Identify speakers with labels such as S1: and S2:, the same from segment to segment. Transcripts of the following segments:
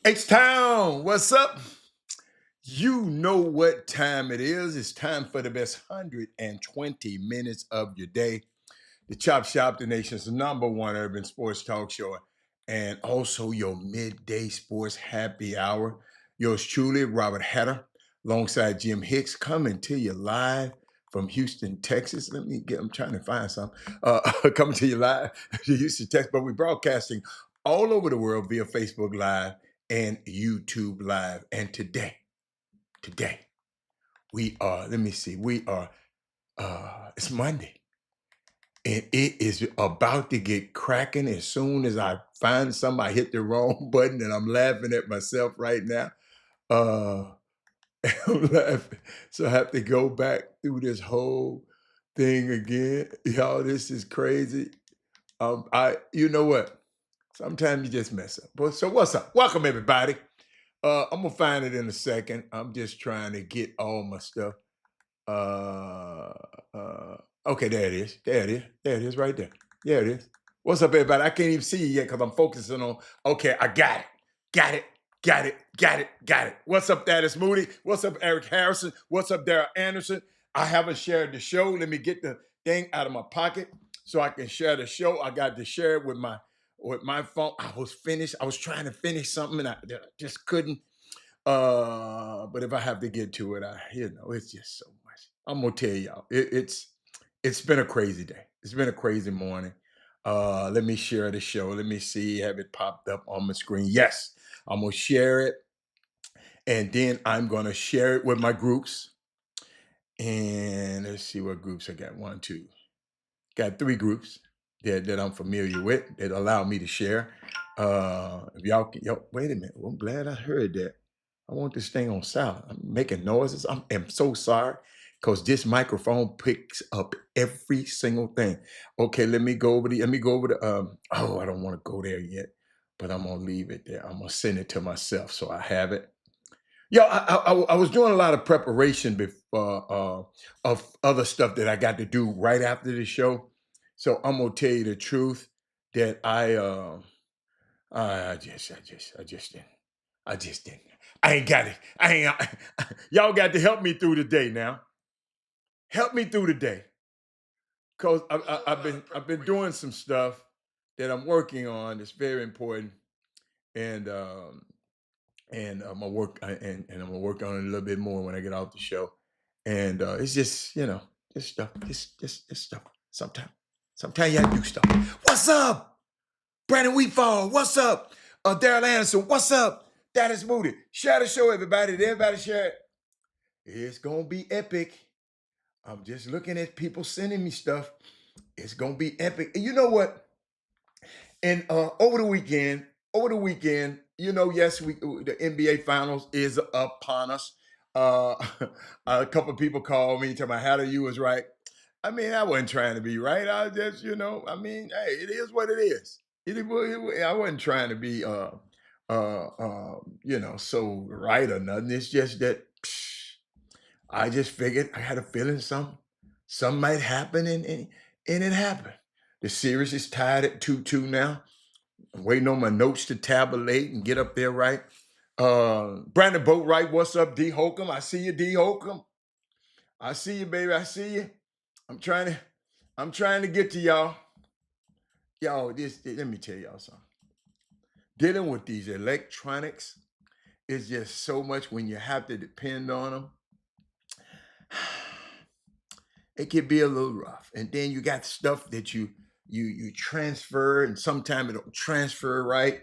S1: H-Town, what's up? You know what time it is. It's time for the best 120 minutes of your day. The Chop Shop, the nation's number one urban sports talk show, and also your midday sports happy hour. Yours truly, Robert Hatter, alongside Jim Hicks, coming to you live from Houston, Texas. I'm trying to find some. Coming to you live to Houston, Texas, but we're broadcasting all over the world via Facebook Live and YouTube Live. And today, we are, let me see, it's Monday. And it is about to get cracking as soon as I find somebody hit the wrong button, and I'm laughing at myself right now. Uh, I'm laughing. So I have to go back through this whole thing again. Y'all, this is crazy. You know what? Sometimes you just mess up. But so what's up? Welcome everybody. I'm gonna find it in a second. I'm just trying to get all my stuff. Uh, okay, there it is. There it is. There it is right there. There it is. What's up, everybody? I can't even see you yet because I'm focusing on, okay, I got it. Got it. Got it. Got it. Got it. What's up, Thaddeus Moody? What's up, Eric Harrison? What's up, Daryl Anderson? I haven't shared the show. Let me get the thing out of my pocket so I can share the show. I got to share it with my phone. I was finished. I was trying to finish something and I just couldn't. But if I have to get to it, it's just so much. I'm gonna tell y'all, it's been a crazy day. It's been a crazy morning. Let me share the show. Let me see, have it popped up on my screen. Yes, I'm gonna share it, and then I'm gonna share it with my groups. And let's see what groups I got. One, two, got three groups that I'm familiar with that allow me to share. If y'all can, wait a minute. Well, I'm glad I heard that. I want this thing on silent. I'm making noises. I'm so sorry because this microphone picks up every single thing. Okay, let me go over the I don't want to go there yet, but I'm gonna leave it there. I'm gonna send it to myself so I have it. I was doing a lot of preparation before of other stuff that I got to do right after the show. So I'm gonna tell you the truth that I just didn't. I ain't got it. I ain't. Y'all got to help me through the day now. Help me through the day, cause I've been doing some stuff that I'm working on. That's very important, and I'm gonna work and I'm gonna work on it a little bit more when I get off the show. And it's just this stuff, this stuff. Sometimes you gotta do stuff. What's up, Brandon Wheatfall? What's up, Daryl Anderson? What's up? That is Moody. Share the show, everybody. Did everybody share it? It's gonna be epic. I'm just looking at people sending me stuff. It's gonna be epic. And you know what? And over the weekend, yes, the NBA Finals is upon us. Uh, a couple of people called me, telling me how you was right. I mean, I wasn't trying to be right. I was just, I mean, hey, it is what it is. I wasn't trying to be, so right or nothing. It's just that I just figured I had a feeling something might happen, and it happened. The series is tied at 2-2 now. I'm waiting on my notes to tabulate and get up there right. Brandon Boatwright, what's up, D Holcomb? I see you, D Holcomb. I see you, baby. I see you. I'm trying to get to y'all. Y'all, let me tell y'all something. Dealing with these electronics is just so much when you have to depend on them. It can be a little rough. And then you got stuff that you transfer, and sometimes it don't transfer right.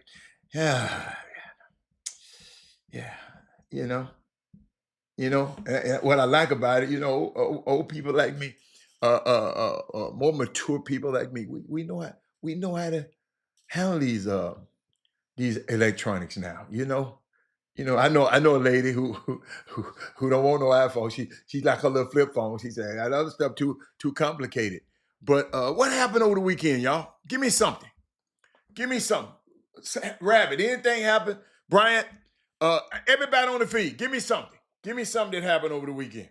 S1: Yeah, yeah. You know, what I like about it, old people like me, more mature people like me, we know how to handle these electronics now. I know a lady who don't want no iPhone. She's like her little flip phone. She said that other stuff too complicated. But what happened over the weekend, y'all? Give me something. Give me something. Rabbit, anything happen? Bryant, everybody on the feed, give me something. Give me something that happened over the weekend.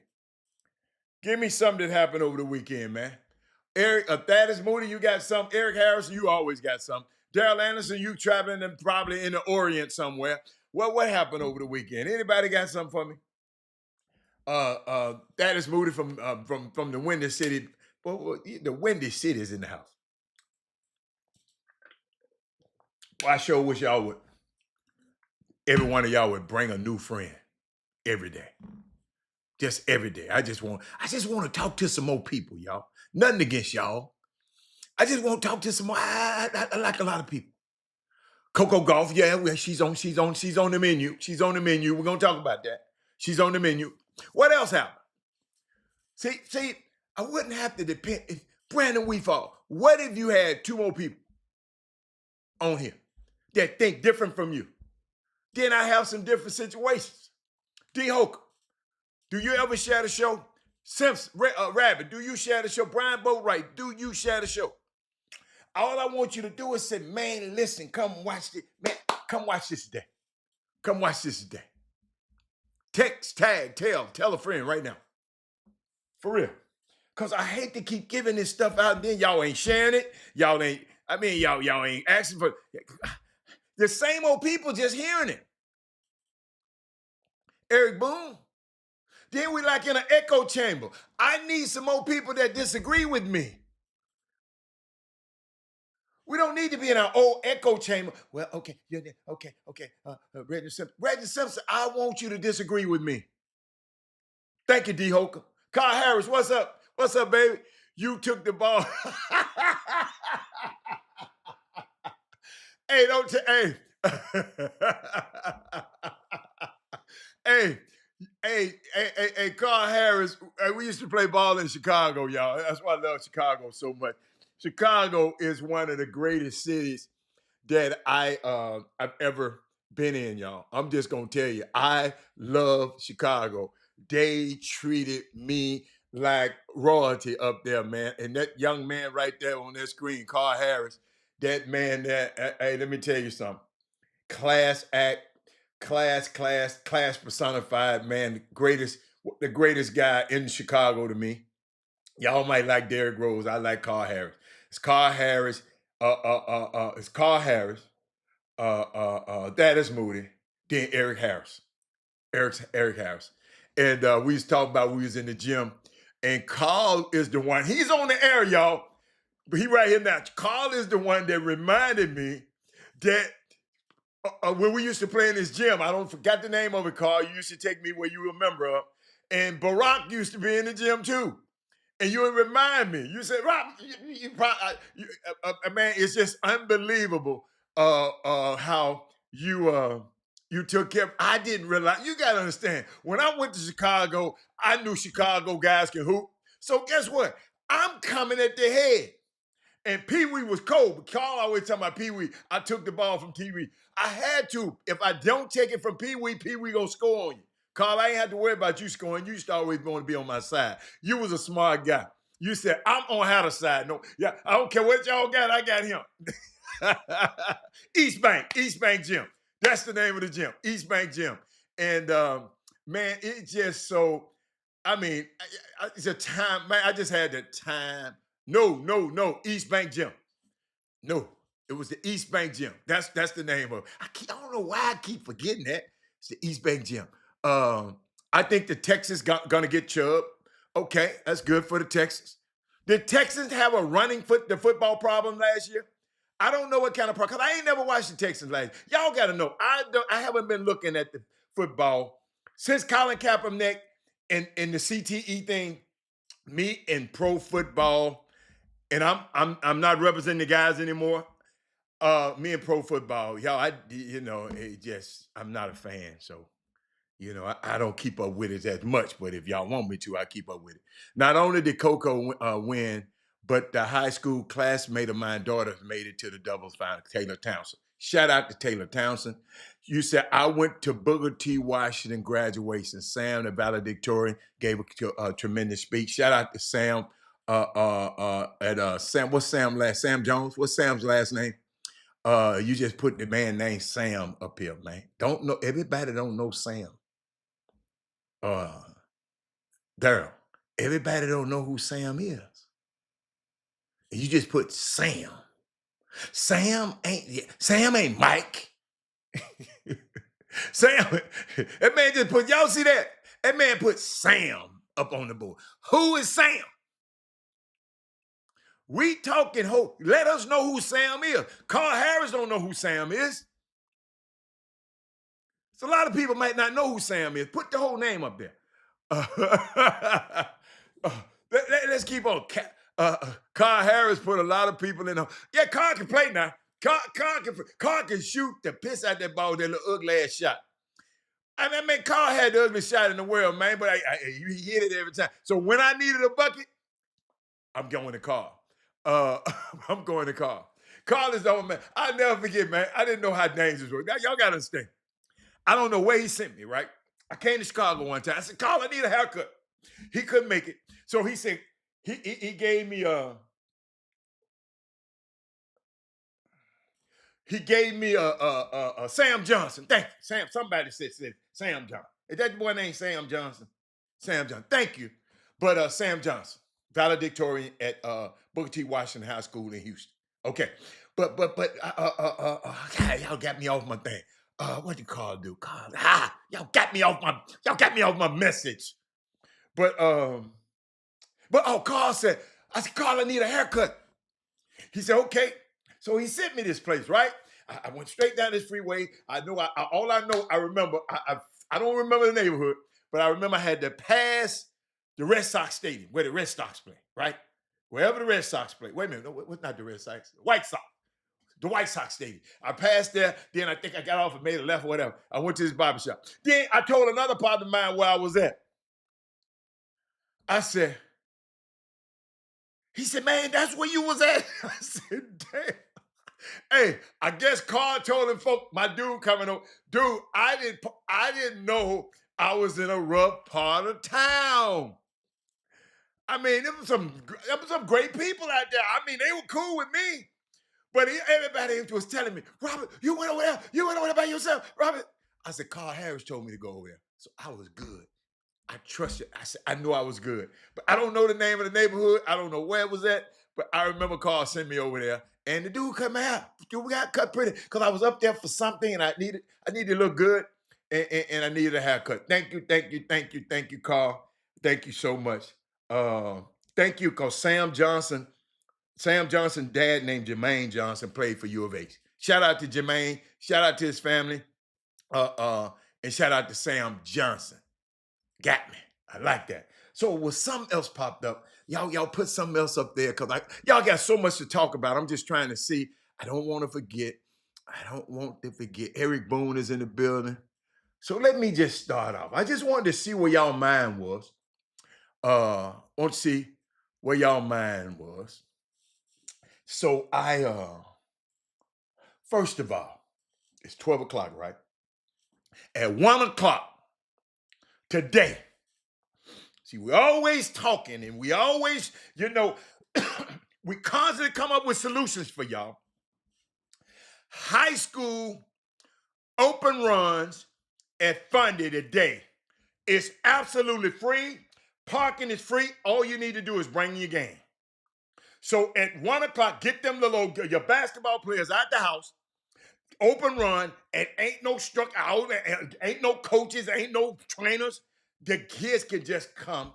S1: Give me something that happened over the weekend, man. Eric, Thaddeus Moody, you got some. Eric Harrison, you always got some. Daryl Anderson, you traveling and probably in the Orient somewhere. What happened over the weekend? Anybody got something for me? That is Moody from the Windy City. Well, the Windy City is in the house. Well, I sure wish y'all would. Every one of y'all would bring a new friend every day. Just every day. I just want to talk to some more people, y'all. Nothing against y'all. I just want to talk to some more. I like a lot of people. Coco Golf, yeah, well, she's on the menu. She's on the menu. We're gonna talk about that. She's on the menu. What else happened? See, I wouldn't have to depend. Brandon Weefall, what if you had two more people on here that think different from you? Then I have some different situations. D. Hoker, do you ever share the show? Simpson, Rabbit, do you share the show? Brian Boatwright, do you share the show? All I want you to do is say, man, listen, come watch this. Man, come watch this today. Come watch this today. Text, tag, tell a friend right now. For real. Because I hate to keep giving this stuff out and then y'all ain't sharing it. Y'all ain't asking for the same old people just hearing it. Eric Boone. Then we like in an echo chamber. I need some more people that disagree with me. We don't need to be in our old echo chamber. Well, okay, okay. Reggie Simpson, I want you to disagree with me. Thank you, D. Hoker. Kyle Harris, what's up? What's up, baby? You took the ball. Hey, hey, Carl Harris. We used to play ball in Chicago, y'all. That's why I love Chicago so much. Chicago is one of the greatest cities that I've ever been in, y'all. I'm just gonna tell you, I love Chicago. They treated me like royalty up there, man. And that young man right there on that screen, Carl Harris, that man, hey, let me tell you something. Class act, class personified, man. The greatest guy in Chicago to me. Y'all might like Derrick Rose. I like Carl Harris. It's Carl Harris. It's Carl Harris. That is Moody. Then Eric Harris. Eric Harris. And we was talking about we was in the gym. And Carl is the one. He's on the air, y'all. But he right here now. Carl is the one that reminded me that when we used to play in this gym, I don't forgot the name of it, Carl. You used to take me where you were a member of. And Barack used to be in the gym too. And you would remind me. You said, Rob, man, it's just unbelievable how you took care. I didn't realize. You got to understand. When I went to Chicago, I knew Chicago guys can hoop. So guess what? I'm coming at the head. And Pee Wee was cold. But Carl always talking about Pee Wee. I took the ball from Pee Wee. I had to. If I don't take it from Pee Wee gonna score on you. Carl, I ain't have to worry about you scoring. You used to always want to be on my side. You was a smart guy. You said, I'm on how to side. No, yeah, I don't care what y'all got. I got him. East Bank Gym. That's the name of the gym. East Bank Gym. And man, it's just so, I mean, it's a time, man, I just had the time. No, East Bank Gym. No, it was the East Bank Gym. That's the name of it. I don't know why I keep forgetting that. It's the East Bank Gym. I think the Texans gonna get Chubb. Okay, that's good for the Texans. Did Texans have a the football problem last year? I don't know what kind of problem, because I ain't never watched the Texans last year. Y'all gotta know. I haven't been looking at the football since Colin Kaepernick and the CTE thing, me and pro football, and I'm not representing the guys anymore. Me and pro football, y'all, I'm not a fan, so I don't keep up with it as much, but if y'all want me to, I keep up with it. Not only did Coco win, but the high school classmate of mine, daughter, made it to the doubles final, Taylor Townsend. Shout out to Taylor Townsend. You said, I went to Booker T. Washington graduation. Sam, the valedictorian, gave a tremendous speech. Shout out to Sam. Sam Jones? What's Sam's last name? You just put the man named Sam up here, man. Everybody don't know Sam. Daryl, everybody don't know who Sam is. You just put Sam. Sam ain't Mike. Sam, that man just put, y'all see that? That man put Sam up on the board. Who is Sam? We talking, let us know who Sam is. Carl Harris don't know who Sam is. So a lot of people might not know who Sam is. Put the whole name up there. Let's keep on. Carl Harris put a lot of people in. Yeah, Carl can play now. Carl can shoot the piss out that ball, that little ugly ass shot. I mean, Carl had the ugliest shot in the world, man, but he hit it every time. So when I needed a bucket, I'm going to Carl. I'm going to Carl. Carl is the old man. I'll never forget, man. I didn't know how dangerous was. Now, y'all got to understand. I don't know where he sent me, right? I came to Chicago one time. I said, Carl, I need a haircut. He couldn't make it. So he said, he gave me a Sam Johnson. Thank you. Sam, somebody said Sam Johnson. Is that boy named Sam Johnson? Sam Johnson. Thank you. But Sam Johnson, valedictorian at Booker T. Washington High School in Houston. Okay. But God, y'all got me off my thing. What did Carl do? Y'all got me off my message. But Carl said, Carl, I need a haircut. He said, okay. So he sent me this place, right? I went straight down this freeway. I know, I remember, I don't remember the neighborhood, but I remember I had to pass the Red Sox stadium where the Red Sox play, right? Wherever the Red Sox play. Wait a minute, no, what's not the Red Sox? The White Sox. The White Sox stadium. I passed there, then I think I got off and made a left or whatever. I went to this barbershop. Then I told another partner of mine where I was at. I said, he said, man, that's where you was at. I said, damn. Hey, I guess Carl told him, folk, my dude coming over. Dude, I didn't know I was in a rough part of town. I mean, there was some great people out there. I mean, they were cool with me. But everybody was telling me, Robert, you went over there. You went over there by yourself, Robert. I said, Carl Harris told me to go over there. So I was good. I trusted. I said, I knew I was good. But I don't know the name of the neighborhood. I don't know where it was at. But I remember Carl sent me over there. And the dude cut my hair. Dude, we got cut pretty. Because I was up there for something and I needed to look good. And I needed a haircut. Thank you, Carl. Thank you so much. Thank you, because Sam Johnson, dad named Jermaine Johnson, played for U of H. Shout out to Jermaine. Shout out to his family. And shout out to Sam Johnson. Got me. I like that. So when something else popped up, y'all put something else up there because y'all got so much to talk about. I'm just trying to see. I don't want to forget. Eric Boone is in the building. So let me just start off. I just wanted to see where y'all mind was. Want to see where y'all mind was. So first of all, it's 12 o'clock, right? At 1 o'clock today, see, we're always talking and we always, we constantly come up with solutions for y'all. High school open runs at Fundy today. It's absolutely free. Parking is free. All you need to do is bring your game. So at 1 o'clock, get them your basketball players out the house. Open run, and ain't no struck out, ain't no coaches, ain't no trainers. The kids can just come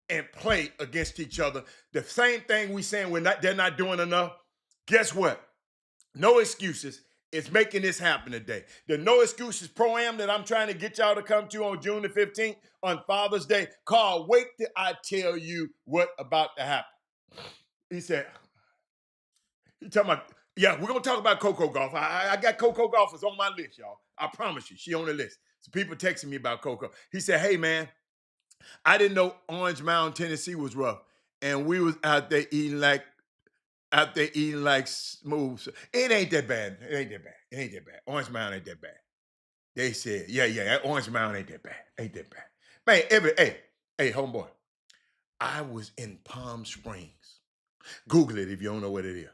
S1: and play against each other. The same thing we saying they're not doing enough. Guess what? No excuses. It's making this happen today. The No Excuses Pro-Am that I'm trying to get y'all to come to on June the 15th on Father's Day. Carl, wait till I tell you what about to happen. He said, he talking about, yeah, we're going to talk about Coco Golf. I got Coco Golfers on my list, y'all. I promise you, she on the list. So people texting me about Coco. He said, hey, man, I didn't know Orange Mountain, Tennessee was rough. And we was out there eating like smooth. It ain't that bad. Orange Mountain ain't that bad. They said, yeah, Orange Mountain ain't that bad. Man, hey, homeboy, I was in Palm Springs. Google it if you don't know what it is.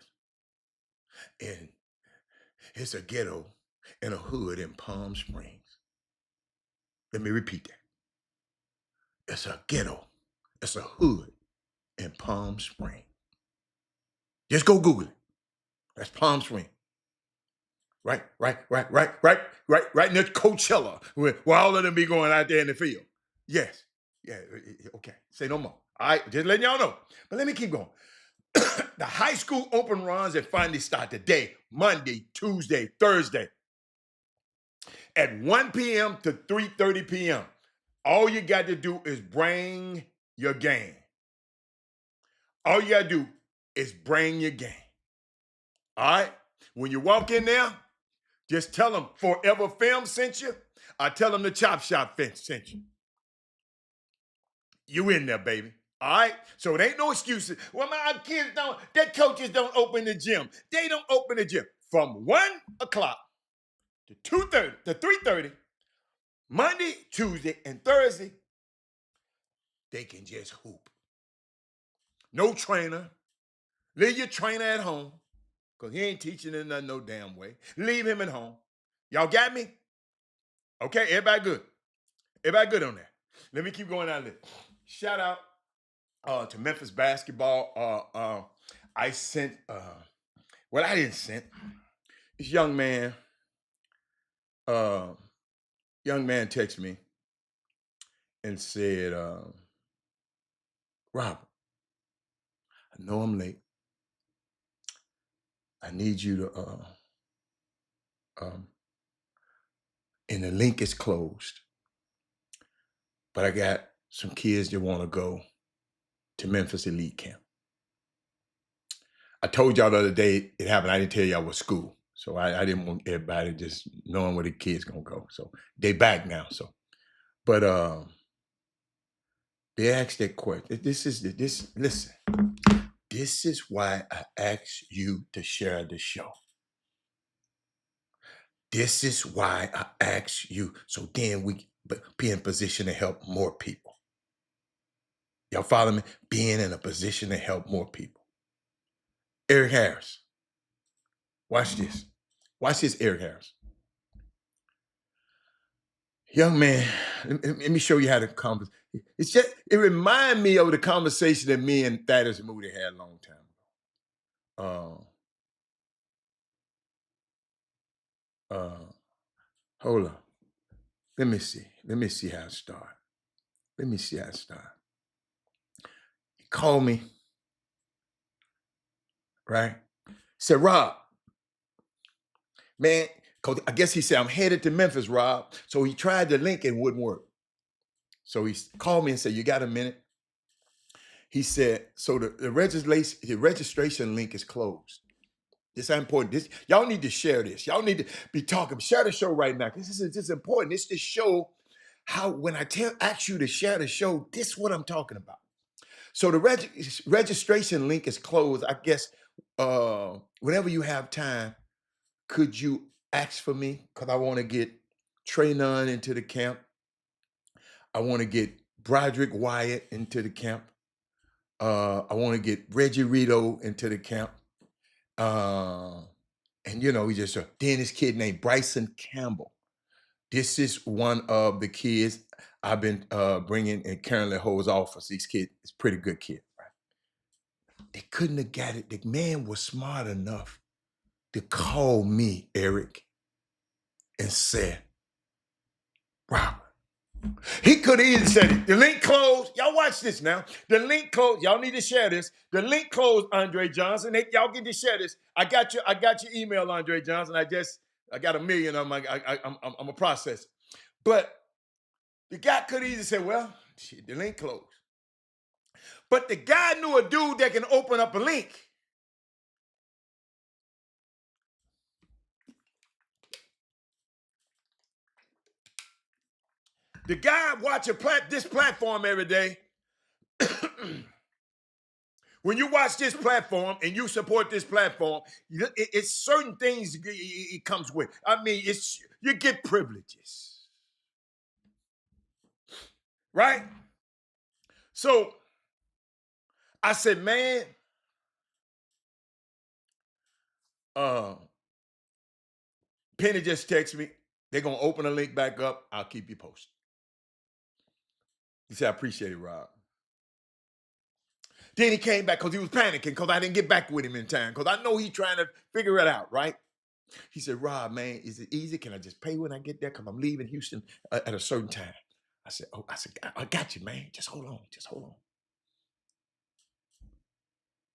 S1: And it's a ghetto and a hood in Palm Springs. Let me repeat that. It's a ghetto. It's a hood in Palm Springs. Just go Google it. That's Palm Springs. Right near Coachella, where all of them be going out there in the field. Yes. Yeah, okay. Say no more. All right, just letting y'all know. But let me keep going. The high school open runs that finally start today, Monday, Tuesday, Thursday, at 1 p.m. to 3:30 p.m. All you got to do is bring your game. All you got to do is bring your game. All right? When you walk in there, just tell them Forever Film sent you. I tell them the Chop Shop sent you. You in there, baby. All right? So it ain't no excuses. Well, my kids don't, their coaches don't open the gym. They don't open the gym. From 1 o'clock to 2:30 to 3:30, Monday, Tuesday, and Thursday, they can just hoop. No trainer. Leave your trainer at home, because he ain't teaching them nothing no damn way. Leave him at home. Y'all got me? Okay, everybody good. Everybody good on that. Let me keep going down the list. Shout out to Memphis basketball. I sent, well, I didn't send. This young man texted me and said, Robert, I know I'm late. I need you to, and the link is closed, but I got some kids that want to go to Memphis Elite Camp. I told y'all the other day it happened. I didn't tell y'all what school. So I didn't want everybody just knowing where the kids gonna go. So they back now. So, but they asked that question. Listen. This is why I asked you to share the show. This is why I asked you, so then we be in position to help more people. Y'all follow me? Being in a position to help more people. Eric Harris. Watch this. Watch this, Eric Harris. Young man, let me show you how to conversation. It reminds me of the conversation that me and Thaddeus Moody had a long time ago. Hold on. Let me see. Let me see how it start. He called me, right? Said, Rob, man, cause I guess he said, I'm headed to Memphis, Rob. So he tried the link and wouldn't work. So he called me and said, you got a minute? He said, so the registration link is closed. This is important. Y'all need to share this. Y'all need to be talking. Share the show right now, because this is important. It's to show how, when I ask you to share the show, this is what I'm talking about. So the registration link is closed. I guess whenever you have time, could you ask for me? Because I want to get Trey Nunn into the camp. I want to get Broderick Wyatt into the camp. I want to get Reggie Rito into the camp. And we just then this kid named Bryson Campbell. This is one of the kids I've been bringing and currently holds office. This kid is a pretty good kid. Right? They couldn't have got it. The man was smart enough to call me, Eric, and say, Robert. He could have easily said it. The link closed. Y'all watch this now. The link closed. Y'all need to share this. The link closed, Andre Johnson. Y'all get to share this. I got your email, Andre Johnson. I got 1 million of them. I'm a process. But the guy could have easily said, well, shit, the link closed. But the guy knew a dude that can open up a link. The guy watching this platform every day. When you watch this platform and you support this platform, it's certain things it comes with. I mean, you get privileges, right? So I said, man, Penny just texted me. They're gonna open the link back up. I'll keep you posted. He said, I appreciate it, Rob. Then he came back because he was panicking because I didn't get back with him in time, because I know he's trying to figure it out, right? He said, Rob, man, is it easy? Can I just pay when I get there? Because I'm leaving Houston at a certain time. I said, oh, I got you, man. Just hold on. Just hold on.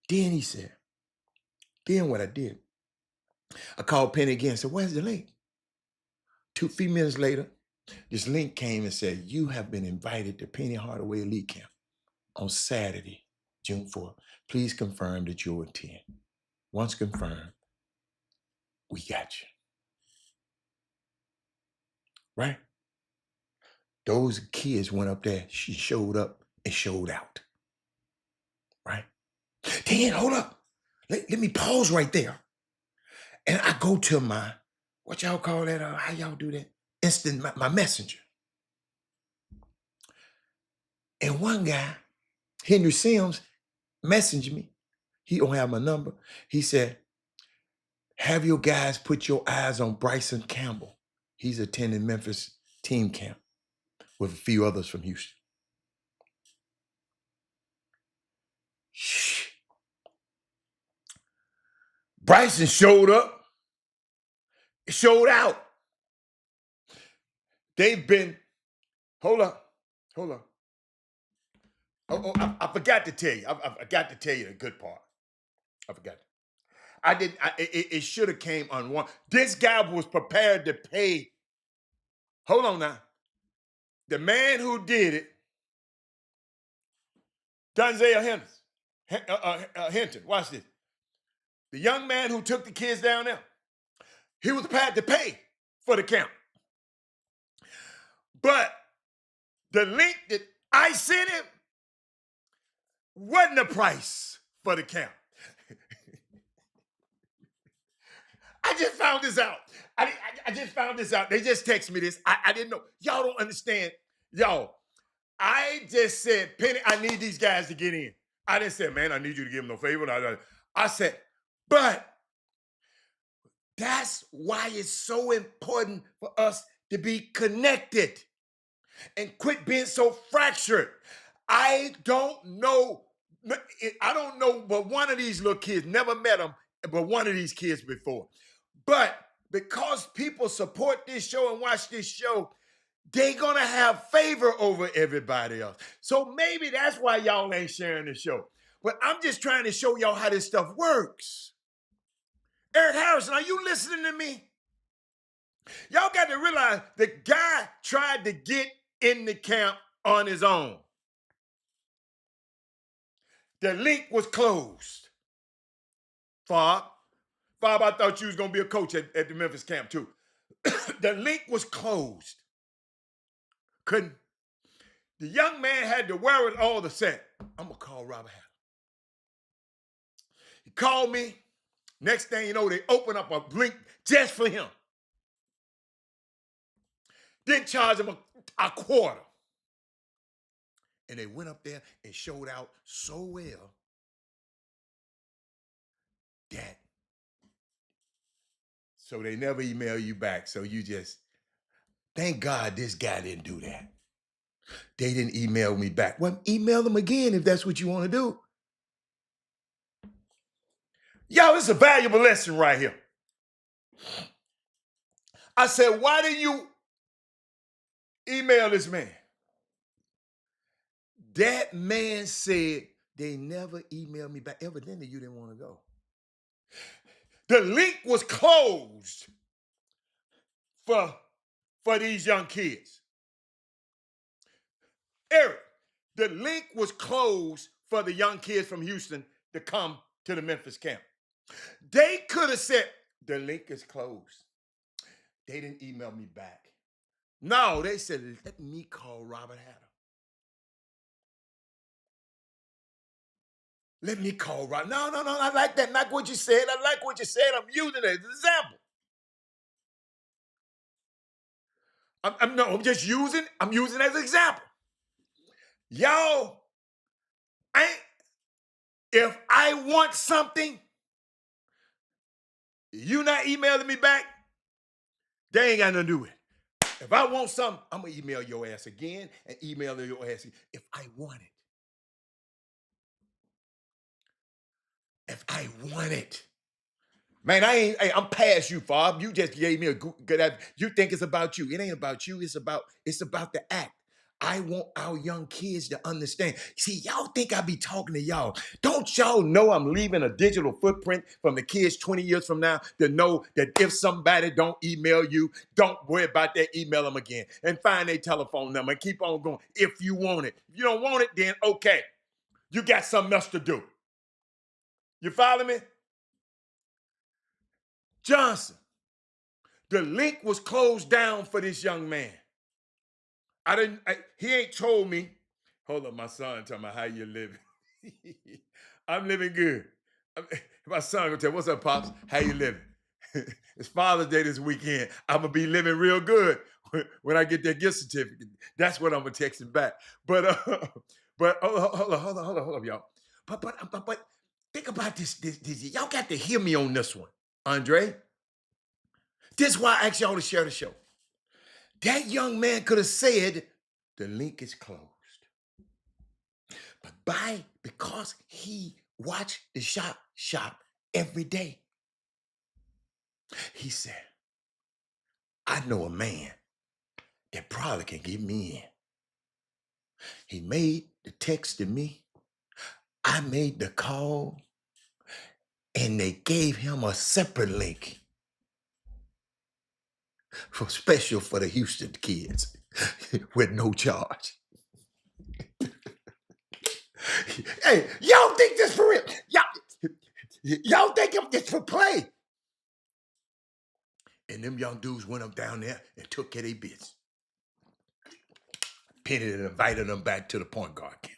S1: Then he said, then what I did, I called Penny again and said, where's the link? 3 minutes later, this link came and said, you have been invited to Penny Hardaway Elite Camp on Saturday, June 4th. Please confirm that you'll attend. Once confirmed, we got you. Right? Those kids went up there. She showed up and showed out. Right? Then, hold up. Let me pause right there. And I go to my, what y'all call that? How y'all do that? Instant, my messenger. And one guy, Henry Sims, messaged me. He don't have my number. He said, have your guys put your eyes on Bryson Campbell. He's attending Memphis team camp with a few others from Houston. Shh. Bryson showed up, showed out. They've been, hold up. Oh, I forgot to tell you. I got to tell you the good part. I forgot. It should have came on one. This guy was prepared to pay. Hold on now. The man who did it, Denzel Hinton, watch this. The young man who took the kids down there, he was prepared to pay for the camp. But the link that I sent him wasn't the price for the camp. I just found this out. I just found this out. They just texted me this. I didn't know. Y'all don't understand. Y'all, I just said, Penny, I need these guys to get in. I didn't say, man, I need you to give them no favor. I said, but that's why it's so important for us to be connected and quit being so fractured. I don't know, but one of these little kids, never met them, but one of these kids before. But because people support this show and watch this show, they're going to have favor over everybody else. So maybe that's why y'all ain't sharing the show. But I'm just trying to show y'all how this stuff works. Eric Harrison, are you listening to me? Y'all got to realize the guy tried to get in the camp on his own. The link was closed. Fob, I thought you was going to be a coach at the Memphis camp too. The link was closed. Couldn't. The young man had to wear it all to set. I'm going to call Robert Hatter. He called me. Next thing you know, they open up a link just for him. Didn't charge him a quarter. And they went up there and showed out so well that so they never email you back. So you just, thank God this guy didn't do that. They didn't email me back. Well, email them again if that's what you want to do. Yo, it's a valuable lesson right here. I said, why did you email this man? That man said they never emailed me back. Evidently, you didn't want to go. The link was closed for these young kids. Eric, the link was closed for the young kids from Houston to come to the Memphis camp. They could have said, the link is closed. They didn't email me back. No, they said, let me call Robert Hatter. Let me call Robert. No, I like that. Not what you said. I like what you said. I'm using it as an example. I'm just using it as an example. Y'all, if I want something, you not emailing me back, they ain't got nothing to do with it. If I want something, I'm going to email your ass again and email your ass again if I want it. If I want it. Man, hey, I'm past you, Fob. You just gave me a good. You think it's about you. It ain't about you. It's about the act. I want our young kids to understand. See, y'all think I be talking to y'all. Don't y'all know I'm leaving a digital footprint from the kids 20 years from now to know that if somebody don't email you, don't worry about that, email them again and find their telephone number and keep on going if you want it. If you don't want it, then okay. You got something else to do. You follow me? Johnson, the link was closed down for this young man. He ain't told me. Hold up, my son talking about how you living. I'm living good. My son gonna tell, what's up, Pops? How you living? It's Father's Day this weekend. I'm gonna be living real good when I get that gift certificate. That's what I'm gonna text him back. But hold up, y'all. But think about this. Y'all got to hear me on this one, Andre. This is why I asked y'all to share the show. That young man could have said, the link is closed. But because he watched the Chop Shop every day, he said, I know a man that probably can get me in. He made the text to me. I made the call, and they gave him a separate link for special for the Houston kids with no charge. Hey, y'all think this for real? Y'all think this for play? And them young dudes went up down there and took care of their bits. Penny and invited them back to the point guard camp.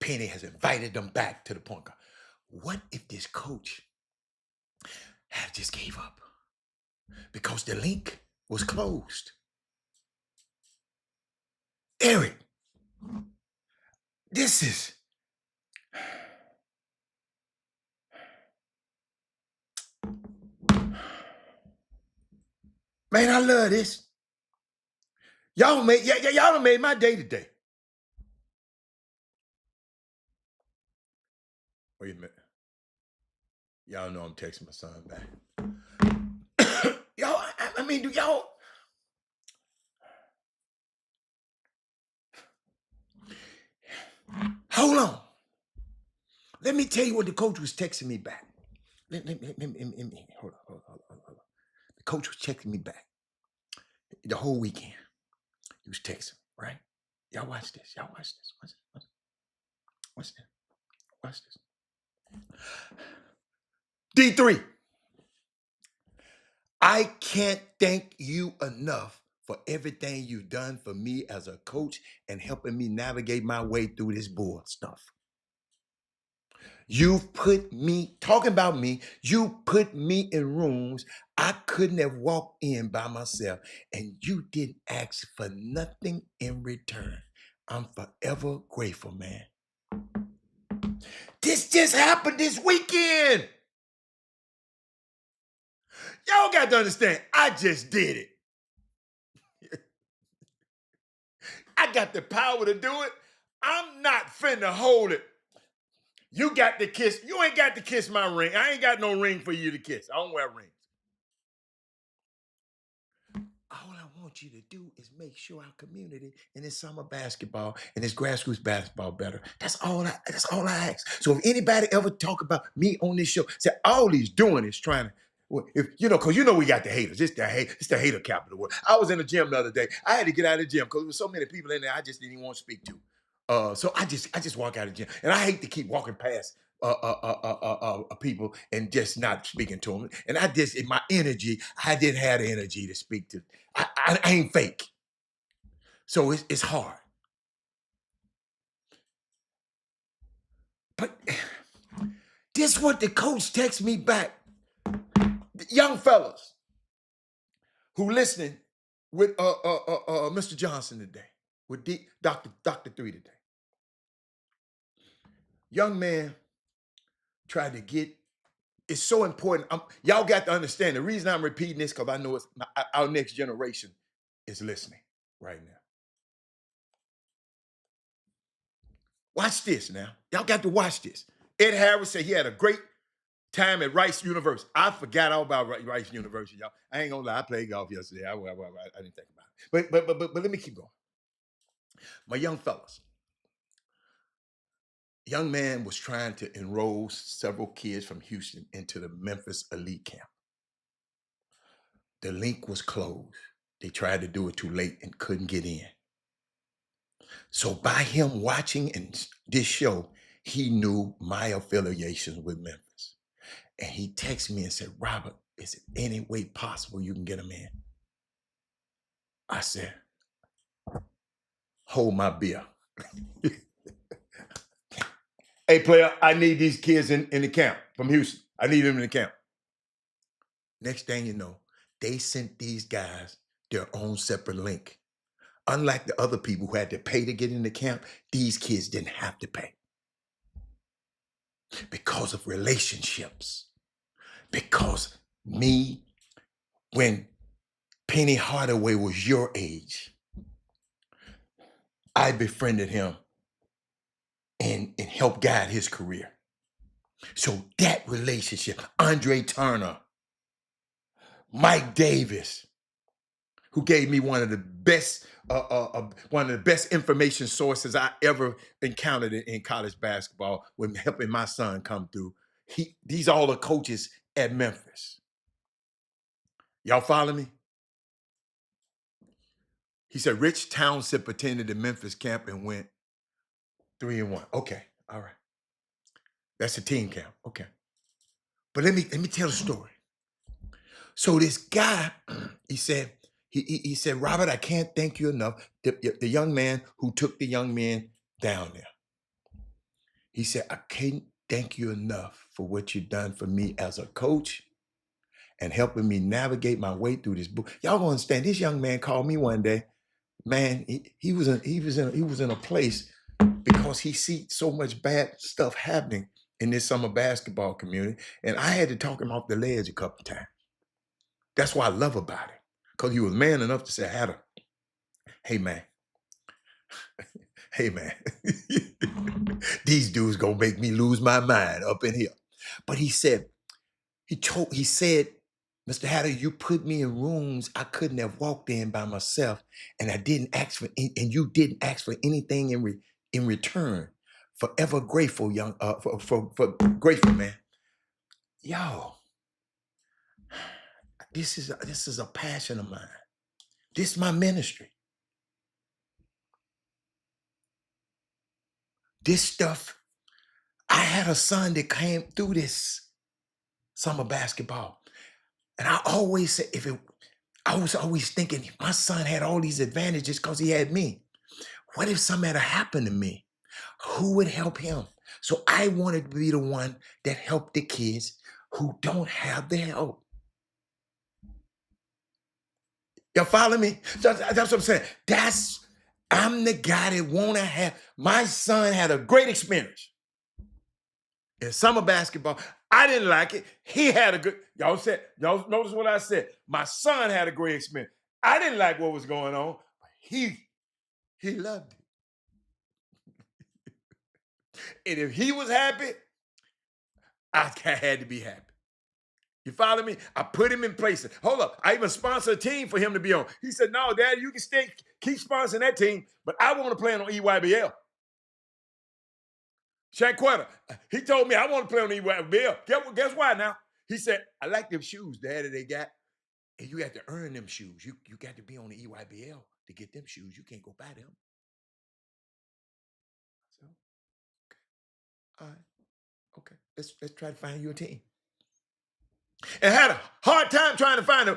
S1: Penny has invited them back to the point guard. What if this coach had just gave up? Because the link was closed. Eric, this is... Man, I love this. Y'all done made my day today. Wait a minute. Y'all know I'm texting my son back. Y'all, I mean, do y'all... Hold on. Let me tell you what the coach was texting me back. Hold on. The coach was texting me back the whole weekend. He was texting, right? Y'all watch this. Watch this. D3. I can't thank you enough for everything you've done for me as a coach and helping me navigate my way through this board stuff. You've put me, talking about me, you put me in rooms I couldn't have walked in by myself, and you didn't ask for nothing in return. I'm forever grateful, man. This just happened this weekend. Y'all got to understand, I just did it. I got the power to do it. I'm not finna hold it. You got to kiss. You ain't got to kiss my ring. I ain't got no ring for you to kiss. I don't wear rings. All I want you to do is make sure our community and this summer basketball and this grassroots basketball better. That's all I ask. So if anybody ever talk about me on this show, say all he's doing is trying to, because we got the haters. It's the hater capital word. I was in the gym the other day. I had to get out of the gym because there was so many people in there I just didn't even want to speak to. So I just walk out of the gym, and I hate to keep walking past people and just not speaking to them. And in my energy, I didn't have the energy to speak to. I ain't fake, so it's hard. But this what the coach texts me back. The young fellas who listening with Mr. Johnson today, with Dr. 3 today. Young man tried to get. It's so important. Y'all got to understand. The reason I'm repeating this because I know our next generation is listening right now. Watch this now. Y'all got to watch this. Ed Harris said he had a great time at Rice University. I forgot all about Rice University, y'all. I ain't gonna lie, I played golf yesterday. I didn't think about it. But let me keep going. My young fellas, young man was trying to enroll several kids from Houston into the Memphis elite camp. The link was closed. They tried to do it too late and couldn't get in. So by him watching this show, he knew my affiliations with Memphis. And he texted me and said, Robert, is it any way possible you can get him in? I said, hold my beer. Hey, player, I need these kids in the camp from Houston. I need them in the camp. Next thing you know, they sent these guys their own separate link. Unlike the other people who had to pay to get in the camp, these kids didn't have to pay. Because of relationships. Because me, when Penny Hardaway was your age, I befriended him and helped guide his career. So that relationship, Andre Turner, Mike Davis, who gave me one of the best information sources I ever encountered in college basketball when helping my son come through. These all the coaches at Memphis. Y'all follow me? He said Rich Townsend attended the Memphis camp and went 3-1. Okay, all right. That's a team camp. Okay. But let me tell the story. So this guy, he said, Robert, I can't thank you enough. The young man who took the young man down there. He said, I can't thank you enough for what you've done for me as a coach and helping me navigate my way through this book. Y'all gonna understand, this young man called me one day. Man, he was in a place because he see so much bad stuff happening in this summer basketball community. And I had to talk him off the ledge a couple times. That's what I love about it. Because he was man enough to say, Hatter, hey man, these dudes gonna make me lose my mind up in here. But he said, Mr. Hatter, you put me in rooms I couldn't have walked in by myself, and I didn't ask for, and you didn't ask for anything in return. Forever grateful, for grateful, man. Yo, this is a passion of mine. This is my ministry. This stuff, I had a son that came through this summer basketball. And I always say, I was always thinking, my son had all these advantages because he had me. What if something had happened to me? Who would help him? So I wanted to be the one that helped the kids who don't have the help. Y'all follow me? That's what I'm saying. I'm the guy that want to have, my son had a great experience in summer basketball. I didn't like it. He had a good, y'all notice what I said. My son had a great experience. I didn't like what was going on. He loved it. And if he was happy, I had to be happy. You follow me? I put him in place. Hold up. I even sponsored a team for him to be on. He said, no, Dad, you can keep sponsoring that team, but I want to play on EYBL. Shanquetta, he told me I want to play on EYBL. Guess why now? He said, I like them shoes, Daddy, they got. And you have to earn them shoes. You got to be on the EYBL to get them shoes. You can't go buy them. So, okay. All right. Okay. Let's try to find you a team. And had a hard time trying to find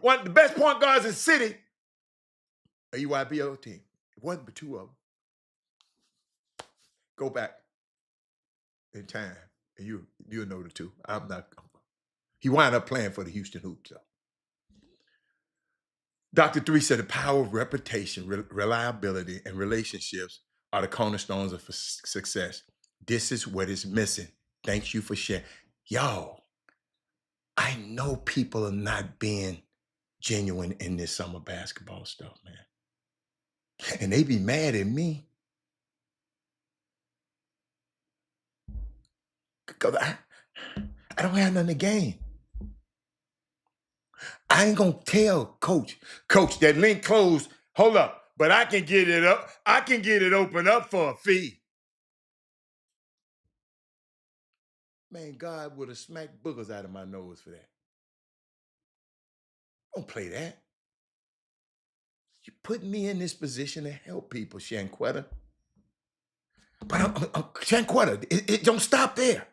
S1: one of the best point guards in the city, a EYBL team. It wasn't but two of them. Go back in time, and you'll know the two. I'm not. He wound up playing for the Houston Hoops, though. Dr. Three said the power of reputation, reliability, and relationships are the cornerstones of success. This is what is missing. Thank you for sharing. Y'all, I know people are not being genuine in this summer basketball stuff, man. And they be mad at me. Because I don't have nothing to gain. I ain't gonna tell coach, that link closed. Hold up, but I can get it up. I can get it open up for a fee. Man, God would have smacked boogers out of my nose for that. Don't play that. You put me in this position to help people, Shanquetta. But Shanquetta, it don't stop there.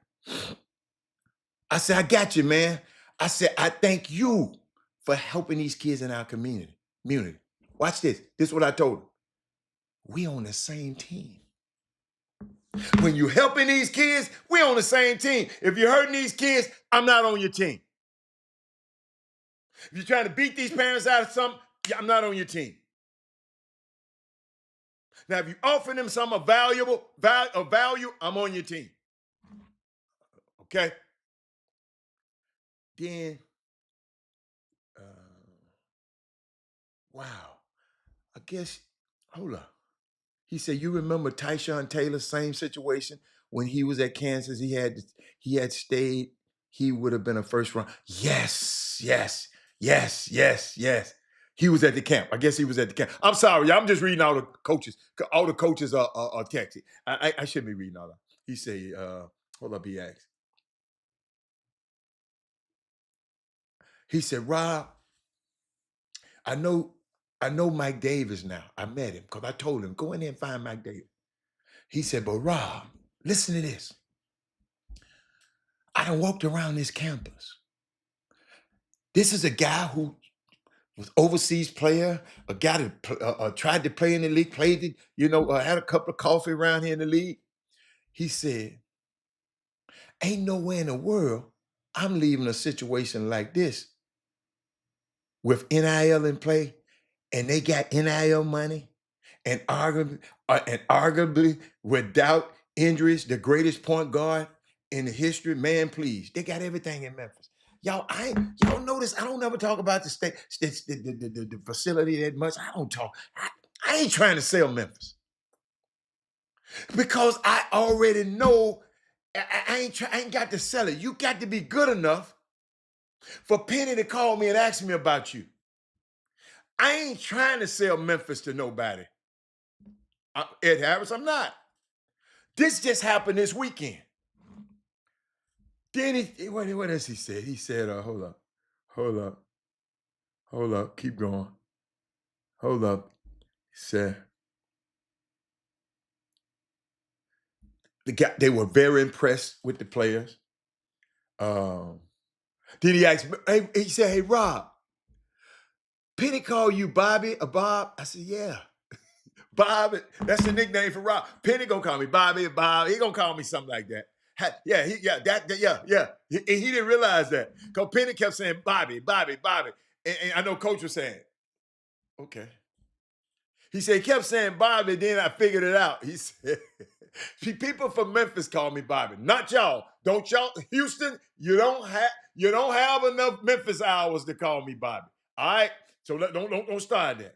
S1: I said, I got you, man. I said, I thank you for helping these kids in our community. Watch this. This is what I told them. We on the same team. When you helping these kids, we on the same team. If you're hurting these kids, I'm not on your team. If you're trying to beat these parents out of something, I'm not on your team. Now, if you offer them some of value, I'm on your team. Okay? Then, wow. I guess, hold up. He said, you remember Tyshawn Taylor, same situation when he was at Kansas. He had stayed. He would have been a first round. Yes. He was at the camp. I guess he was at the camp. I'm sorry, I'm just reading all the coaches. All the coaches are texting. I shouldn't be reading all that. He said, hold up, he asked. He said, Rob, I know Mike Davis now. I met him because I told him, go in there and find Mike Davis. He said, but Rob, listen to this. I done walked around this campus. This is a guy who was overseas player, a guy that tried to play in the league, played it, had a cup of coffee around here in the league. He said, ain't nowhere in the world I'm leaving a situation like this with NIL in play, and they got NIL money, and arguably without injuries, the greatest point guard in the history. Man, please, they got everything in Memphis. Y'all notice I don't ever talk about the facility that much. I don't talk. I ain't trying to sell Memphis because I already know I ain't got to sell it. You got to be good enough for Penny to call me and ask me about you. I ain't trying to sell Memphis to nobody. Ed Harris, I'm not. This just happened this weekend. Then what else he said? He said, hold up, keep going. Hold up. He said, they were very impressed with the players. Then he asked me, he said, hey, Rob, Penny call you Bobby or Bob? I said, yeah. Bob, that's the nickname for Rob. Penny gonna call me Bobby or Bob. He gonna call me something like that. Yeah. He didn't realize that. Because Penny kept saying Bobby. And I know Coach was saying, okay. He said, he kept saying Bobby, then I figured it out. He said, see, people from Memphis call me Bobby. Not y'all. Don't y'all, Houston, you don't have enough Memphis hours to call me Bobby. All right? So don't start that.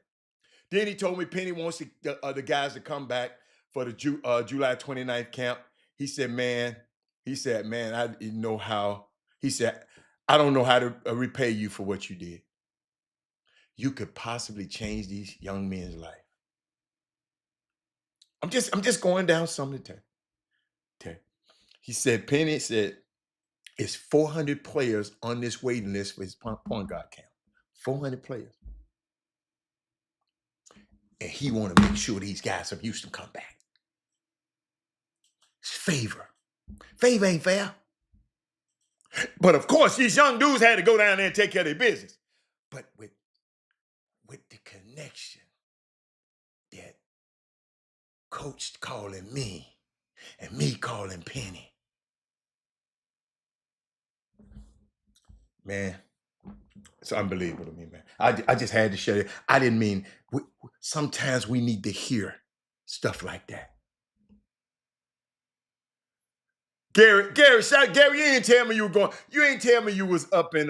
S1: Then he told me Penny wants the guys to come back for the July 29th camp. He said, man, I didn't know how. He said, I don't know how to repay you for what you did. You could possibly change these young men's life. I'm just going down something to tell. He said, Penny said, it's 400 players on this waiting list for his point guard camp. 400 players. And he want to make sure these guys from Houston come back. It's favor. Favor ain't fair. But of course, these young dudes had to go down there and take care of their business. But with the connection that Coach calling me and me calling Penny, man, it's unbelievable to me, man. I just had to share it. I didn't mean, sometimes we need to hear stuff like that. Gary, you ain't tell me you were going. You ain't tell me you was up in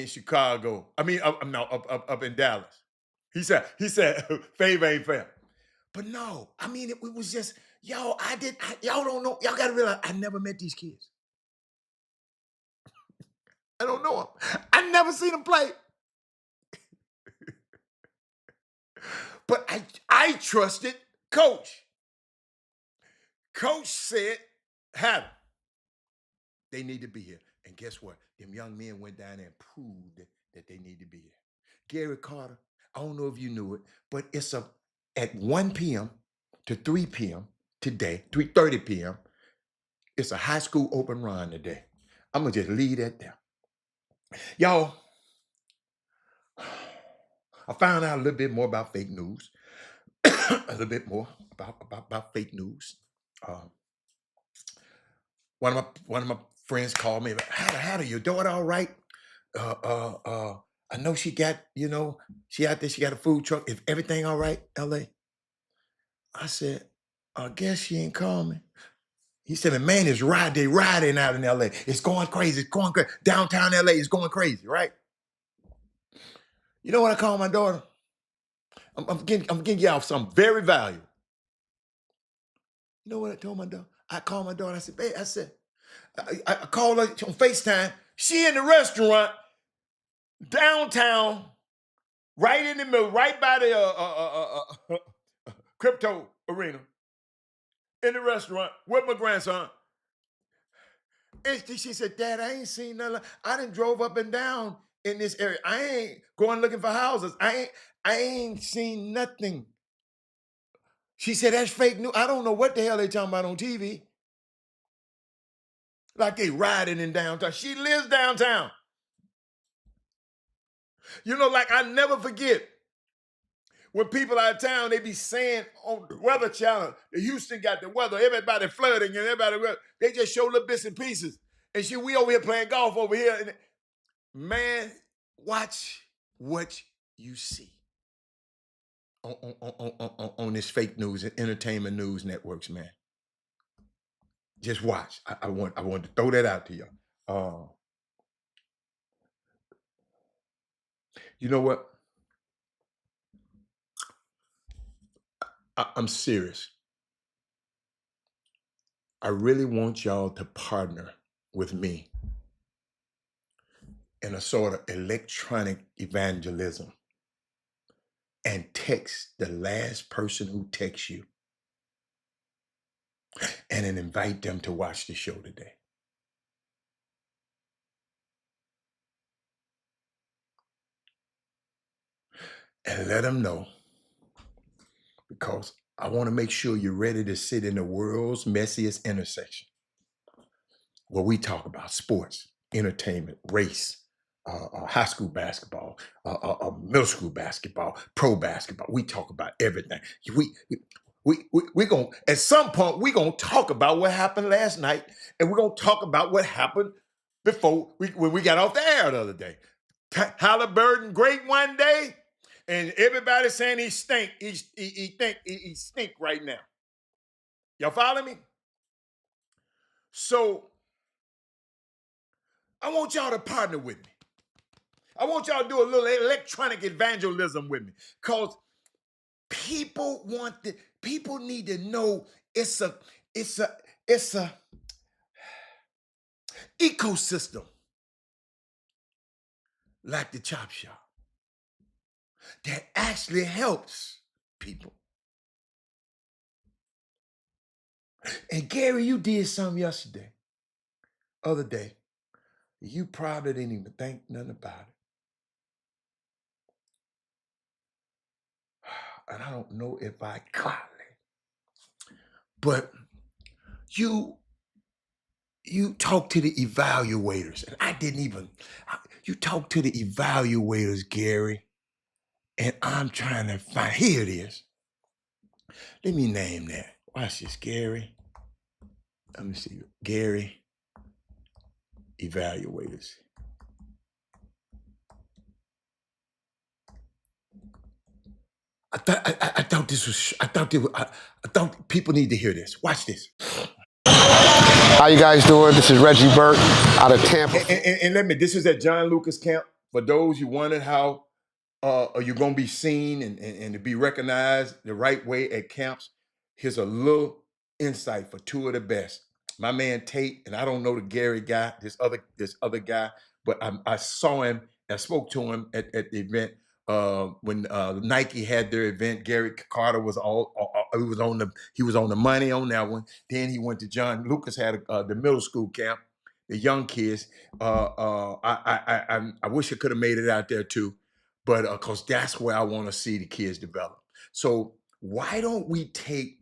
S1: Chicago. I mean, up in Dallas. He said, favor ain't fair. But no, I mean, it was just, Y'all don't know. Y'all got to realize I never met these kids. I don't know them. I never seen them play. But I trusted Coach. Coach said, have them. They need to be here. And guess what? Them young men went down there and proved that they need to be here. Gary Carter, I don't know if you knew it, but it's at 1 p.m. to 3 p.m. today, 3:30 p.m. It's a high school open run today. I'm gonna just leave that there. Y'all, I found out a little bit more about fake news. A little bit more about fake news. Um, one of my friends called me. How your daughter all right? Uh, uh, uh, I know she got, she out there. She got a food truck. Is everything all right, LA? I said, I guess she ain't called me. He said, man, they riding out in LA. It's going crazy. It's going crazy. Downtown LA is going crazy, right? You know what I call my daughter? I'm getting y'all something very valuable. You know what I told my daughter? I called my daughter. I said, babe, I called her on FaceTime. She in the restaurant downtown, right in the middle, right by the crypto arena, in the restaurant with my grandson. And she said, Dad, I ain't seen nothing. I done drove up and down in this area. I ain't going looking for houses. I ain't seen nothing. She said, that's fake news. I don't know what the hell they talking about on TV. Like they riding in downtown. She lives downtown. Like I never forget when people out of town, they be saying on the Weather Channel, Houston got the weather, everybody flooding and everybody, they just show little bits and pieces. And we over here playing golf over here. And man, watch what you see on this fake news and entertainment news networks, man. Just watch. I want to throw that out to you. You know what? I'm serious. I really want y'all to partner with me in a sort of electronic evangelism and text the last person who texts you and then invite them to watch the show today. And let them know, because I want to make sure you're ready to sit in the world's messiest intersection where we talk about sports, entertainment, race, high school basketball, middle school basketball, pro basketball. We talk about everything. We gonna, at some point, we're gonna talk about what happened last night, and we're gonna talk about what happened when we got off the air the other day. Halliburton great one day, and everybody saying he stink. He stink right now. Y'all follow me? So I want y'all to partner with me. I want y'all to do a little electronic evangelism with me, because people need to know it's a ecosystem like the Chop Shop that actually helps people. And Gary, you did something other day. You probably didn't even think nothing about it. And I don't know if I caught it, but you talk to the evaluators, and I didn't even. You talk to the evaluators, Gary, and I'm trying to find. Here it is. Let me name that. Watch this, Gary. Let me see, Gary evaluators. I thought this was. I thought people need to hear this. Watch this.
S2: How you guys doing? This is Reggie Burke out of Tampa.
S1: And let me, this is at John Lucas Camp. For those who wondered how are you going to be seen and to be recognized the right way at camps, here's a little insight for two of the best. My man Tate, and I don't know the Gary guy, this other guy, but I saw him. I spoke to him at the event when Nike had their event. Gary Carter was he was on the money on that one. Then he went to John Lucas had the middle school camp, the young kids. I wish I could have made it out there too, but because that's where I want to see the kids develop. So why don't we take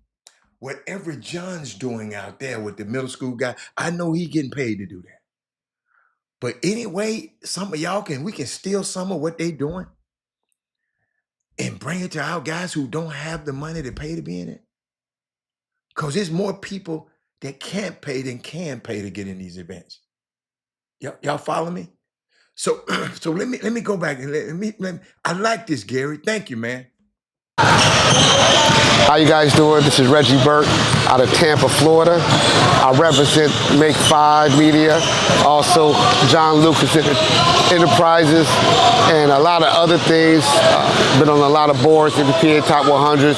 S1: whatever John's doing out there with the middle school guy? I know he getting paid to do that. But anyway, some of y'all we can steal some of what they doing and bring it to our guys who don't have the money to pay to be in it. Because there's more people that can't pay than can pay to get in these events. Y'all follow me? So so let me go back and let me I like this, Gary. Thank you, man.
S2: How you guys doing? This is Reggie Burt out of Tampa, Florida. I represent Make 5 Media, also John Lucas Enterprises, and a lot of other things. Been on a lot of boards, NBPA Top 100s,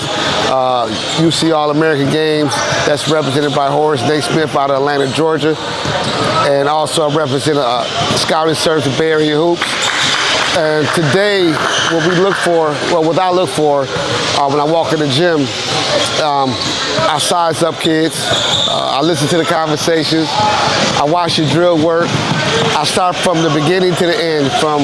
S2: UC All-American Games. That's represented by Horace Naismith out of Atlanta, Georgia. And also I represent Scouting Service of Bay Area Hoops. And today, what I look for when I walk in the gym, I size up kids, I listen to the conversations, I watch the drill work. I start from the beginning to the end, from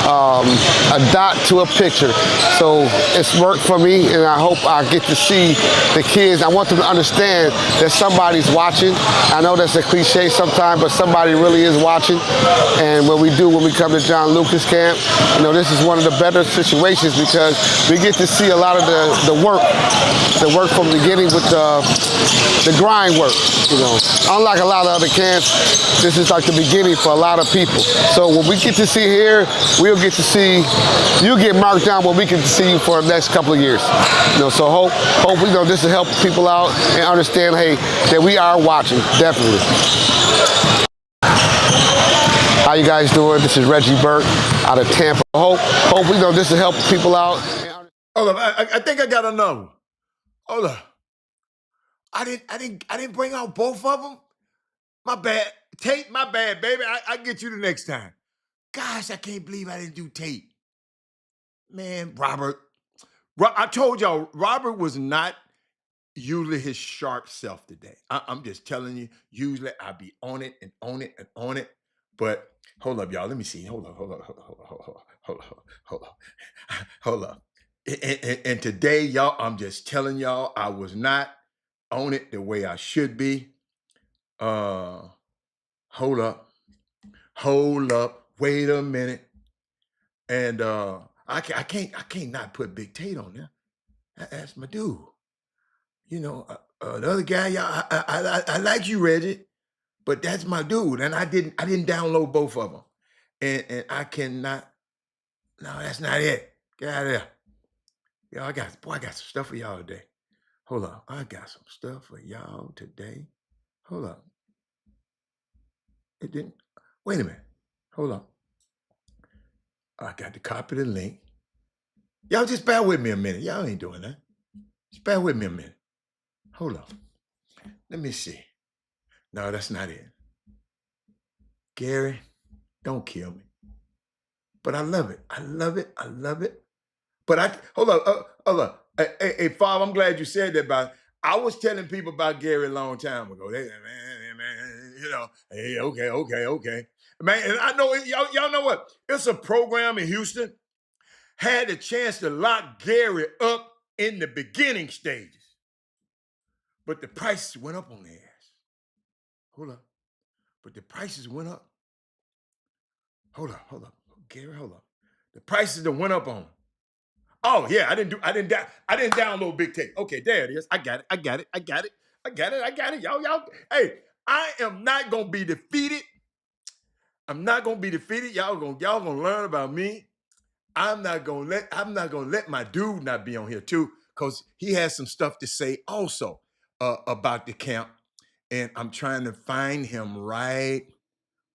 S2: a dot to a picture. So it's worked for me, and I hope I get to see the kids. I want them to understand that somebody's watching. I know that's a cliche sometimes, but somebody really is watching. And when we come to John Lucas camp, this is one of the better situations because we get to see a lot of the work from the beginning with the grind work. Unlike a lot of other camps, this is like the beginning for a lot of people. So when we get to see here, we'll get to see you get marked down when we get to see you for the next couple of years. So hope this will help people out and understand, hey, that we are watching, definitely. How you guys doing? This is Reggie Burt out of Tampa. Hope this will help people out.
S1: Hold up, I think I got another one. Hold up. I didn't bring out both of them. My bad. Tate, my bad, baby. I get you the next time. Gosh, I can't believe I didn't do Tate. Man, Robert. I told y'all, Robert was not usually his sharp self today. I'm just telling you, usually I be on it and on it and on it. But hold up, y'all. Let me see. Hold up. And today, y'all, I'm just telling y'all, I was not on it the way I should be. Hold up. Wait a minute. And I can't not put Big Tate on there. That's my dude. The other guy, y'all, I like you, Reggie, but that's my dude, and I didn't download both of them, and I cannot. No, that's not it. Get out of there. Yo, I got some stuff for y'all today. Hold on, I got some stuff for y'all today. Hold up. It didn't. Wait a minute. Hold on. I got to copy the link. Y'all just bear with me a minute. Y'all ain't doing that. Just bear with me a minute. Hold on. Let me see. No, that's not it. Gary, don't kill me. But I love it. I love it. But hold up. Hey, Bob, I'm glad you said that about. I was telling people about Gary a long time ago. They, man, hey, okay. Man, and I know y'all know what? It's a program in Houston. Had a chance to lock Gary up in the beginning stages. But the prices went up on their ass. Hold up. But the prices went up. Hold up. Gary, hold up. The prices that went up on. Oh yeah, I didn't download Big Tate. Okay, there it is. I got it. Y'all. Hey, I am not gonna be defeated. I'm not gonna be defeated. Y'all gonna learn about me. I'm not gonna let my dude not be on here too, because he has some stuff to say also about the camp. And I'm trying to find him right.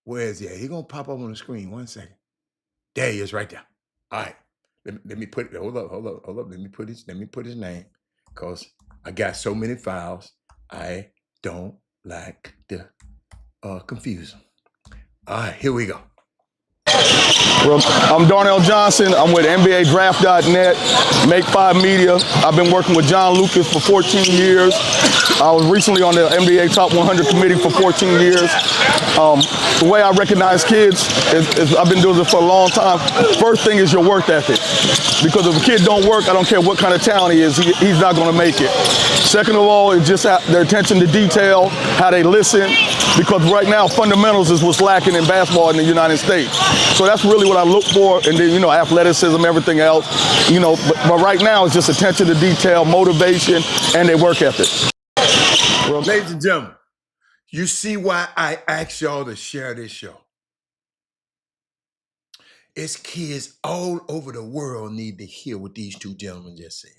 S1: Where is he? He gonna pop up on the screen. 1 second. There he is, right there. All right. Let me put it. Hold up. Let me put his name, because I got so many files. I don't like to confuse them. All right, here we go.
S3: Well, I'm Darnell Johnson. I'm with NBADraft.net, Make 5 Media. I've been working with John Lucas for 14 years. I was recently on the NBA Top 100 committee for 14 years. The way I recognize kids is I've been doing this for a long time. First thing is your work ethic. Because if a kid don't work, I don't care what kind of talent he is, he's not going to make it. Second of all, it's just their attention to detail, how they listen. Because right now, fundamentals is what's lacking in basketball in the United States. So that's really what I look for. And then, athleticism, everything else. But right now, it's just attention to detail, motivation, and their work ethic.
S1: Well, ladies and gentlemen, you see why I asked y'all to share this show. It's kids all over the world need to hear what these two gentlemen just said.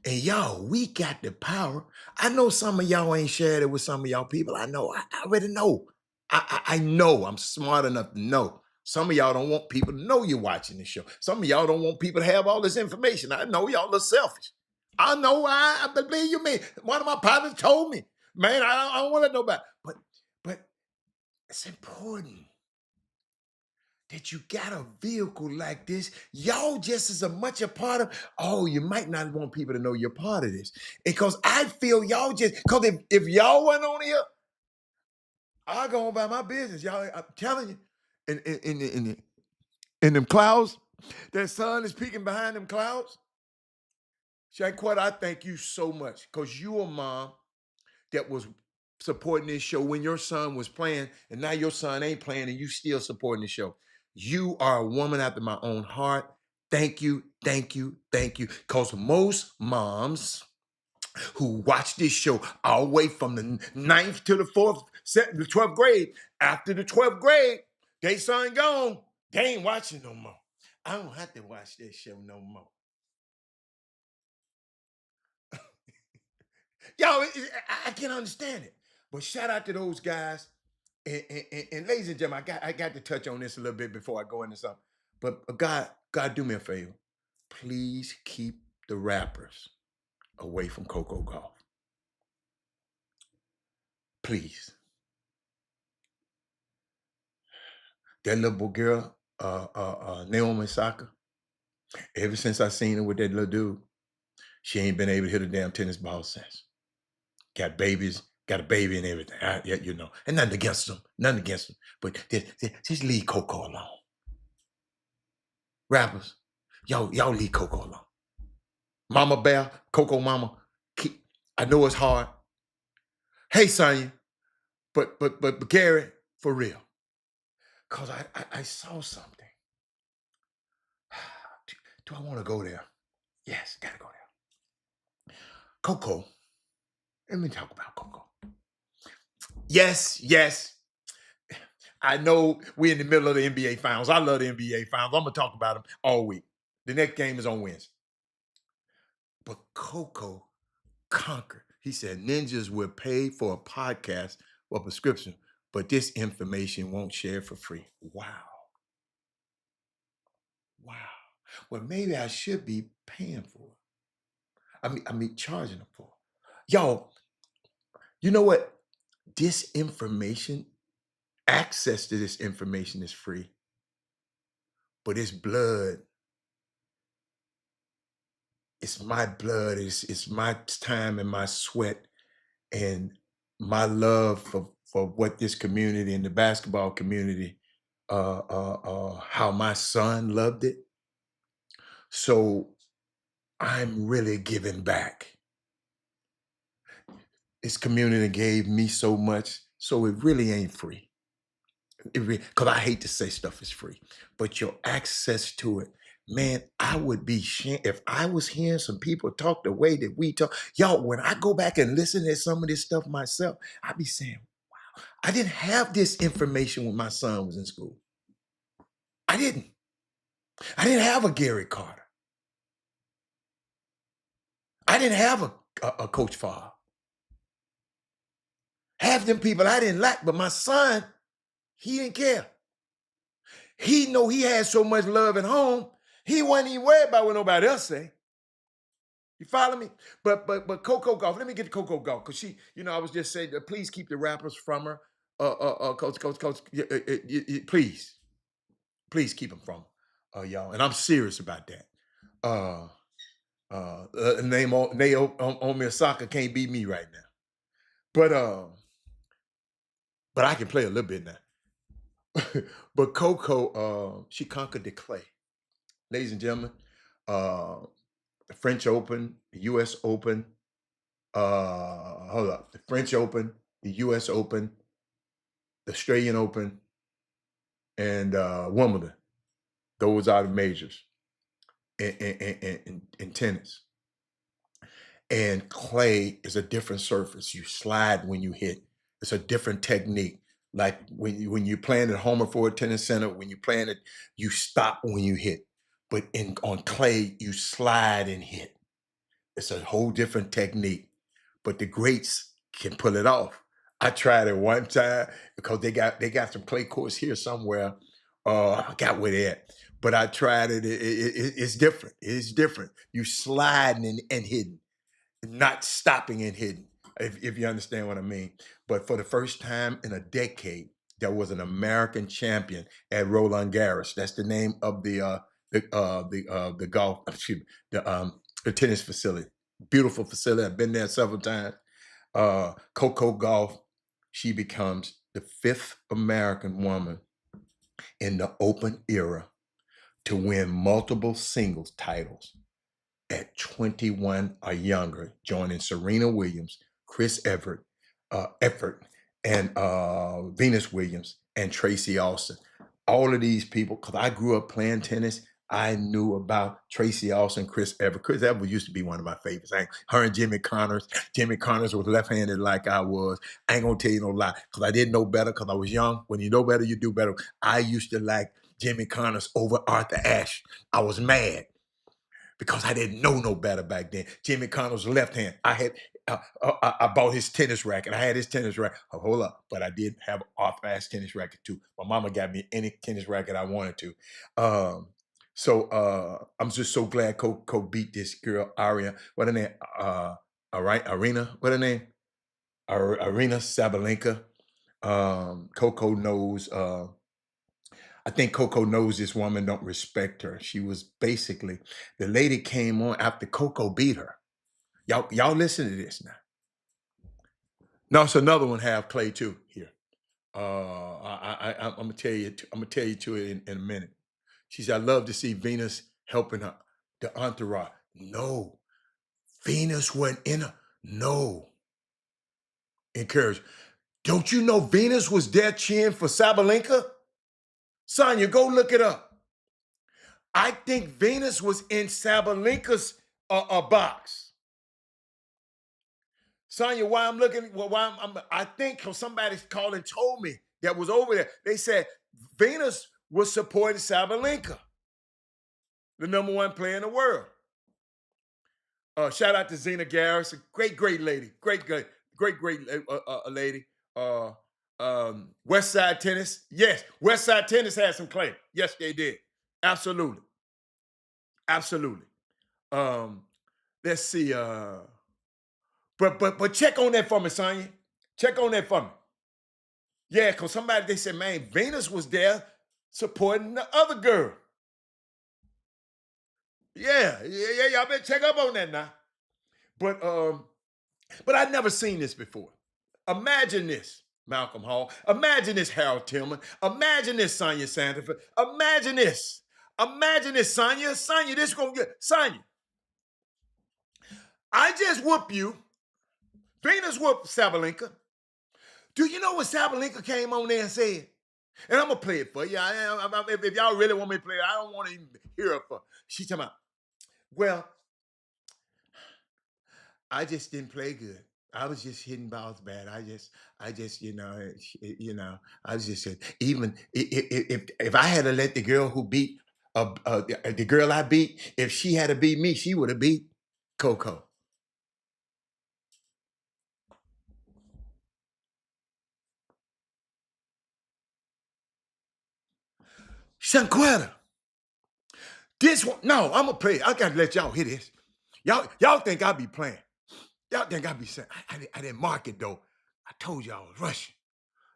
S1: And y'all, we got the power. I know some of y'all ain't shared it with some of y'all people. I know. I already know. I know. I'm smart enough to know. Some of y'all don't want people to know you're watching this show. Some of y'all don't want people to have all this information. I know y'all are selfish. I know. I believe you me. One of my partners told me, man, I don't want to know about it. But it's important that you got a vehicle like this. Y'all just as much a part of, you might not want people to know you're part of this. Because I feel y'all just, because if y'all wasn't on here, I'll go on by my business. Y'all, I'm telling you, in them clouds, that sun is peeking behind them clouds. Shaquette, I thank you so much because you a mom that was supporting this show when your son was playing, and now your son ain't playing, and you still supporting the show. You are a woman after my own heart. Thank you, thank you, thank you. Because most moms who watch this show all the way from the 9th to the 12th grade, after the 12th grade, they son gone, they ain't watching no more. I don't have to watch this show no more. Y'all, I can't understand it. But shout out to those guys. And ladies and gentlemen, I got to touch on this a little bit before I go into something. But God, do me a favor. Please keep the rappers away from Coco Golf. Please. That little girl, Naomi Osaka, ever since I seen her with that little dude, she ain't been able to hit a damn tennis ball since. Got babies, got a baby and everything. And nothing against them. But just leave Coco alone. Rappers, y'all leave Coco alone. Mama Bear, Coco Mama, I know it's hard. Hey, Sonya, but Gary, for real. Because I saw something. Do I want to go there? Yes, gotta go there. Coco, let me talk about Coco. Yes. I know we're in the middle of the NBA Finals. I love the NBA Finals. I'm going to talk about them all week. The next game is on Wednesday. But Coco conquered. He said ninjas will pay for a podcast or prescription, but this information won't share for free. Wow. Well, maybe I should be paying for it. I mean, charging them for it. Y'all, you know what? This information, access to this information is free, but it's blood. It's my blood. It's my time and my sweat and my love for what this community and the basketball community, how my son loved it. So I'm really giving back. This community gave me so much, so it really ain't free. Because I hate to say stuff is free, but your access to it, man, I would be if I was hearing some people talk the way that we talk. Y'all, when I go back and listen to some of this stuff myself, I'd be saying, wow, I didn't have this information when my son was in school. I didn't have a Gary Carter. I didn't have a Coach Favre. Half them people I didn't like, but my son, he didn't care. He know he had so much love at home, he wasn't even worried about what nobody else say. You follow me? But Coco Golf. Let me get to Coco Golf because she, I was just saying, please keep the rappers from her. Coach, please, please keep them from y'all. And I'm serious about that. Uh, Naomi Osaka can't beat me right now. But I can play a little bit now. But Coco, she conquered the clay, ladies and gentlemen. Uh, the French Open, the U.S. Open. Hold up, the French Open, the U.S. Open, the Australian Open, and Wimbledon. Those are the majors in tennis. And clay is a different surface. You slide when you hit. It's a different technique. Like when you're playing at Homer Ford Tennis Center, when you're playing it, you stop when you hit. But on clay, you slide and hit. It's a whole different technique. But the greats can pull it off. I tried it one time because they got some clay courts here somewhere. I got where they at. But I tried it. It's different. It's different. You sliding and hitting, not stopping and hitting, if you understand what I mean. But for the first time in a decade, there was an American champion at Roland Garros. That's the name of the golf, excuse me, the tennis facility. Beautiful facility. I've been there several times. Coco Golf. She becomes the 5th American woman in the open era to win multiple singles titles at 21 or younger, joining Serena Williams, Chris Effort, and Venus Williams and Tracy Austin. All of these people, because I grew up playing tennis, I knew about Tracy Austin, Chris Evert. Chris Evert used to be one of my favorites. Her and Jimmy Connors. Jimmy Connors was left-handed like I was. I ain't gonna tell you no lie, because I didn't know better, because I was young. When you know better, you do better. I used to like Jimmy Connors over Arthur Ashe. I was mad because I didn't know no better back then. Jimmy Connors left hand. I bought his tennis racket. I had his tennis racket. Oh, hold up, but I did have Arthur Ashe tennis racket too. My mama got me any tennis racket I wanted to. I'm just so glad Coco beat this girl Aria. What her name? Arena. What her name? Arena Sabalenka. Coco knows. I think Coco knows this woman don't respect her. She was basically, the lady came on after Coco beat her. Y'all listen to this now. No, it's another one have clay too here. I'm gonna tell you. I'm gonna tell you to it in a minute. She said, "I love to see Venus helping her, the entourage." No, Venus wasn't in her. No, encourage. Don't you know Venus was there cheering for Sabalenka? Sonya, go look it up. I think Venus was in Sabalenka's box. Sonya, why I'm looking, I think somebody called and told me that was over there. They said Venus was supporting Sabalenka, the #1 player in the world. Shout out to Zena Garris, a great lady, great lady. West Side Tennis, yes, West Side Tennis had some claim. Yes, they did. Absolutely. Let's see. But check on that for me, Sonya. Check on that for me. Yeah, because they said, man, Venus was there supporting the other girl. Yeah, y'all better check up on that now. But I'd never seen this before. Imagine this, Malcolm Hall. Imagine this, Harold Tillman. Imagine this, Sonya Sandiford. Imagine this. Imagine this, Sonya. Sonya, this gonna get Sonya. I just whoop you. Venus whooped Sabalenka. Do you know what Sabalenka came on there and said? And I'm gonna play it for you. If y'all really want me to play it, I don't want to even hear it for. She's talking about, well, I just didn't play good. I was just hitting balls bad. I just, I was just even if I had to let the girl who beat the girl I beat, if she had to beat me, she would have beat Coco. Shanquetta. This one, no, I'm gonna play it. I gotta let y'all hear this. Y'all think I be playing. Y'all think I be saying, I didn't mark it though. I told you I was rushing.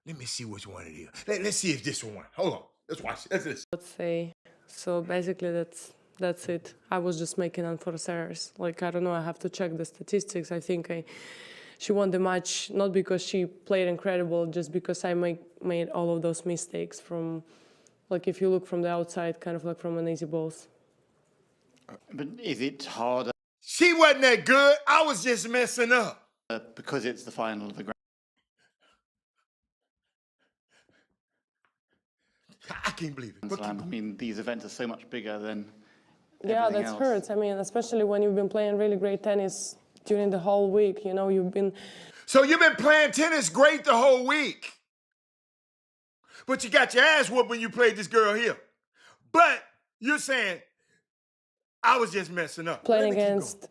S1: Let me see which one it is. Let's see if this one. Hold on. Let's watch it. Let's
S4: Let's say. So basically that's it. I was just making unforced errors. Like, I don't know, I have to check the statistics. I think she won the match not because she played incredible, just because I made all of those mistakes from, like, if you look from the outside, kind of like from an easy balls.
S5: But is it harder
S1: She wasn't that good. I was just messing up.
S5: because it's the final of the Grand
S1: I can't believe it. But
S5: Slam? I mean, these events are so much bigger than
S4: Yeah,
S5: everything
S4: that
S5: else.
S4: hurts. I mean, especially when you've been playing really great tennis during the whole week. You know, you've been.
S1: So you've been playing tennis great the whole week. But you got your ass whooped when you played this girl here. But you're saying I was just messing up.
S4: Playing
S1: Let me keep
S4: against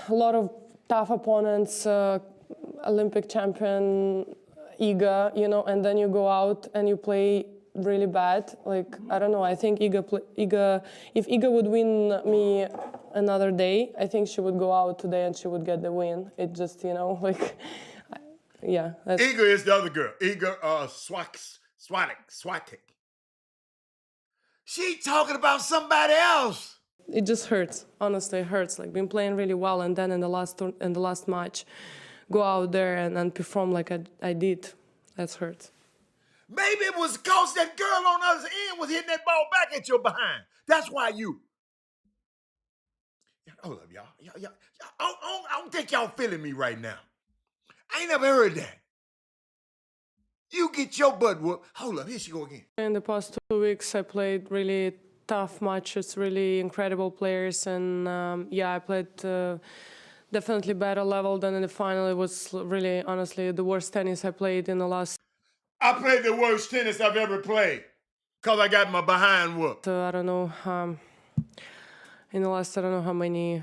S4: a lot of tough opponents, Olympic champion Iga, you know, and then you go out and you play really bad. Like, I don't know, I think if Iga would win me another day, I think she would go out today and she would get the win. It just, you know, like, yeah. That's,
S1: Iga is the other girl. Iga Swiatek. She talking about somebody else.
S4: it just hurts. Honestly, it hurts. Like, been playing really well, and then in the last match, go out there and perform like I did. That hurts.
S1: Maybe it was because that girl on the other end was hitting that ball back at your behind. That's why you. Hold up, y'all. I don't think y'all feeling me right now. I ain't never heard that. You get your butt whooped. Hold up, here she go again.
S4: In the past 2 weeks, I played really tough matches, really incredible players, and yeah, I played definitely better level than in the final. It was really, honestly, the worst tennis I played in the last.
S1: I played the worst tennis I've ever played because I got my behind whooped.
S4: I don't know, in the last, I don't know how many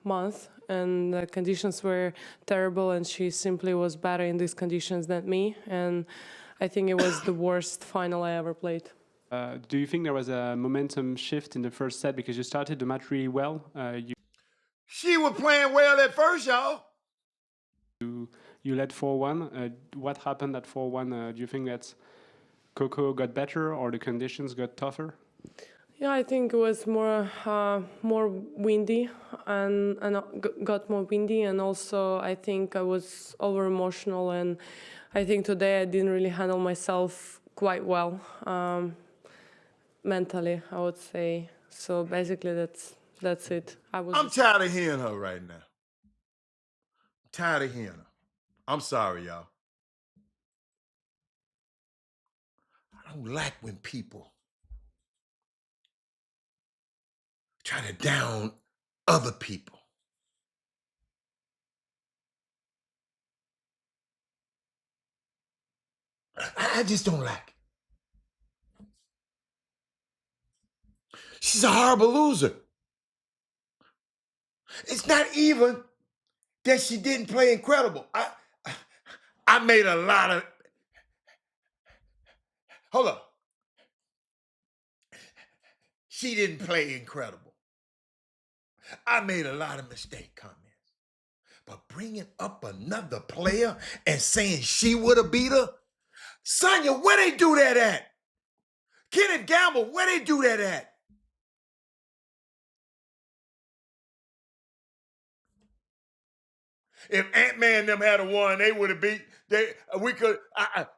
S4: months, and the conditions were terrible, and she simply was better in these conditions than me, and I think it was the worst final I ever played.
S6: Do you think there was a momentum shift in the first set because you started the match really well?
S1: She was playing well at first, y'all.
S6: You led 4-1. What happened at 4-1? Do you think that Coco got better or the conditions got tougher?
S4: Yeah, I think it was more windy and got more windy, and also I think I was over emotional, and I think today I didn't really handle myself quite well mentally, I would say. So basically that's it.
S1: I'm tired of hearing her right now. I'm tired of hearing her. I'm sorry, y'all. I don't like when people try to down other people. I just don't like it. She's a horrible loser. It's not even that she didn't play incredible. I made a lot of. Hold up. She didn't play incredible. I made a lot of mistake comments. But bringing up another player and saying she would have beat her? Sonya, where they do that at? Kenneth Gamble, where they do that at? If Ant-Man and them had a won, they would have beat. We could.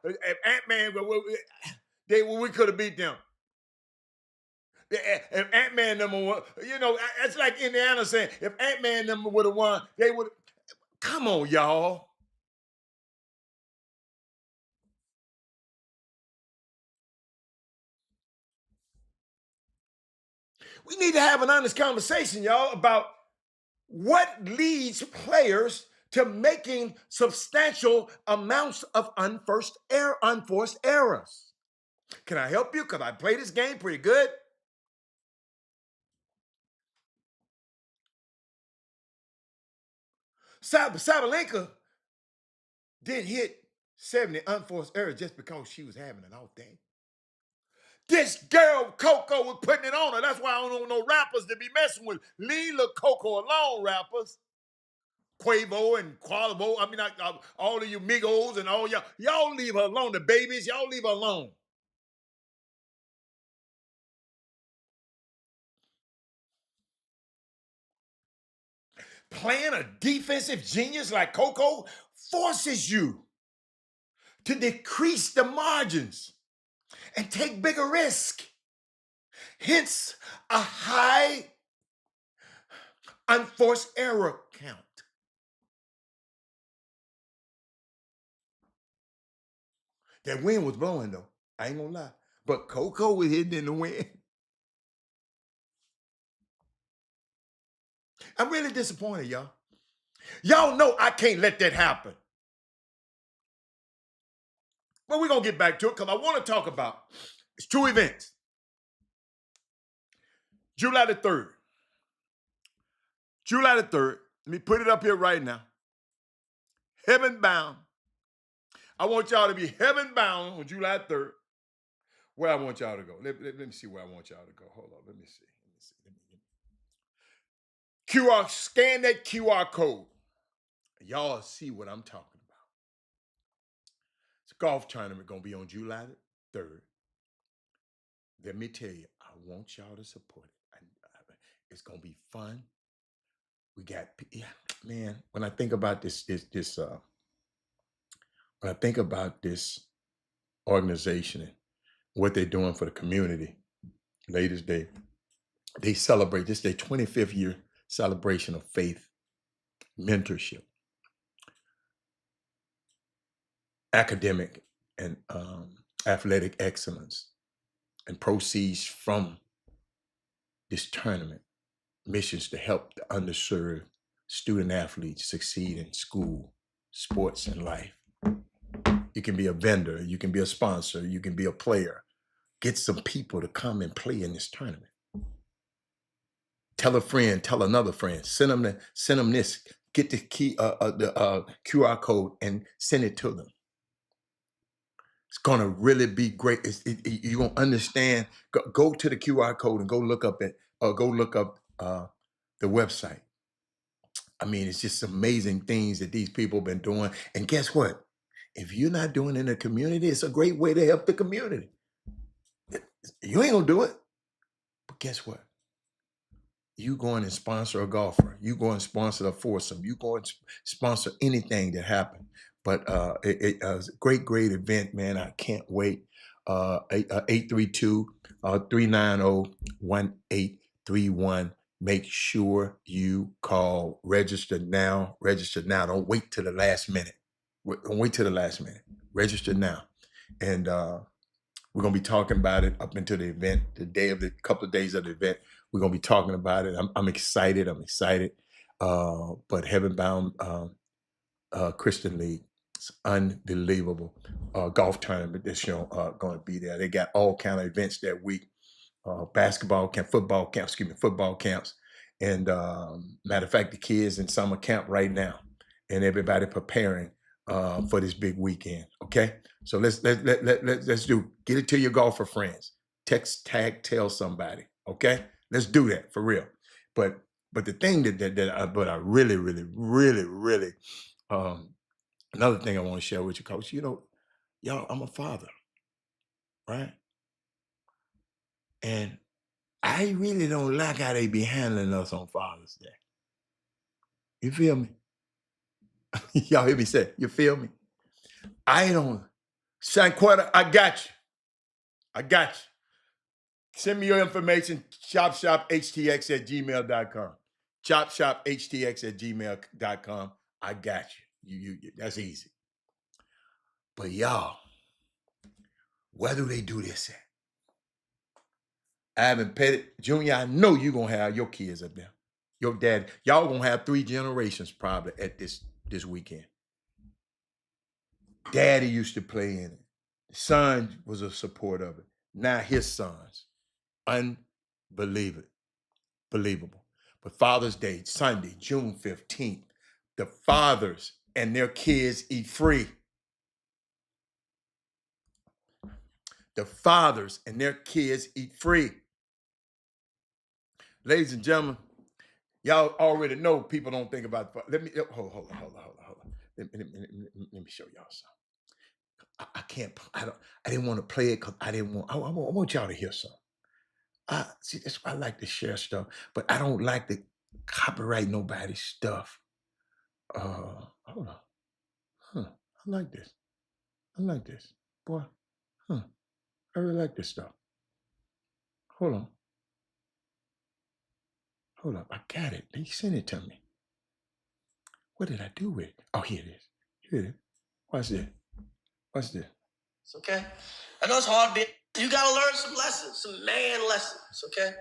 S1: If Ant-Man, we could have beat them. If Ant-Man number one, you know, it's like Indiana saying, if Ant-Man number would have won, they would. Come on, y'all. We need to have an honest conversation, y'all, about what leads players to making substantial amounts of unforced errors. Can I help you? Because I play this game pretty good. Sabalenka didn't hit 70 unforced errors just because she was having an off day. This girl, Coco, was putting it on her. That's why I don't want no rappers to be messing with. Leave little Coco alone, rappers. Quavo and Quavo. I mean, all of you Migos and all y'all leave her alone. The babies, y'all leave her alone. Playing a defensive genius like Coco forces you to decrease the margins and take bigger risk. Hence, a high unforced error count. That wind was blowing, though. I ain't gonna lie. But Coco was hitting in the wind. I'm really disappointed, y'all. Y'all know I can't let that happen. But we're going to get back to it because I want to talk about it's 2 events. July the 3rd. July the 3rd. Let me put it up here right now. Heaven bound. I want y'all to be heaven bound on July 3rd. Where I want y'all to go. Let me see where I want y'all to go. Hold on. Let me see. QR, scan that QR code. Y'all see what I'm talking about. It's a golf tournament going to be on July the 3rd. Let me tell you, I want y'all to support it. It's going to be fun. We got, man, when I think about this when I think about this organization and what they're doing for the community, Ladies' Day, they celebrate this their 25th year celebration of faith, mentorship, academic and athletic excellence, and proceeds from this tournament, missions to help the underserved student athletes succeed in school, sports, and life. You can be a vendor, you can be a sponsor, you can be a player. Get some people to come and play in this tournament. Tell a friend, tell another friend, send them this, get the QR code and send it to them. It's gonna really be great. You're gonna understand. Go to the QR code and go look up the website. I mean, it's just amazing things that these people have been doing. And guess what? If you're not doing it in the community, it's a great way to help the community. You ain't gonna do it, but guess what? You go and sponsor a golfer. You go and sponsor a foursome. You go and sponsor anything that happened. But it was a great event, man. I can't wait. 832-390-1831. Make sure you call. Register now. Register now. Don't wait till the last minute. Don't wait till the last minute. Register now. And we're going to be talking about it up until the event, couple of days of the event. We're going to be talking about it. I'm excited. But Heaven Bound Christian League, it's unbelievable golf tournament this year going to be there. They got all kind of events that week. Basketball camp, football camps. And matter of fact, the kids in summer camp right now, and everybody preparing for this big weekend. Okay, so let's get it to your golfer friends. Text, tag, tell somebody. Okay, let's do that for real. But the thing that I really another thing I want to share with you, Coach. You know, y'all, I'm a father, right? And I really don't like how they be handling us on Father's Day. You feel me? Y'all hear me say, you feel me? I don't. Sanquetta, I got you. Send me your information, chopshophtx@gmail.com. Chopshophtx@gmail.com. I got you. That's easy. But y'all, where do they do this at? Ivan Pettit Jr., I know you're going to have your kids up there. Your dad, y'all going to have 3 generations probably at this weekend. Daddy used to play in it. Son was a support of it. Now his sons. Unbelievable. But Father's Day, Sunday, June 15th, the fathers and their kids eat free. the fathers and their kids eat free. Ladies and gentlemen, y'all already know people don't think about. Let me hold on. Let me show y'all something. I can't. I didn't want to play it because I didn't want. I want y'all to hear something. See, that's why I like to share stuff, but I don't like to copyright nobody's stuff. Hold on. Huh. I like this. I like this. Boy. Huh. I really like this stuff. Hold on. Hold up. I got it. They sent it to me. What did I do with it? Oh, here it is. Here it is. Watch this. Watch this.
S7: It's okay. I know it's hard being, you gotta learn some lessons, some man lessons, okay?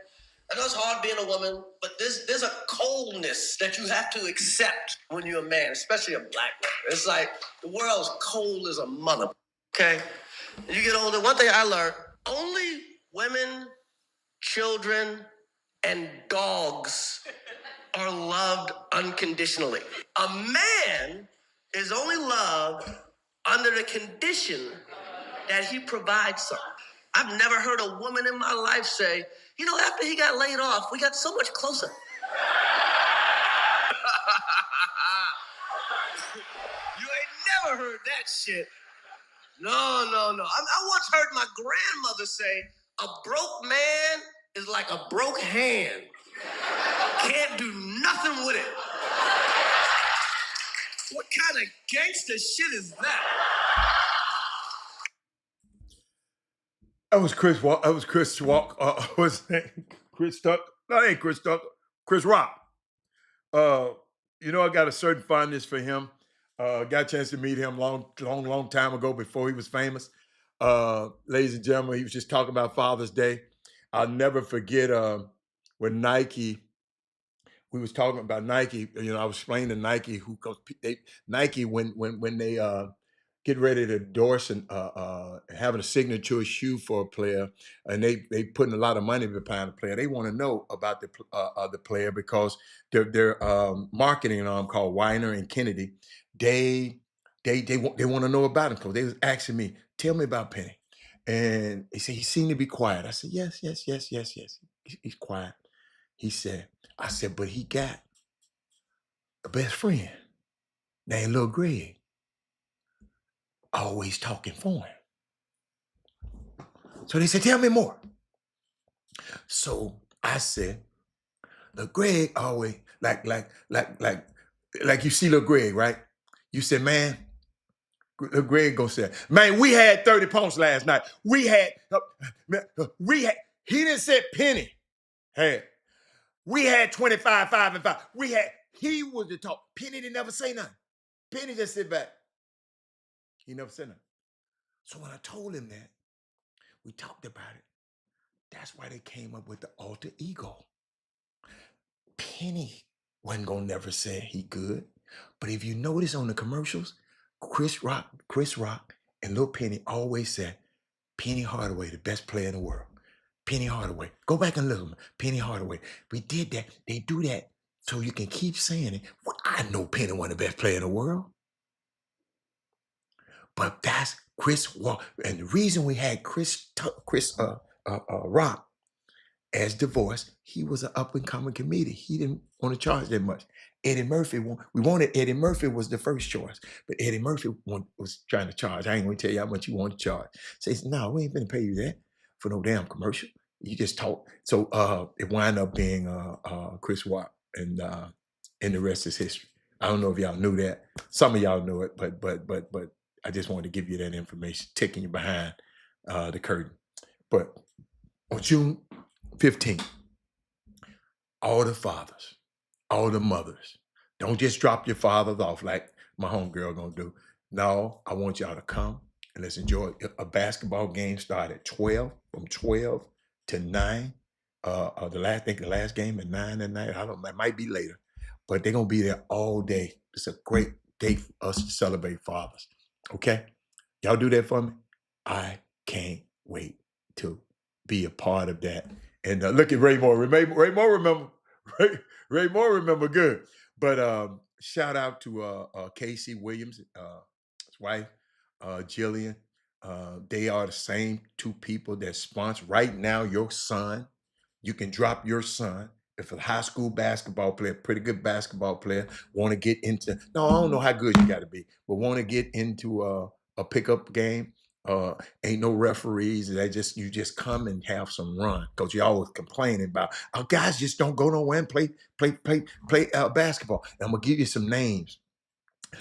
S7: I know it's hard being a woman, but there's a coldness that you have to accept when you're a man, especially a black man. It's like the world's cold as a mother, okay? As you get older, one thing I learned, only women, children, and dogs are loved unconditionally. A man is only loved under the condition that he provides something. I've never heard a woman in my life say, you know, after he got laid off, we got so much closer. You ain't never heard that shit. No. I once heard my grandmother say, a broke man is like a broke hand. Can't do nothing with it. What kind of gangster shit is that?
S1: That was Chris Walk. That was Chris Walk. What's his name? Chris Tuck? No, it ain't Chris Tuck. Chris Rock. You know, I got a certain fondness for him. Got a chance to meet him long time ago before he was famous. Ladies and gentlemen, he was just talking about Father's Day. I'll never forget when Nike. We was talking about Nike. You know, I was explaining to Nike Nike when they get ready to endorse and having a signature shoe for a player, and they putting a lot of money behind the player. They want to know about the player because their marketing arm called Weiner and Kennedy, they want to know about him because they was asking me, tell me about Penny, and they said he seemed to be quiet. I said yes. He's quiet. He said, I said, but he got a best friend named Lil Greg, always talking for him. So they said, tell me more. So I said, Lil Greg always, like you see Lil Greg, right? You said, man, Lil Greg gonna say, man, we had 30 points last night. He didn't say Penny. Hey, we had 25, 5 and 5. He was the talk. Penny didn't never say nothing. Penny just sit back. He never said nothing. So when I told him that, we talked about it. That's why they came up with the alter ego. Penny wasn't gonna never say he good. But if you notice on the commercials, Chris Rock, and Lil Penny always said, Penny Hardaway, the best player in the world. Penny Hardaway. Go back and listen. Penny Hardaway. We did that. They do that so you can keep saying it. Well, I know Penny wasn't the best player in the world. But that's Chris Rock. And the reason we had Chris Rock as the voice, he was an up-and-coming comedian. He didn't want to charge that much. Eddie Murphy, we wanted Eddie Murphy was the first choice, but Eddie Murphy was trying to charge. I ain't going to tell you how much you want to charge. Says, no, we ain't going to pay you that for no damn commercial. You just talk. So it wound up being Chris Rock, and the rest is history. I don't know if y'all knew that. Some of y'all know it, but I just wanted to give you that information, taking you behind the curtain. But on June 15th, all the fathers, all the mothers, don't just drop your fathers off like my homegirl gonna do. No, I want y'all to come and let's enjoy a basketball game. Start at 12, from 12 to 9. I think the last game at 9 at night. I don't know, it might be later, but they're gonna be there all day. It's a great day for us to celebrate fathers. Okay? Y'all do that for me? I can't wait to be a part of that. And look at Ray Moore. Ray Moore remember. Ray Moore remember good. But shout out to Casey Williams, his wife, Jillian. They are the same two people that sponsor right now your son. You can drop your son. If a high school basketball player, pretty good basketball player, want to get into, no, I don't know how good you got to be, but want to get into a pickup game, ain't no referees. You just come and have some run, because you always complaining about, oh, guys just don't go nowhere and play basketball. And I'm gonna give you some names.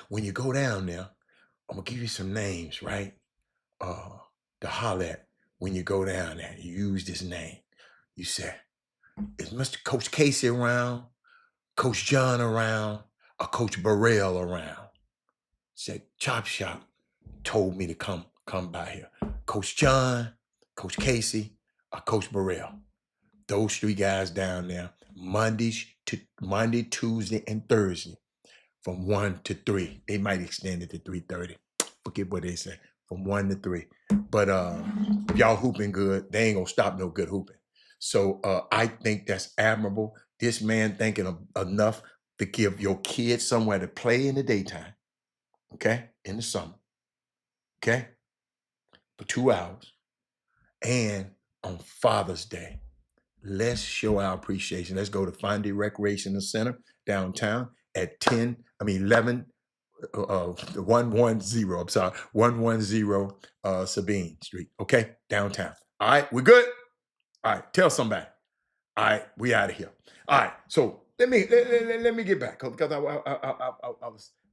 S1: When you go down there, I'm gonna give you some names, right? To holler at when you go down there. You use this name. You say, is Mr. Coach Casey around? Coach John around? Or Coach Burrell around? Said, Chop Shop told me to come by here. Coach John, Coach Casey, or Coach Burrell. Those three guys down there, Monday, Tuesday, and Thursday, from 1 to 3. They might extend it to 3:30. Forget what they say. From 1 to 3. But if y'all hooping good, they ain't gonna stop no good hooping. So I think that's admirable. This man thinking of enough to give your kids somewhere to play in the daytime, okay, in the summer, okay, for 2 hours. And on Father's Day, let's show our appreciation. Let's go to Fondy Recreational Center downtown at 110, I'm sorry, 110 Sabine Street, okay, downtown. All right, we good? All right, tell somebody. All right, we out of here. All right, so let me get back, because I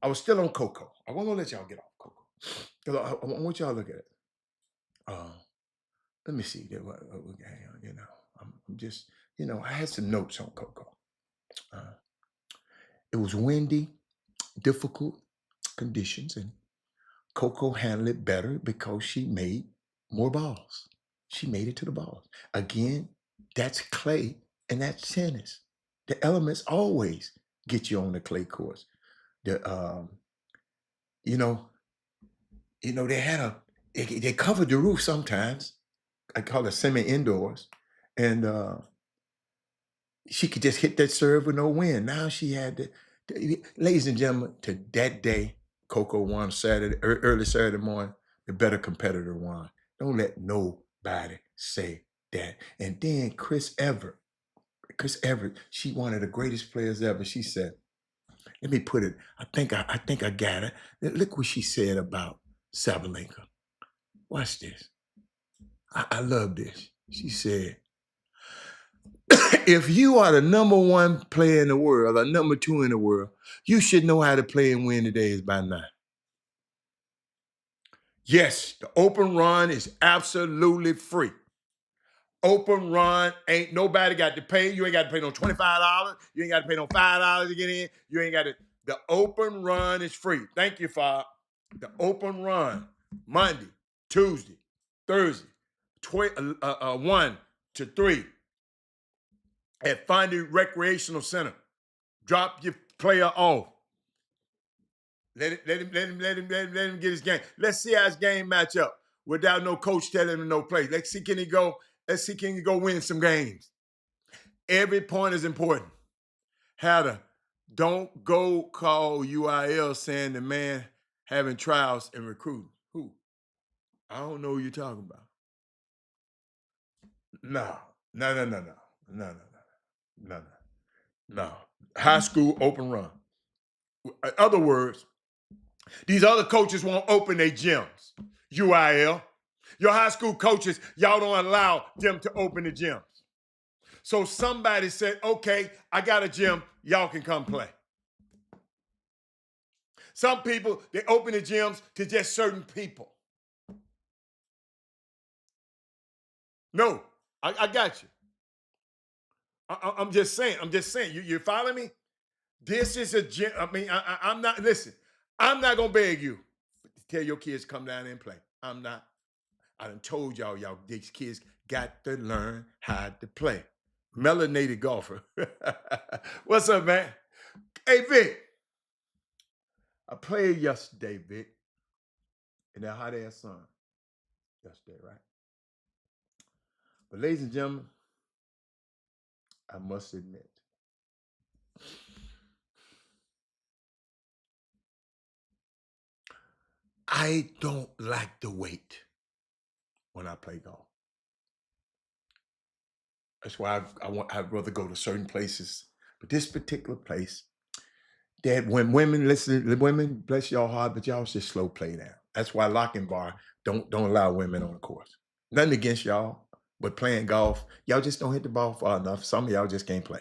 S1: was still on Coco. I wasn't gonna let y'all get off Coco, because I want y'all to look at it. Let me see. You know, I'm just, I had some notes on Coco. It was windy, difficult conditions, and Coco handled it better because she made more balls. She made it to the balls. Again, that's clay and that's tennis. The elements always get you on the clay courts. The you know, they had they covered the roof sometimes. I call it semi-indoors. And she could just hit that serve with no wind. Now she had ladies and gentlemen, to that day, Coco won Saturday, early Saturday morning, the better competitor won. Don't let nobody say that. And then Chris Everett, she one of the greatest players ever. She said, let me put it, I think I got it. Look what she said about Sabalenka. Watch this. I love this. She said, if you are the number one player in the world, or number 2 in the world, you should know how to play and win the days by now. Yes, the open run is absolutely free. Open run, ain't nobody got to pay. You ain't got to pay no $25. You ain't got to pay no $5 to get in. You ain't got to. The open run is free. Thank you, Fob. The open run, Monday, Tuesday, Thursday, 1 to 3 at Fondy Recreational Center. Drop your player off. Let him get his game. Let's see how his game match up without no coach telling him no play. Let's see can he go win some games. Every point is important. Don't go call UIL saying the man having trials and recruiting. Who? I don't know who you're talking about. No. High school open run. In other words, these other coaches won't open their gyms. UIL. Your high school coaches, y'all don't allow them to open the gyms. So somebody said, okay, I got a gym, y'all can come play. Some people, they open the gyms to just certain people. No, I got you. I'm just saying, you follow me? This is a gym. I mean, I'm not, listen, I'm not going to beg you to tell your kids to come down there and play. I'm not. I done told y'all, these kids got to learn how to play. Melanated golfer. What's up, man? Hey, Vic. I played yesterday, Vic, in that hot ass sun. Yesterday, right? But ladies and gentlemen, I must admit, I don't like the wait. when I play golf. That's why I'd rather go to certain places. But this particular place, that when women listen, women, bless y'all heart, but y'all just slow play down. That's why Locking Bar don't allow women on the course. Nothing against y'all, but playing golf, y'all just don't hit the ball far enough. Some of y'all just can't play.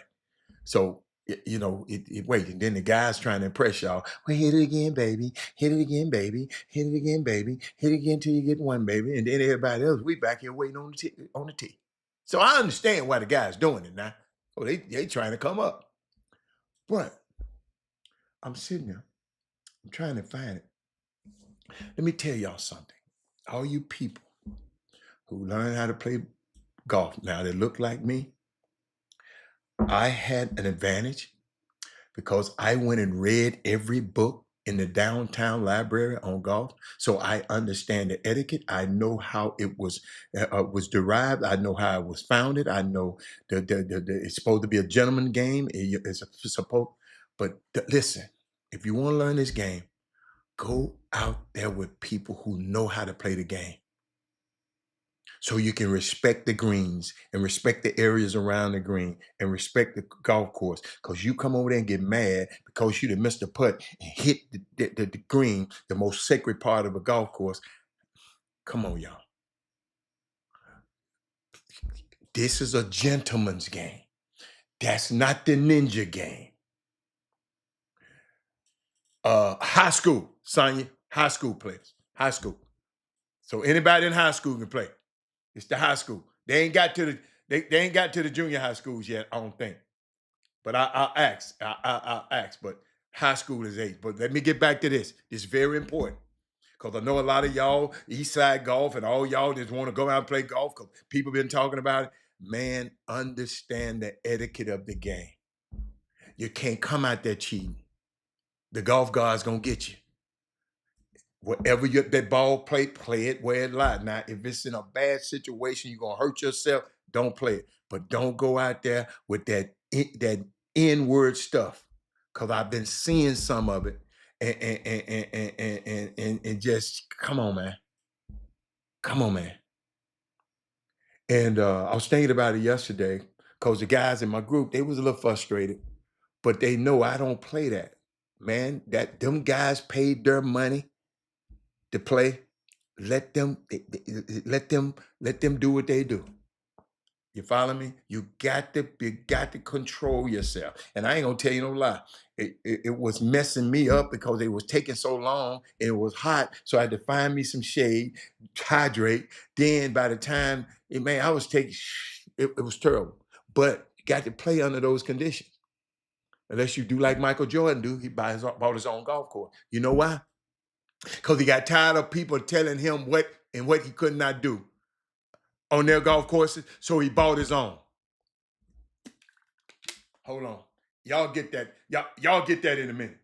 S1: So, wait, and then the guy's trying to impress y'all. Well, hit it again, baby. Hit it again, baby. Hit it again, baby. Hit it again till you get one, baby. And then everybody else, we back here waiting on the tee. So I understand why the guy's doing it now. Oh, they trying to come up. But I'm sitting there. I'm trying to find it. Let me tell y'all something. All you people who learn how to play golf now that look like me, I had an advantage because I went and read every book in the downtown library on golf. So I understand the etiquette. I know how it was derived. I know how it was founded. I know it's supposed to be a gentleman game. It's supposed, but listen, if you want to learn this game, go out there with people who know how to play the game. So you can respect the greens and respect the areas around the green and respect the golf course. Because you come over there and get mad because you done missed a putt and hit the green, the most sacred part of a golf course. Come on, y'all. This is a gentleman's game. That's not the ninja game. High school, Sonya, high school players, high school. So anybody in high school can play. It's the high school. They ain't got to the junior high schools yet, I don't think. But I'll ask. I'll ask. But high school is 8. But let me get back to this. It's very important. Because I know a lot of y'all, East Side Golf, and all y'all just want to go out and play golf because people been talking about it. Man, understand the etiquette of the game. You can't come out there cheating. The golf guard's going to get you. Whatever that ball play it where it lies. Now, if it's in a bad situation, you're going to hurt yourself, don't play it. But don't go out there with that N-word stuff. Because I've been seeing some of it. And just, come on, man. Come on, man. And I was thinking about it yesterday because the guys in my group, they was a little frustrated. But they know I don't play that. Man, them guys paid their money to play. Let them do what they do. You follow me? You got to control yourself. And I ain't gonna tell you no lie. It was messing me up because it was taking so long and it was hot. So I had to find me some shade, hydrate. Then by the time, I was taking, it was terrible. But you got to play under those conditions. Unless you do like Michael Jordan do, he bought his own golf course. You know why? Because he got tired of people telling him what he could not do on their golf courses, so he bought his own. Hold on. Y'all get that. Y'all get that in a minute.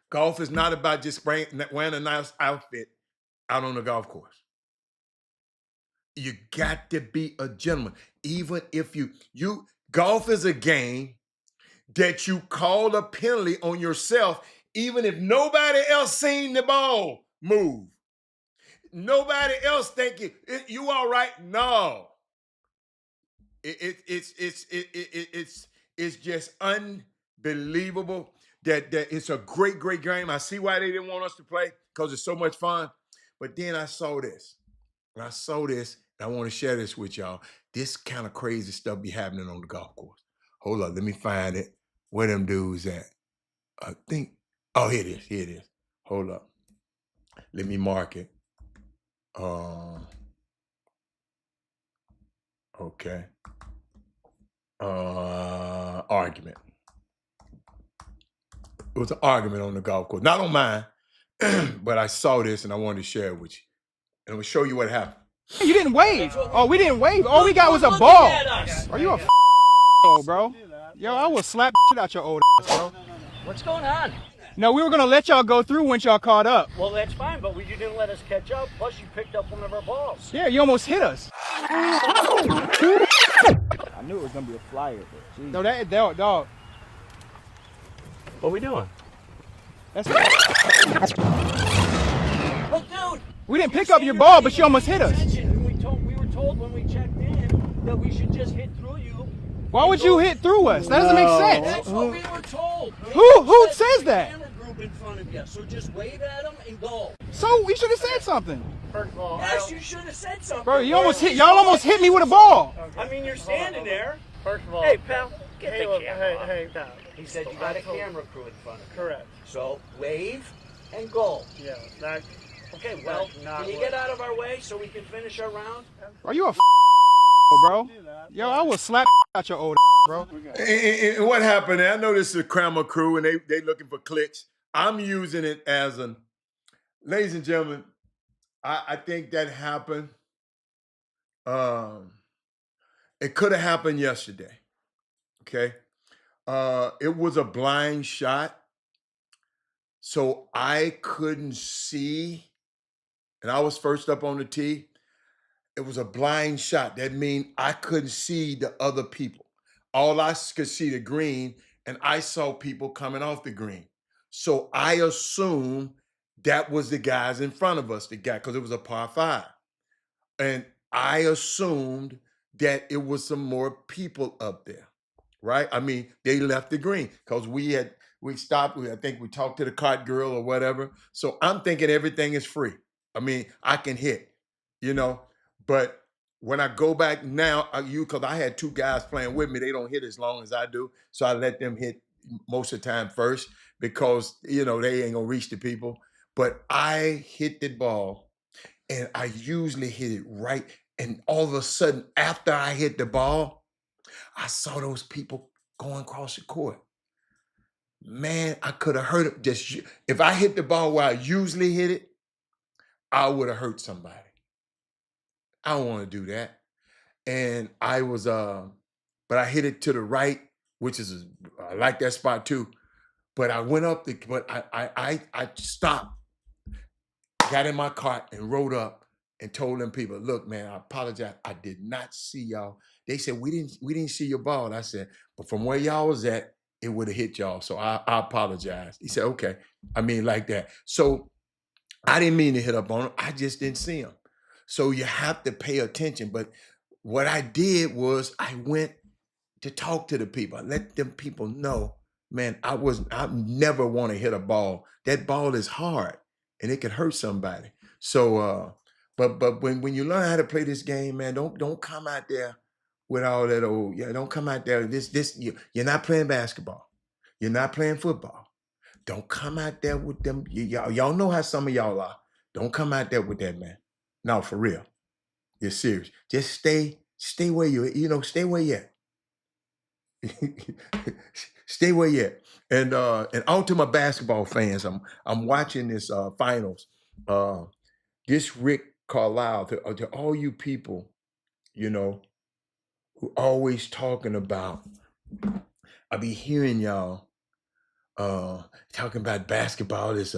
S1: Golf is not about just wearing a nice outfit out on the golf course. You got to be a gentleman. Even if golf is a game that you call a penalty on yourself, even if nobody else seen the ball move. Nobody else think you all right. No. It's just unbelievable that it's a great game. I see why they didn't want us to play because it's so much fun. But then I saw this. And I want to share this with y'all. This kind of crazy stuff be happening on the golf course. Hold up, let me find it. Where them dudes at? I think, oh, here it is. Hold up. Let me mark it. Okay. Argument. It was an argument on the golf course. Not on mine, but I saw this and I wanted to share it with you. And I'm going to show you what happened.
S8: You didn't wave. Oh, we didn't wave. All we got was a ball. Are you a bro? Yo, I will slap shit out your old ass, bro.
S9: What's going on?
S8: No, we were going to let y'all go through once y'all caught up.
S9: Well, that's fine, but you didn't let us catch up. Plus, you picked up one of our balls.
S8: Yeah, you almost hit us.
S10: I knew it was going to be a flyer, but geez.
S8: No, that dog.
S9: What are we doing?
S8: That's
S9: Oh, dude!
S8: We didn't pick up your ball, but you almost hit us.
S9: We were told when we checked in that we should just hit through you.
S8: Why would you hit through us? That doesn't make sense.
S9: That's what we were told.
S8: Who says that?
S9: Camera group in front of you, so just wave at them and go.
S8: So we should have said something.
S9: First of all, yes, you should have said something.
S8: Bro, y'all almost hit me with a ball.
S9: I mean, you're standing there.
S10: First of all,
S9: Hey, pal, get the camera.
S10: hey, pal.
S9: He said you got a camera crew in front of you.
S10: Correct.
S9: So wave and go.
S10: Yeah, that.
S9: Okay, well, can you get out of our way so we can finish our round?
S8: Are you a bro? Yo, I will slap out your old bro.
S1: And what happened? I know this is a Crammer crew, and they looking for clicks. I'm using it as an, ladies and gentlemen, I think that happened. It could have happened yesterday. Okay. It was a blind shot. So I couldn't see, and I was first up on the tee. It was a blind shot. That means I couldn't see the other people. All I could see the green, and I saw people coming off the green. So I assumed that was the guys in front of us, the guy, because it was a par 5. And I assumed that it was some more people up there, right? I mean, they left the green because we stopped. I think we talked to the cart girl or whatever. So I'm thinking everything is free. I mean, I can hit, you know. But when I go back now, because I had 2 guys playing with me, they don't hit as long as I do. So I let them hit most of the time first because, you know, they ain't going to reach the people. But I hit the ball, and I usually hit it right. And all of a sudden, after I hit the ball, I saw those people going across the court. Man, I could have hurt it. Just if I hit the ball where I usually hit it, I would have hurt somebody. I don't want to do that. And I was, but I hit it to the right, which is, I like that spot too. But I went up, but I stopped, got in my cart and rode up and told them people, look, man, I apologize. I did not see y'all. They said, we didn't see your ball. And I said, but from where y'all was at, it would have hit y'all. So I apologize. He said, okay. I mean, like that. So I didn't mean to hit up on him. I just didn't see him. So you have to pay attention. But what I did was I went to talk to the people. I let them people know, man, I never want to hit a ball. That ball is hard and it could hurt somebody. So, but when you learn how to play this game, man, don't come out there with all that old, don't come out there. You're not playing basketball. You're not playing football. Don't come out there with them. Y'all know how some of y'all are. Don't come out there with that, man. No, for real. You're serious. Just stay where stay where you at. Stay where you at. And on to my basketball fans, I'm watching this finals. This Rick Carlisle, to all you people, who always talking about, I be hearing y'all talking about basketball is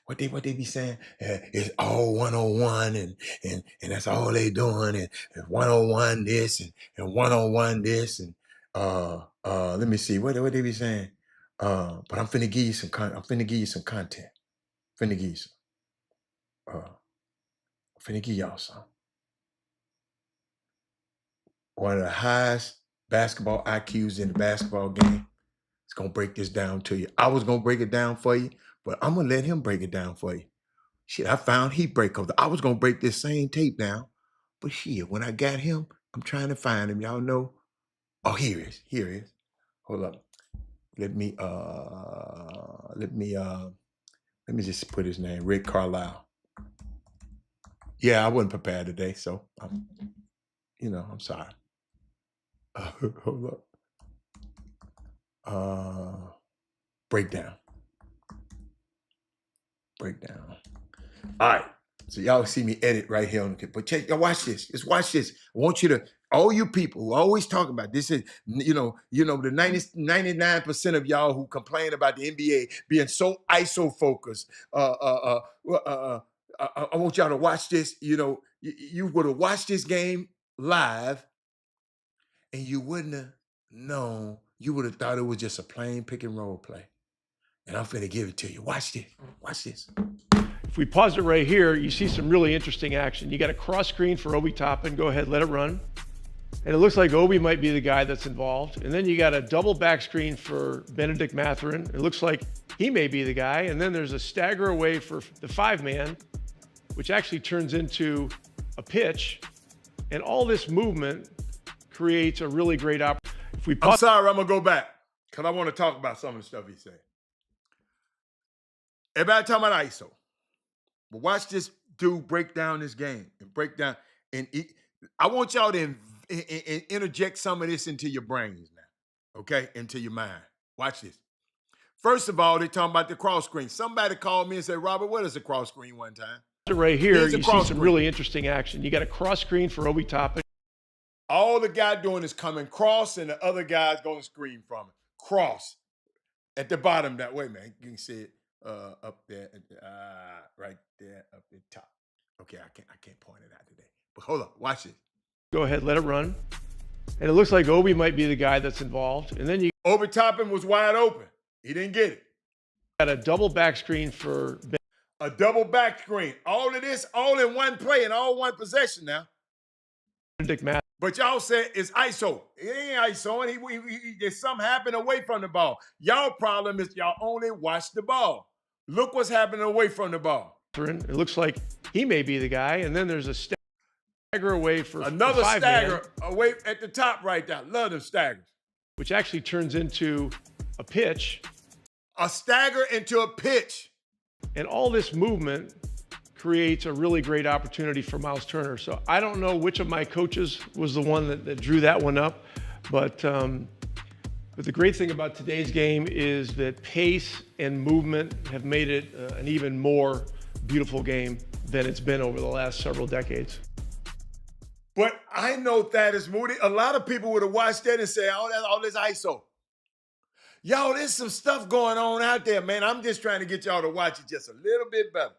S1: what they be saying? It's all 101 and that's all they doing and 101 this and 101 this and let me see what they be saying. But I'm finna give you some content. Finna give you some. Finna give y'all some. One of the highest basketball IQs in the basketball game. It's gonna break this down to you. I was gonna break it down for you, but I'm gonna let him break it down for you. Shit, I found heat break over. I was gonna break this same tape down, but shit, when I got him, I'm trying to find him. Y'all know. Oh, here he is. Here he is. Hold up. Let me just put his name, Rick Carlisle. Yeah, I wasn't prepared today, so I'm sorry. Hold up. Breakdown. All right. So y'all see me edit right here on the but y'all watch this. Just watch this. I want you to, all you people who always talk about this is, the 99% of y'all who complain about the NBA being so ISO focused. I want y'all to watch this. You would have watched this game live and you wouldn't have known. You would have thought it was just a plain pick and roll play. And I'm finna give it to you. Watch this.
S11: If we pause it right here, you see some really interesting action. You got a cross screen for Obi Toppin. Go ahead, let it run. And it looks like Obi might be the guy that's involved. And then you got a double back screen for Benedict Mathurin. It looks like he may be the guy. And then there's a stagger away for the 5-man, which actually turns into a pitch. And all this movement creates a really great opportunity.
S1: I'm sorry, I'm going to go back because I want to talk about some of the stuff he said. Everybody talking about ISO. But watch this dude break down this game and break down. And I want y'all to interject some of this into your brains now, okay? Into your mind. Watch this. First of all, they're talking about the cross screen. Somebody called me and said, Robert, what is a cross screen one time?
S11: Right here, you see some really interesting action. You got a cross screen for Obi Toppin.
S1: All the guy doing is coming cross, and the other guy's going to screen from it. Cross. At the bottom, that way, man. You can see it up there, right there, up the top. Okay, I can't point it out today. But hold on, watch it.
S11: Go ahead, let it run. And it looks like Obi might be the guy that's involved. And then you
S1: Obi Toppin was wide open. He didn't get it.
S11: Got a double back screen for
S1: a double back screen. All of this, all in one play and all one possession now. But y'all said it's ISO. It ain't ISO, and there's something happened away from the ball. Y'all problem is y'all only watch the ball. Look what's happening away from the ball.
S11: It looks like he may be the guy, and then there's a stagger away for
S1: another
S11: the 5-man,
S1: stagger away at the top right there. Love them staggers.
S11: Which actually turns into a pitch.
S1: A stagger into a pitch.
S11: And all this movement creates a really great opportunity for Miles Turner. So I don't know which of my coaches was the one that drew that one up, but the great thing about today's game is that pace and movement have made it an even more beautiful game than it's been over the last several decades.
S1: But I know Thaddeus Moody. A lot of people would have watched that and say, oh, that's all this ISO. Y'all, there's some stuff going on out there, man. I'm just trying to get y'all to watch it just a little bit better.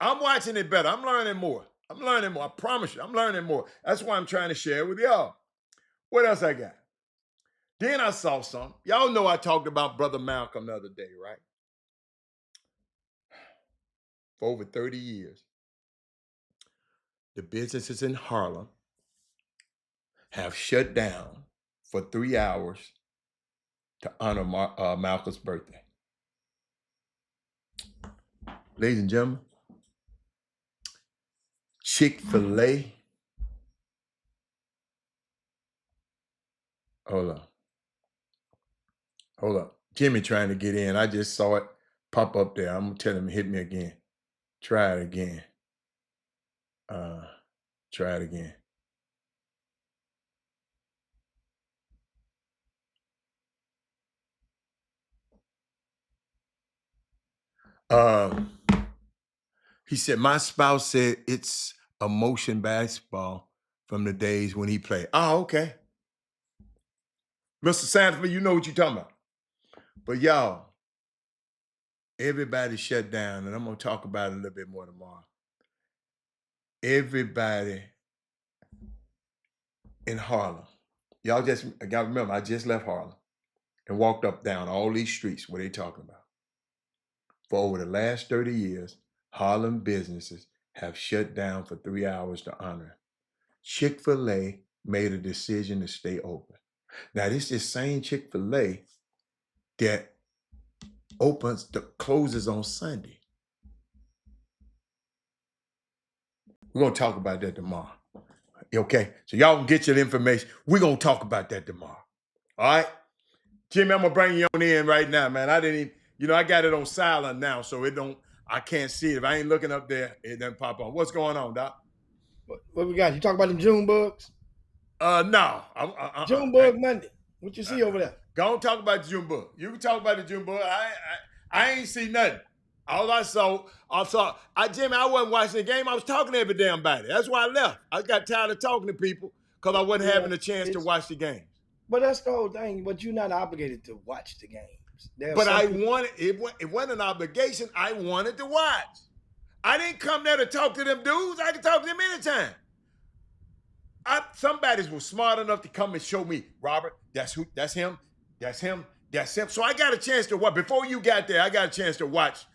S1: I'm watching it better. I'm learning more. I'm learning more. I promise you, I'm learning more. That's why I'm trying to share it with y'all. What else I got? Then I saw some. Y'all know I talked about Brother Malcolm the other day, right? For over 30 years, the businesses in Harlem have shut down for 3 hours to honor Malcolm's birthday. Ladies and gentlemen, Chick-fil-A. Hold on. Jimmy trying to get in. I just saw it pop up there. I'm gonna tell him to hit me again. Try it again. Try it again. He said, my spouse said it's a motion basketball from the days when he played. Oh, okay. Mr. Sanford, you know what you're talking about. But y'all, everybody shut down, and I'm going to talk about it a little bit more tomorrow. Everybody in Harlem. Y'all got to remember, I just left Harlem and walked up down all these streets. What are they talking about? For over the last 30 years, Harlem businesses have shut down for 3 hours to honor him. Chick-fil-A made a decision to stay open. Now, this is the same Chick-fil-A that closes on Sunday. We're going to talk about that tomorrow. Okay? So y'all can get your information. We're going to talk about that tomorrow. All right? Jimmy, I'm going to bring you on in right now, man. I didn't even, I got it on silent now, so I can't see it. If I ain't looking up there, it doesn't pop on. What's going on, Doc?
S12: What we got? You talk about them June bugs?
S1: No.
S12: June bug Monday. What you see over there?
S1: Go on, talk about the June bug. You can talk about the June bug. I ain't see nothing. All I saw, Jimmy, I wasn't watching the game. I was talking to every damn body. That's why I left. I got tired of talking to people because I wasn't having a chance to watch the game.
S12: But that's the whole thing. But you're not obligated to watch the games.
S1: But I wanted, it wasn't an obligation. I wanted to watch. I didn't come there to talk to them dudes. I can talk to them anytime. Somebody was smart enough to come and show me, Robert, that's him. So I got a chance to watch. Before you got there, I got a chance to watch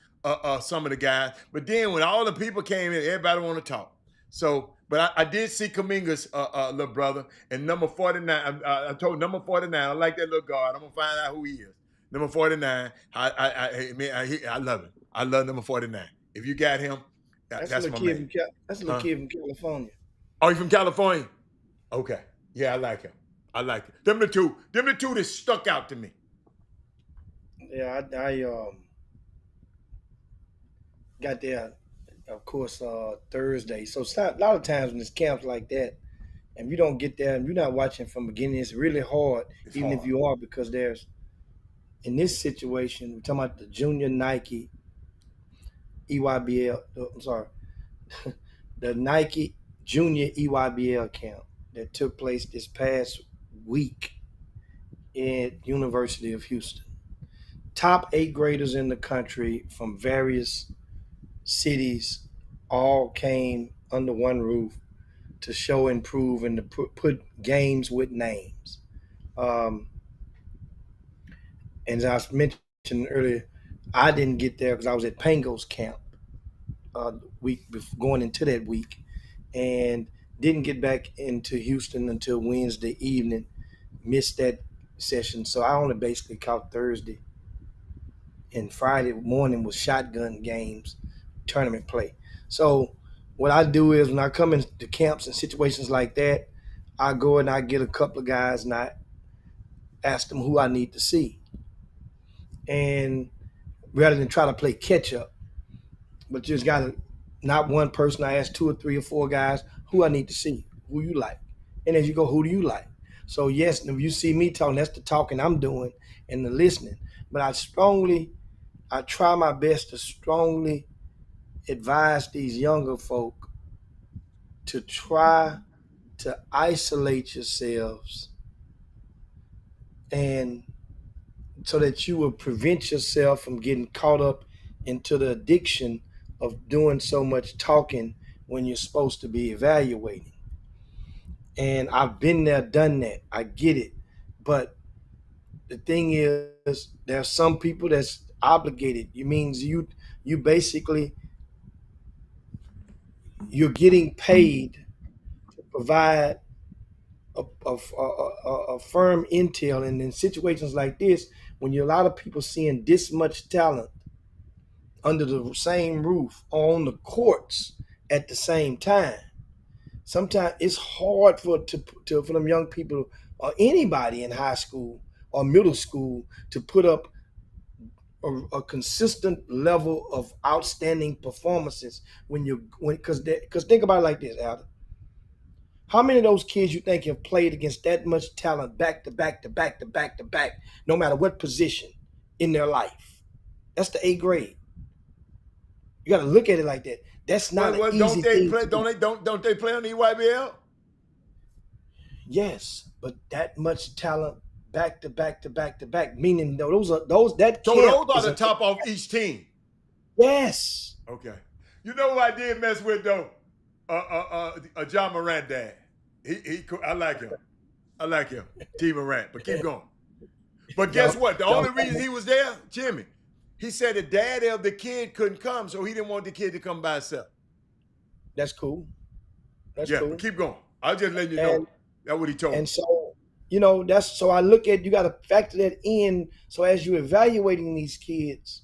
S1: some of the guys. But then when all the people came in, everybody want to talk. So, but I did see Kaminga's little brother and number 49. I told number 49, I like that little guard. I'm gonna find out who he is. Number 49. I love him. I love number 49. If you got him, that's my man.
S12: That's a little kid from California.
S1: Oh, you from California? Okay. Yeah, I like him. I like it. Them the two that stuck out to me.
S12: Yeah, I got there, of course, Thursday. So a lot of times when it's camps like that, and you don't get there and you're not watching from beginning, it's really hard, if you are, because there's, in this situation, we're talking about the junior Nike EYBL, I'm sorry, the Nike junior EYBL camp that took place this past week at University of Houston. Top 8 graders in the country from various cities all came under one roof to show and prove and to put games with names. And as I mentioned earlier, I didn't get there because I was at Pango's camp week before, going into that week, and didn't get back into Houston until Wednesday evening. Missed that session, so I only basically caught Thursday. And Friday morning was shotgun games, tournament play. So what I do is when I come into camps and situations like that, I go and I get a couple of guys and I ask them who I need to see. And rather than try to play catch up, but just got to, not one person, I ask 2 or 3 or 4 guys who I need to see, who you like. And as you go, who do you like? So yes, if you see me talking, that's the talking I'm doing and the listening. But I try my best to strongly advise these younger folk to try to isolate yourselves, and so that you will prevent yourself from getting caught up into the addiction of doing so much talking when you're supposed to be evaluating. And I've been there, done that. I get it. But the thing is, there are some people that's obligated. It means you basically, you're getting paid to provide a firm intel. And in situations like this, when you're a lot of people seeing this much talent under the same roof on the courts at the same time, sometimes it's hard for them young people or anybody in high school or middle school to put up a consistent level of outstanding performances because think about it like this, Adam. How many of those kids you think have played against that much talent back to back to back to back to back, no matter what position in their life? That's the 8th grade. You got to look at it like that. That's not an easy thing.
S1: Don't they play on the EYBL?
S12: Yes, but that much talent back to back to back to back, meaning those are
S1: the top of each team.
S12: Yes.
S1: Okay. You know who I did mess with though? John Morant dad. I like him. I like him. T. Morant. But keep going. But guess what? The only reason he was there, Jimmy, he said the daddy of the kid couldn't come, so he didn't want the kid to come by himself.
S12: That's cool. That's
S1: cool.
S12: But
S1: keep going. I'll just let you know. That's what he told me.
S12: And so, so I look at, you got to factor that in. So as you're evaluating these kids,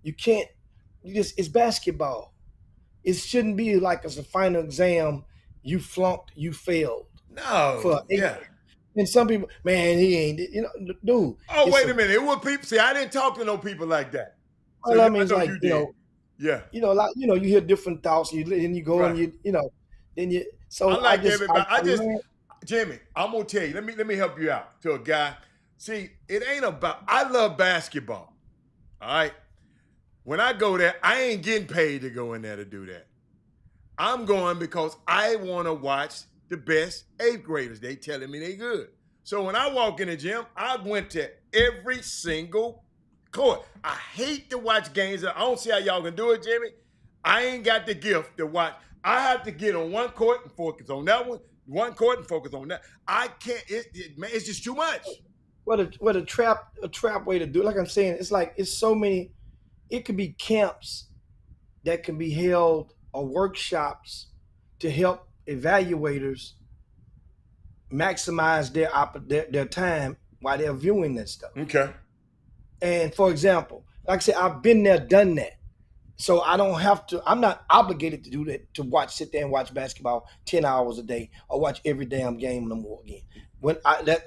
S12: it's basketball. It shouldn't be like as a final exam, you flunked, you failed.
S1: No.
S12: And some people, man, he ain't, dude.
S1: Oh, wait a minute. It was people. See, I didn't talk to no people like that.
S12: So well, I mean, it's like,
S1: yeah.
S12: You hear different thoughts, and you go and then you. So
S1: I like everybody. Jimmy, I'm gonna tell you. Let me help you out to a guy. See, it ain't about. I love basketball. All right. When I go there, I ain't getting paid to go in there to do that. I'm going because I want to watch the best 8th graders. They telling me they good. So when I walk in the gym, I went to every single court. I hate to watch games. I don't see how y'all can do it, Jimmy. I ain't got the gift to watch. I have to get on one court and focus on that one court and focus on that. I can't. Man, it's just too much.
S12: What a trap way to do it. Like I'm saying, it's like it's so many. it could be camps that can be held or workshops to help evaluators maximize their time while they're viewing that stuff.
S1: Okay.
S12: And for example, like I said, I've been there, done that. So I don't have to, I'm not obligated to do that, to sit there and watch basketball 10 hours a day or watch every damn game no more again.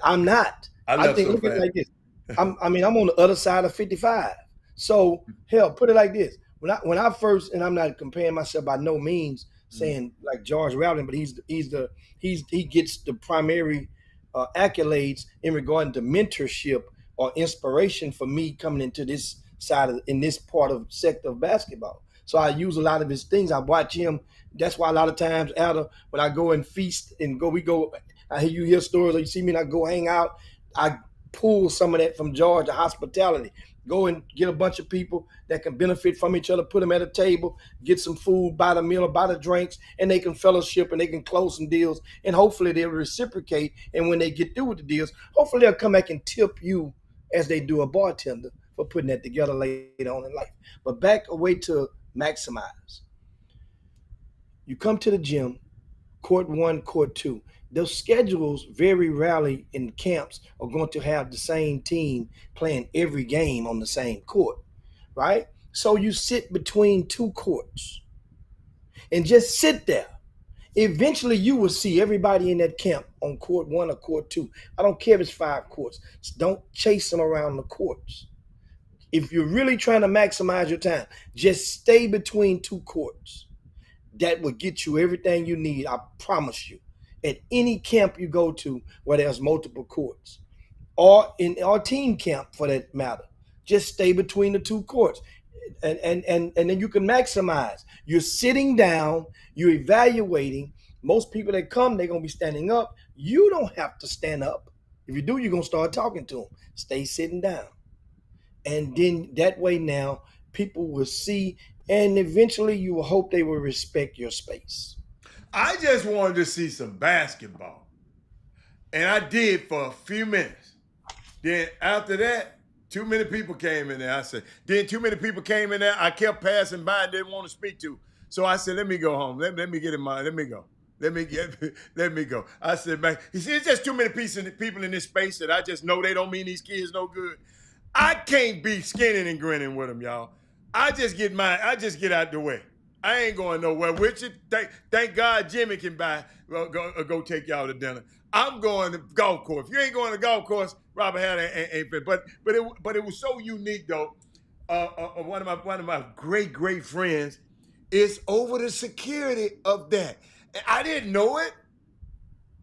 S12: I'm not. I think, look at it like this. I'm on the other side of 55. So hell, put it like this. When I first, and I'm not comparing myself by no means saying like George Rowling, but he gets the primary accolades in regard to mentorship or inspiration for me coming into this side in this part of sector of basketball. So I use a lot of his things. I watch him. That's why a lot of times, when I go and feast and I hear you hear stories or you see me and I go hang out, I pull some of that from Georgia hospitality. Go and get a bunch of people that can benefit from each other, put them at a table, get some food, buy the meal or buy the drinks, and they can fellowship and they can close some deals. And hopefully they'll reciprocate. And when they get through with the deals, hopefully they'll come back and tip you as they do a bartender for putting that together later on in life. But back away to maximize. You come to the gym, court 1, court 2. Those schedules very rarely in camps are going to have the same team playing every game on the same court, right? So you sit between 2 courts and just sit there. Eventually you will see everybody in that camp on court 1 or court 2. I don't care if it's 5 courts. Don't chase them around the courts. If you're really trying to maximize your time, just stay between 2 courts. That will get you everything you need, I promise you. At any camp you go to where there's multiple courts, or in our team camp for that matter, just stay between the 2 courts, and then you can maximize. You're sitting down, you're evaluating. Most people that come, they're gonna be standing up. You don't have to stand up. If you do, you're gonna start talking to them. Stay sitting down, and then that way now people will see, and eventually you will hope they will respect your space.
S1: I just wanted to see some basketball. And I did for a few minutes. Then after that, too many people came in there. Too many people came in there. I kept passing by and didn't want to speak to. So I said, let me go home. Let me get in my, let me go. Let me go. I said, man, you see, it's just too many people in this space that I just know they don't mean these kids no good. I can't be skinning and grinning with them, y'all. I just get out the way. I ain't going nowhere with you. Thank God Jimmy can go take y'all to dinner. I'm going to golf course. If you ain't going to golf course, Robert Hatter ain't fit. But it was so unique though. One of my great friends is over the security of that. And I didn't know it.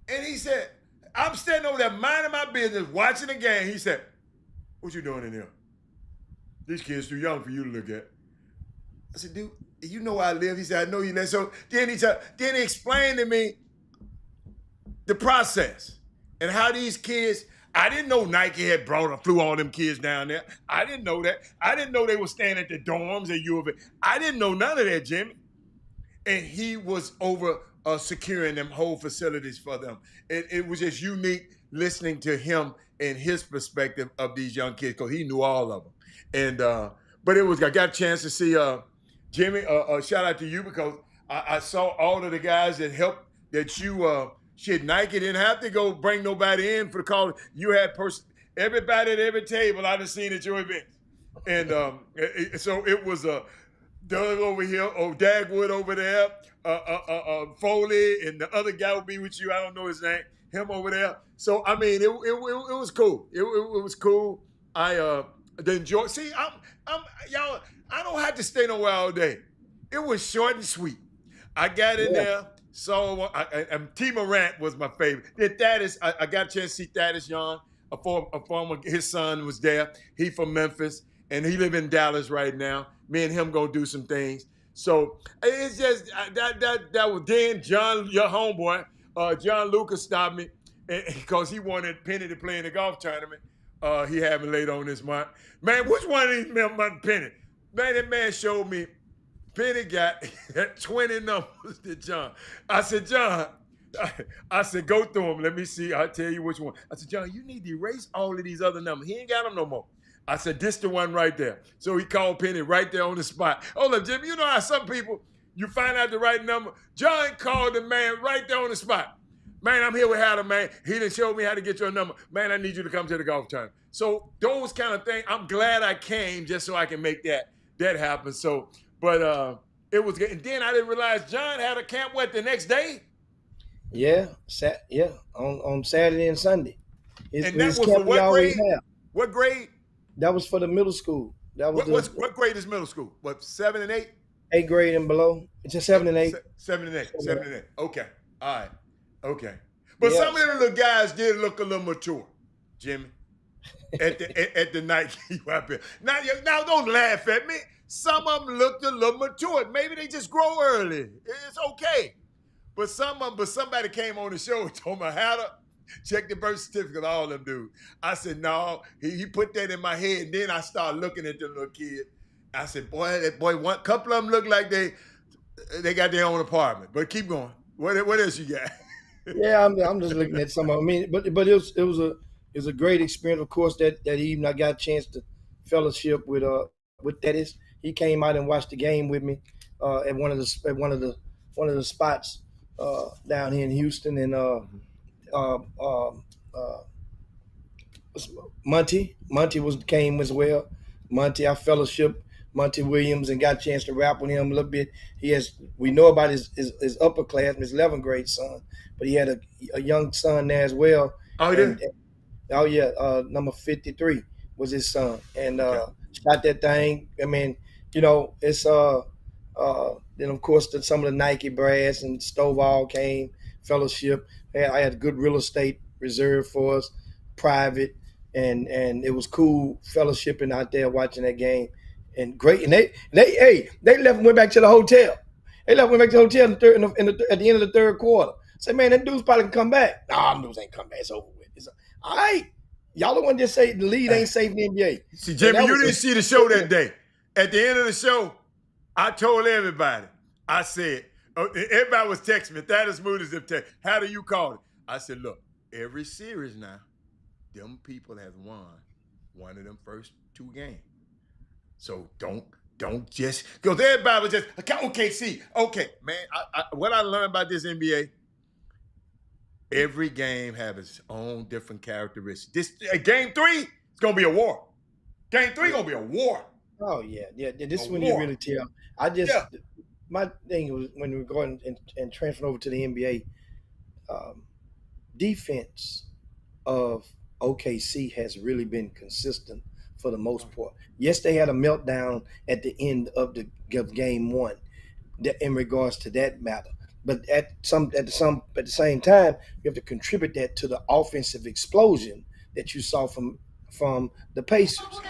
S1: And he said, I'm standing over there minding my business, watching the game. He said, what you doing in here? These kids too young for you to look at. I said, dude, you know where I live? He said, I know you live. So then he explained to me the process and how these kids, I didn't know Nike had flew all them kids down there. I didn't know that. I didn't know they were staying at the dorms at U of A. I didn't know none of that, Jimmy. And he was over securing them whole facilities for them. It was just unique listening to him and his perspective of these young kids because he knew all of them. And but I got a chance to see Jimmy. Shout out to you because I saw all of the guys that helped that you. Nike didn't have to go bring nobody in for the call. You had everybody at every table I done seen at your event, and so it was Doug over here, Dagwood over there, Foley, and the other guy would be with you. I don't know his name. Him over there. So I mean, it was cool. It was cool. I enjoy. See, I'm y'all. I don't have to stay nowhere all day. It was short and sweet. I got in there. So T. Morant was my favorite. Then Thaddeus, I got a chance to see Thaddeus Young, a former, his son was there. He from Memphis, and he live in Dallas right now. Me and him gonna do some things. So it's just that was then John, your homeboy, John Lucas stopped me because he wanted Penny to play in the golf tournament. He had me later on this month. Man, which one of these men want Penny? Man, that man showed me Penny got 20 numbers to John. I said, John, I said, go through them. Let me see. I'll tell you which one. I said, John, you need to erase all of these other numbers. He ain't got them no more. I said, this the one right there. So he called Penny right there on the spot. Hold up, Jimmy, you know how some people, you find out the right number. John called the man right there on the spot. Man, I'm here with Hatter, man. He done showed me how to get your number. Man, I need you to come to the golf tournament. So those kind of things, I'm glad I came just so I can make that happen. So, but it was good. And then I didn't realize John had a camp, the next day?
S12: Yeah, on Saturday and Sunday.
S1: And that was for what grade? What grade?
S12: That was for the middle school. That was
S1: what grade is middle school? What, 7 and 8?
S12: 8th grade and below. It's just 7 and 8.
S1: 7 and 8. 7 and 8. Okay. All right. Okay. But some of the little guys did look a little mature, Jimmy. At the night you out there. Now don't laugh at me. Some of them looked a little mature. Maybe they just grow early. It's okay. But somebody came on the show and told me, Hatter, check the birth certificate of all them dudes. I said, no. He put that in my head. And then I started looking at the little kid. I said, one couple of them look like they got their own apartment. But keep going. What else you got?
S12: Yeah, I'm just looking at some of them. I mean, but it was a great experience. Of course, that evening I got a chance to fellowship with Dennis. He came out and watched the game with me at one of the spots down here in Houston, and Monty came as well. Monty, I fellowship Monty Williams and got a chance to rap with him a little bit. We know about his upper class, his 11th grade son, but he had a young son there as well.
S1: Oh, he did?
S12: Number 53 was his son, and shot that thing. I mean, it's then of course some of the Nike brass and Stovall came fellowship. I had good real estate reserved for us, private, and it was cool fellowshipping out there watching that game. And great, and they left and went back to the hotel. They left and went back to the hotel at the end of the third quarter. Say, man, that dude's probably can come back. Nah, them dudes ain't come back. It's over with. All right. Y'all don't want to just say the lead ain't safe in the NBA.
S1: See, Jimmy, you didn't see the show that day. At the end of the show, I told everybody. I said, everybody was texting me. That is mood as if text. How do you call it? I said, look, every series now, them people has won one of them first 2 games. So don't just, because everybody was just, OKC. Okay, man, what I learned about this NBA, every game have its own different characteristics. Game 3, it's going to be a war. Game 3 going to be a war.
S12: Oh, yeah. This is when you really tell. My thing was when we were going and transferring over to the NBA, defense of OKC has really been consistent for the most part. Yes, they had a meltdown at the end of game 1 in regards to that matter. But at the same time, you have to contribute that to the offensive explosion that you saw from the Pacers.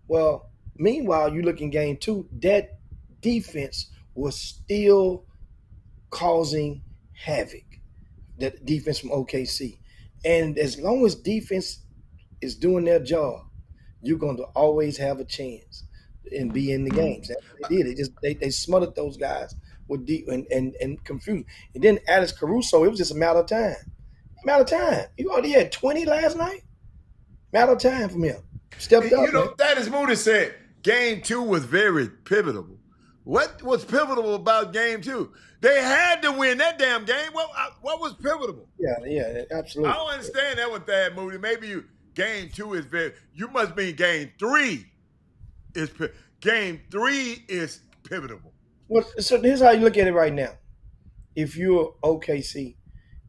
S12: Well, meanwhile, you look in game 2, that defense was still causing havoc. That defense from OKC. And as long as defense is doing their job, you're going to always have a chance and be in the games. That's what they did. They smothered those guys with deep and confused. And then Alex Caruso, it was just a matter of time. You already had 20 last night. Matter of time from him. Stepped up.
S1: That is Moody said. Game 2 was very pivotal. What was pivotal about game 2? They had to win that damn game. What was pivotal?
S12: Yeah, absolutely.
S1: I don't understand that one, Thad Moody. Maybe game 2 is very. You must mean game 3 is game 3 is pivotal.
S12: Well, so here's how you look at it right now. If you're OKC,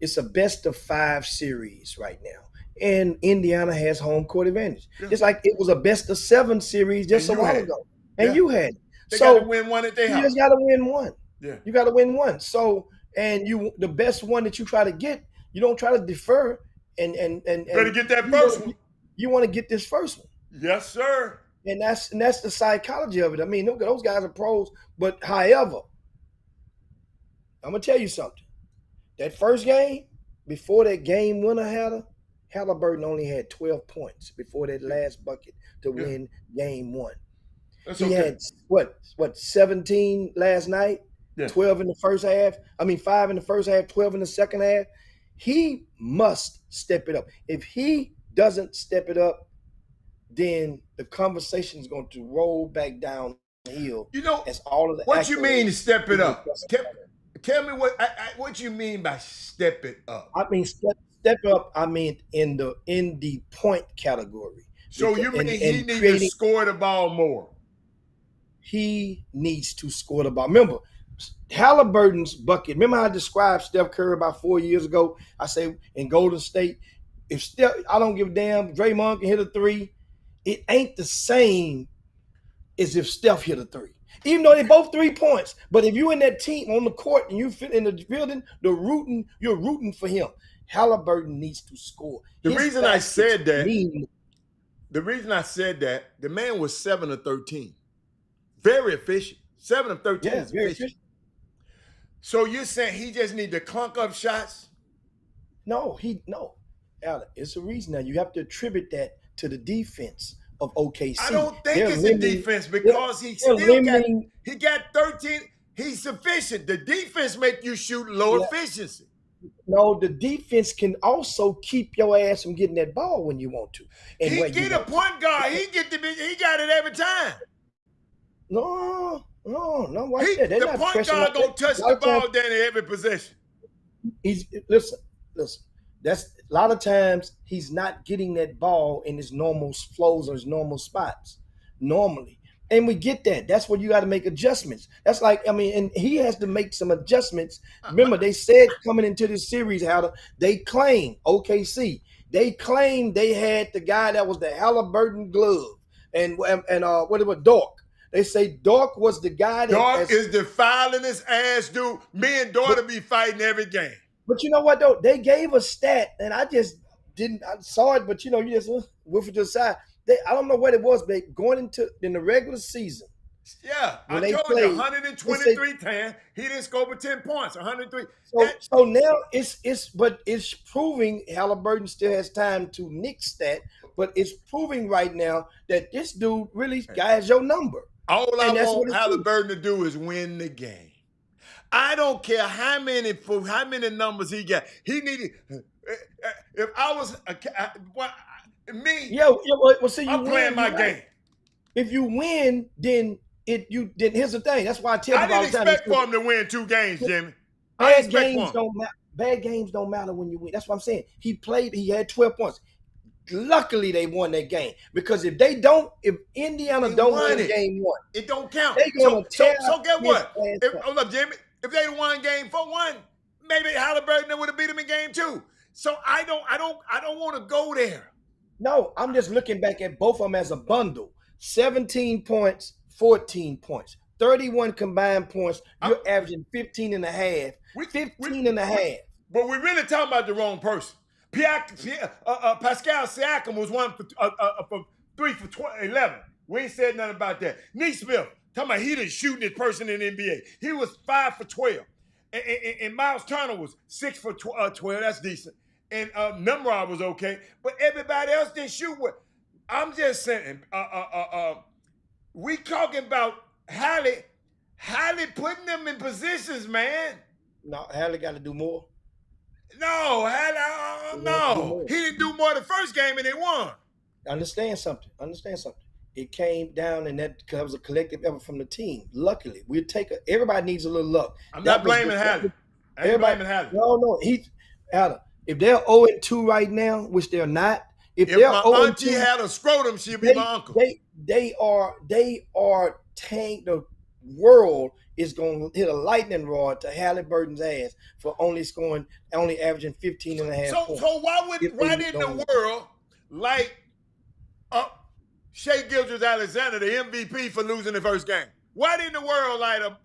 S12: it's a best of 5 series right now. And Indiana has home court advantage. Yeah. It's like it was a best of 7 series just a while ago. And you had it.
S1: They got to win one at their house.
S12: You just got to win one.
S1: Yeah.
S12: You got to win one. So, and the best one that you try to get, you don't try to defer and
S1: better get that first one.
S12: You want to get this first one.
S1: Yes, sir.
S12: And that's the psychology of it. I mean, those guys are pros, but however, I'm gonna tell you something. That first game, before that game winner Halliburton only had 12 points before that last bucket to win game 1. He had what 17 last night, 12 in the first half. 5 in the first half, 12 in the second half. He must step it up. If he doesn't step it up, then the conversation is going to roll back downhill.
S1: You know,
S12: as all of the
S1: what you mean step it up?
S12: Tell
S1: Tell me what you mean by step it up.
S12: I mean step up. I mean in the point category.
S1: So you mean he needs to score the ball more?
S12: He needs to score the ball. Remember, Halliburton's bucket. Remember how I described Steph Curry about 4 years ago? I say in Golden State, if Steph, I don't give a damn, Draymond can hit a three. It ain't the same as if Steph hit a three. Even though they both 3 points. But if you in that team on the court and you fit in the building, you're rooting for him. Halliburton needs to score.
S1: The reason I said that, the man was 7 of 13. Very efficient. 7 of 13 is efficient. So you're saying he just need to clunk up shots?
S12: No. Alec, it's a reason now. You have to attribute that to the defense of OKC.
S1: I don't think it's the defense because he got 13. He's sufficient. The defense make you shoot low efficiency.
S12: No, the defense can also keep your ass from getting that ball when you want to. And
S1: he get a point guard. He got it every time.
S12: No. Watch that.
S1: The point guard gonna touch the ball down in every possession.
S12: Listen. That's a lot of times he's not getting that ball in his normal flows or his normal spots normally. And we get that. That's where you got to make adjustments. That's like, and he has to make some adjustments. Remember, they said coming into this series, they claim OKC. They claimed they had the guy that was the Halliburton glove and what it was, Dork. They say Dork was the guy that
S1: Dork is defiling his ass, dude. Me and Dork will be fighting every game.
S12: But you know what though? They gave a stat, and I just didn't. I saw it, but you just whiff it to the side. I don't know what it was, but going in the regular season.
S1: Yeah, I told you 123-10. He didn't score for 10 points. 103.
S12: So now it's proving Halliburton still has time to nix that, but it's proving right now that this dude really has your number.
S1: All I want Halliburton to do is win the game. I don't care how many numbers he got. He needed. If I was me, I'm playing my game.
S12: If you win, then here's the thing. That's why I tell you all the time.
S1: I didn't expect for him to win 2 games, Jimmy.
S12: Bad games don't matter when you win. That's what I'm saying. He had 12 points. Luckily, they won that game because if Indiana don't win game 1,
S1: it don't count.
S12: So
S1: get what? Hold up, Jimmy. If they won game 4-1, maybe Halliburton would have beat him in game 2. So I don't want to go there.
S12: No, I'm just looking back at both of them as a bundle. 17 points, 14 points, 31 combined points. You're averaging 15 and a half. 15 and a half.
S1: But we're really talking about the wrong person. Pascal Siakam was 1 for 3 for 11. We ain't said nothing about that. Neesmith, talking about he done shooting this person in the NBA. He was 5 for 12. And Miles Turner was 6 for 12. That's decent. And Nimrod was okay. But everybody else didn't shoot what. I'm just saying, we talking about Halle putting them in positions, man.
S12: No, Halle got to do more.
S1: No, no. He didn't do more the first game and they won.
S12: Understand something. It came down and that was a collective effort from the team. Luckily, everybody needs a little luck.
S1: I'm not blaming Halle. I ain't blaming Halle.
S12: No. Halle, if they're 0-2 right now, which they're not, if they're
S1: my
S12: 0-2,
S1: auntie had a scrotum, she'd be my uncle.
S12: They are tanked. The world is going to hit a lightning rod to Halliburton's ass for only averaging 15 and a half points.
S1: So why didn't the world like Shai Gilgeous-Alexander, the MVP, for losing the first game? Why didn't the world light him?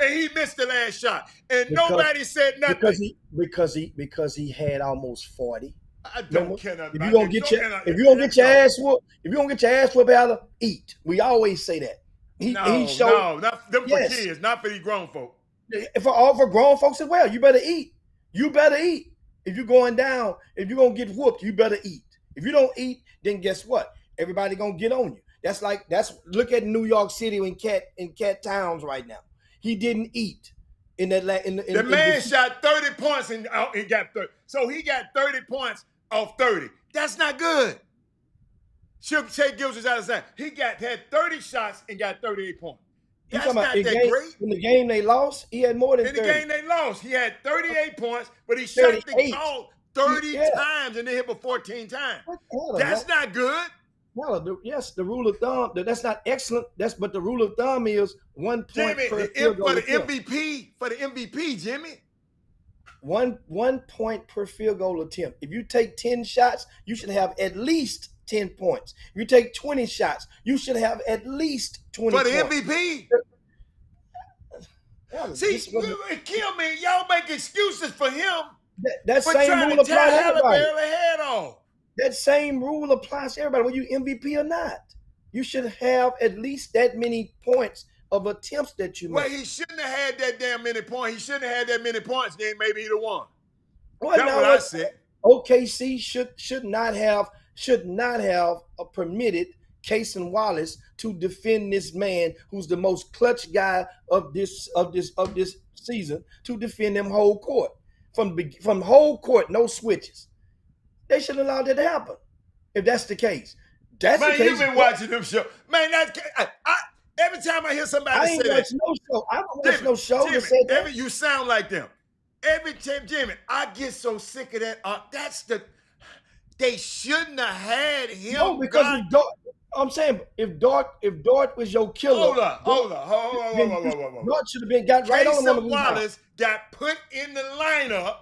S1: And he missed the last shot, and nobody said nothing
S12: because he had almost 40.
S1: I don't care nothing.
S12: If you gonna get your ass whooped, Allen, eat. We always say that.
S1: Not them for kids, not for these grown folk.
S12: For grown folks as well. You better eat. If you're going down, if you're gonna get whooped, you better eat. If you don't eat, then guess what? Everybody gonna get on you. Look at New York City in Cat Towns right now. He didn't eat in that. The
S1: man shot 30 points and he got 30. So he got 30 points off 30. That's not good. Shea Gilgeous was out of time. He had 30 shots and got 38 points.
S12: You
S1: That's
S12: talking about
S1: not that great.
S12: in the game they lost, he had more than
S1: In the
S12: 30.
S1: game they lost, he had 38 points, but he shot the
S12: 38.
S1: ball 30
S12: Yeah.
S1: times and then hit for 14 times.
S12: What the hell,
S1: That's not good.
S12: No, yes, the rule of thumb, that's not excellent. But the rule of thumb is 1 point
S1: Jimmy,
S12: per field goal
S1: for the
S12: attempt.
S1: MVP, Jimmy.
S12: One point per field goal attempt. If you take 10 shots, you should have at least 10 points. If you take 20 shots, you should have at least 20
S1: For the
S12: points.
S1: MVP? See, it killed me. Y'all make excuses for him.
S12: That
S1: for
S12: same
S1: trying
S12: rule
S1: to
S12: applies
S1: tear
S12: to everybody.
S1: Halle head off.
S12: That same rule applies to everybody, whether you MVP or not. You should have at least that many points of attempts that you make.
S1: Well, he shouldn't have had that damn many points. He shouldn't have had that many points. Then maybe he'd have won.
S12: Well,
S1: That's what I said.
S12: OKC should not have permitted Cason Wallace to defend this man who's the most clutch guy of this season, to defend them whole court from whole court, no switches. They should allow that to happen. If that's the case, that's
S1: Man,
S12: the case.
S1: you've been watching them show. Man, every time I hear somebody
S12: I ain't
S1: say that,
S12: watch no show. I don't watch no show that said that.
S1: you sound like them. Every time, Jimmy, I get so sick of that. They shouldn't have had him.
S12: No, because I'm saying if Dart was your killer.
S1: Hold on.
S12: Dart should have been got right on
S1: Cason Wallace got put in the lineup.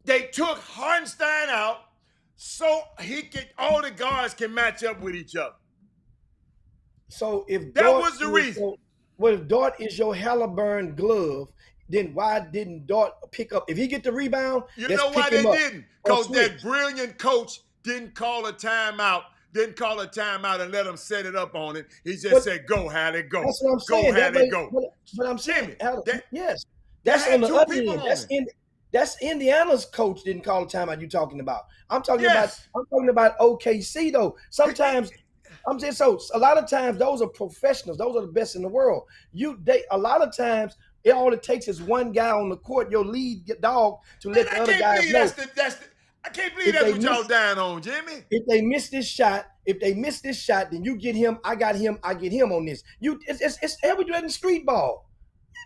S1: They took Hartenstein out so all the guards can match up with each other.
S12: So if
S1: that
S12: Dart
S1: was the reason.
S12: If Dart is your Halliburton glove, then why didn't Dart pick up? If he get the rebound,
S1: you know why they didn't? Because that brilliant coach didn't call a timeout. Didn't call a timeout and let him set it up on it. He just said, "Go, Halle, go."
S12: That's what I'm saying.
S1: Go, Halle, go.
S12: But I'm saying, yes,
S1: that's
S12: on the other end. That's Indiana's coach didn't call a timeout. You talking about? I'm talking about OKC though. Sometimes I'm saying so. A lot of times those are professionals. Those are the best in the world. A lot of times all it takes is one guy on the court, your lead dog, to let the other guys know.
S1: I can't believe that's what y'all dying on, Jimmy.
S12: If they miss this shot, then you get him. I got him. I get him on this. It's how we do that in street ball.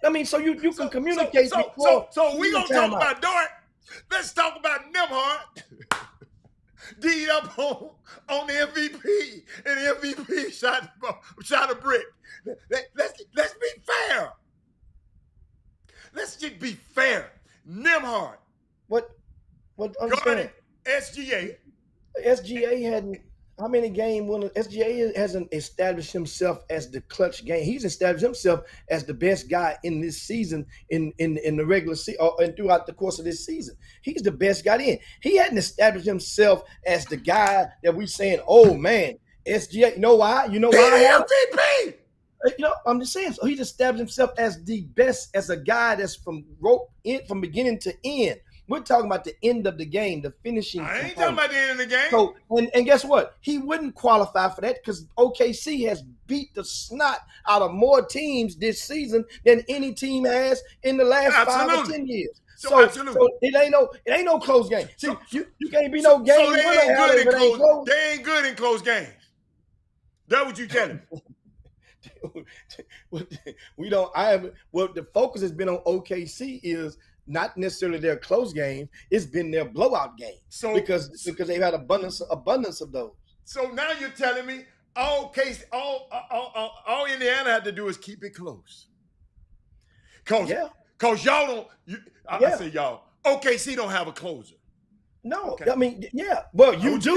S12: I mean, so you can communicate.
S1: So we gonna talk about Dart. Let's talk about Nembhard. D'd up on the MVP, and the MVP shot a brick. Let's be fair. Let's just be fair. Nembhard.
S12: What? Understand? SGA hadn't. How many game winners? SGA hasn't established himself as the clutch game. He's established himself as the best guy in this season, in the regular season, and throughout the course of this season. He's the best guy in. He hadn't established himself as the guy that we saying, oh man, SGA. You know why?
S1: MVP.
S12: I'm just saying. So he's established himself as the best, as a guy that's from beginning to end. We're talking about the end of the game, the finishing.
S1: I ain't talking about the end of the game.
S12: So, and guess what? He wouldn't qualify for that because OKC has beat the snot out of more teams this season than any team has in the last 5 or 10 years. So it ain't no close game. See, you can't be no game winner.
S1: They ain't good in close games. That's what you telling me.
S12: The focus has been on OKC is not necessarily their close game, it's been their blowout game. So because they've had abundance of those.
S1: So now you're telling me all Indiana had to do is keep it close. Cause y'all don't. I say y'all. OKC don't have a closer.
S12: No, okay. I mean, yeah. Well, you do.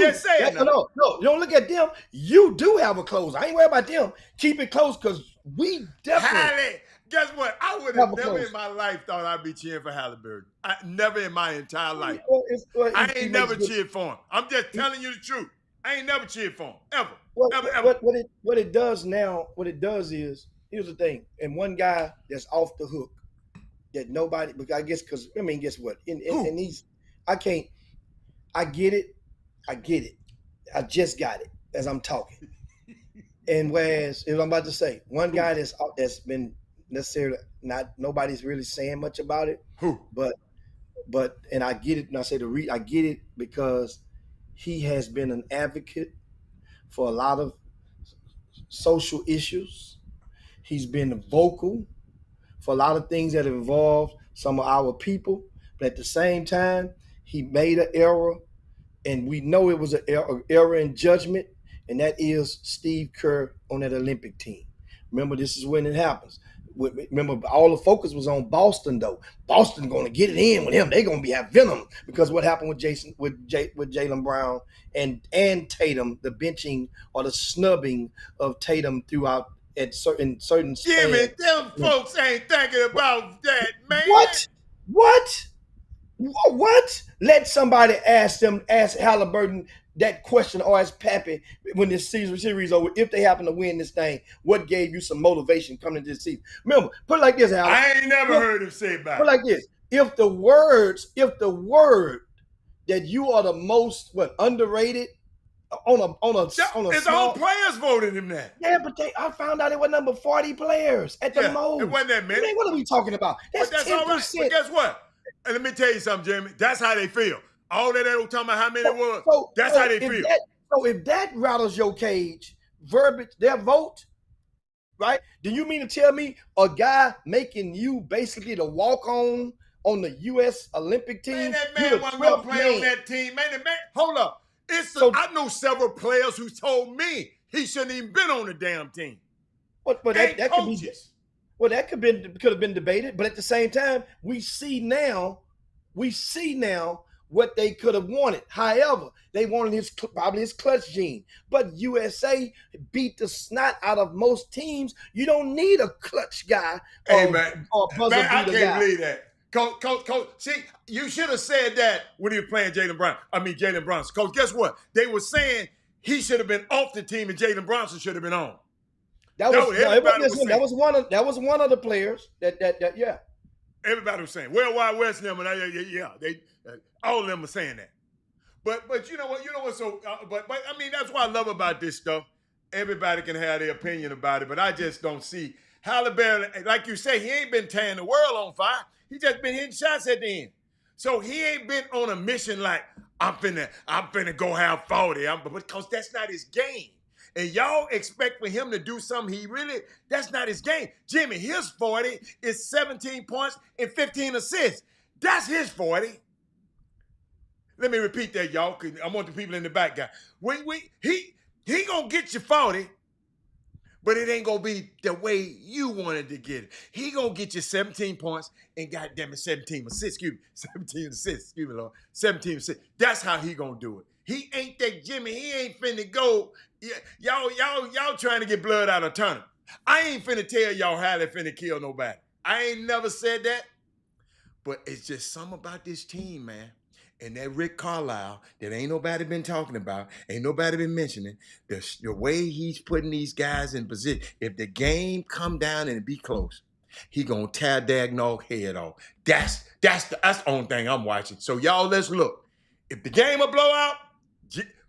S12: No, don't look at them. You do have a closer. I ain't worried about them. Keep it close because we definitely.
S1: Guess what? I would have never in my life thought I'd be cheering for Halliburton. Never in my entire life. I ain't never cheered for him. I'm just telling you the truth. I ain't never cheered for him. Ever. Ever.
S12: What it does is, here's the thing. And one guy that's off the hook that nobody, guess what? And I get it. I just got it as I'm talking. And whereas, if I'm about to say, one guy that's been necessarily nobody's really saying much about it.
S1: Who?
S12: But and I get it, and I say I get it because he has been an advocate for a lot of social issues. He's been vocal for a lot of things that have involved some of our people. But at the same time, he made an error, and we know it was an error in judgment, and that is Steve Kerr on that Olympic team. Remember, this is when it happens. Remember, all the focus was on Boston, though. Boston going to get it in with him. They're going to have venom because what happened with Jaylen Brown and Tatum, the benching or the snubbing of Tatum throughout at certain
S1: Jimmy, them folks ain't thinking about that, man.
S12: What? Let somebody ask Halliburton that question, or ask Pappy when this series over, if they happen to win this thing, what gave you some motivation coming into this season? Remember, put it like this, Hal.
S1: I ain't never heard him say about it.
S12: Put it like this. If the word that you are the most underrated on a
S1: his
S12: small,
S1: own players voted him that.
S12: Yeah, but I found out it was number 40 players at the most.
S1: It wasn't that many.
S12: What are we talking about? That's 10%.
S1: All right. But guess what? And let me tell you something, Jimmy. That's how they feel. All that they don't talking about how many it was. That's how they feel.
S12: If that rattles your cage, their vote, right? Do you mean to tell me a guy making you basically the walk-on the U.S. Olympic team?
S1: Man, that man wasn't going to play on that team. Man, hold up. I know several players who told me he shouldn't even been on the damn team.
S12: But that could be. Well, that could have been debated, but at the same time, we see now what they could have wanted. However, they wanted probably his clutch gene. But USA beat the snot out of most teams. You don't need a clutch guy or buzzer beater guy.
S1: I can't believe that. Coach, see, you should have said that when he was playing Jalen Brunson. Coach, guess what? They were saying he should have been off the team and Jalen Brunson should have been on.
S12: That was one of the players that.
S1: Everybody was saying World Wide West and them, and they all of them were saying that. But you know what? So but I mean that's what I love about this stuff. Everybody can have their opinion about it, but I just don't see Halliburton. Like you say, he ain't been tearing the world on fire. He just been hitting shots at the end. So he ain't been on a mission like I'm finna go have 40. Because that's not his game. And y'all expect for him to do something that's not his game. Jimmy, his 40 is 17 points and 15 assists. That's his 40. Let me repeat that, y'all, because I want the people in the back, guy. He gonna get you 40, but it ain't gonna be the way you wanted to get it. He gonna get you 17 points and goddamn it, 17 assists. 17 assists, excuse me, Lord. 17 assists. That's how he gonna do it. He ain't that Jimmy. He ain't finna go. Y'all trying to get blood out of Turner. I ain't finna tell y'all how they finna kill nobody. I ain't never said that. But it's just something about this team, man. And that Rick Carlisle that ain't nobody been talking about, ain't nobody been mentioning, the way he's putting these guys in position. If the game come down and be close, he gonna tear Dagnall head off. That's the only thing I'm watching. So y'all, let's look. If the game a blowout,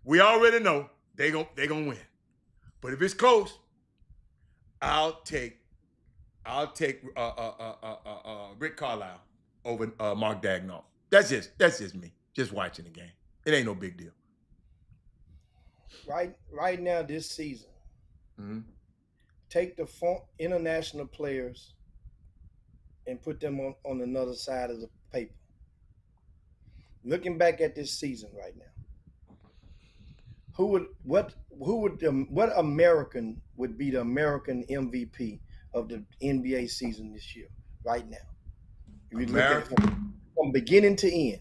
S1: we already know they gonna win. But if it's close, I'll take Rick Carlisle over Mark Dagnall. That's just me. Just watching the game. It ain't no big deal.
S12: Right now, this season, take the international players and put them on another side of the paper. Looking back at this season right now, what American would be the American MVP of the NBA season this year? Right now, if you look at it from beginning to end.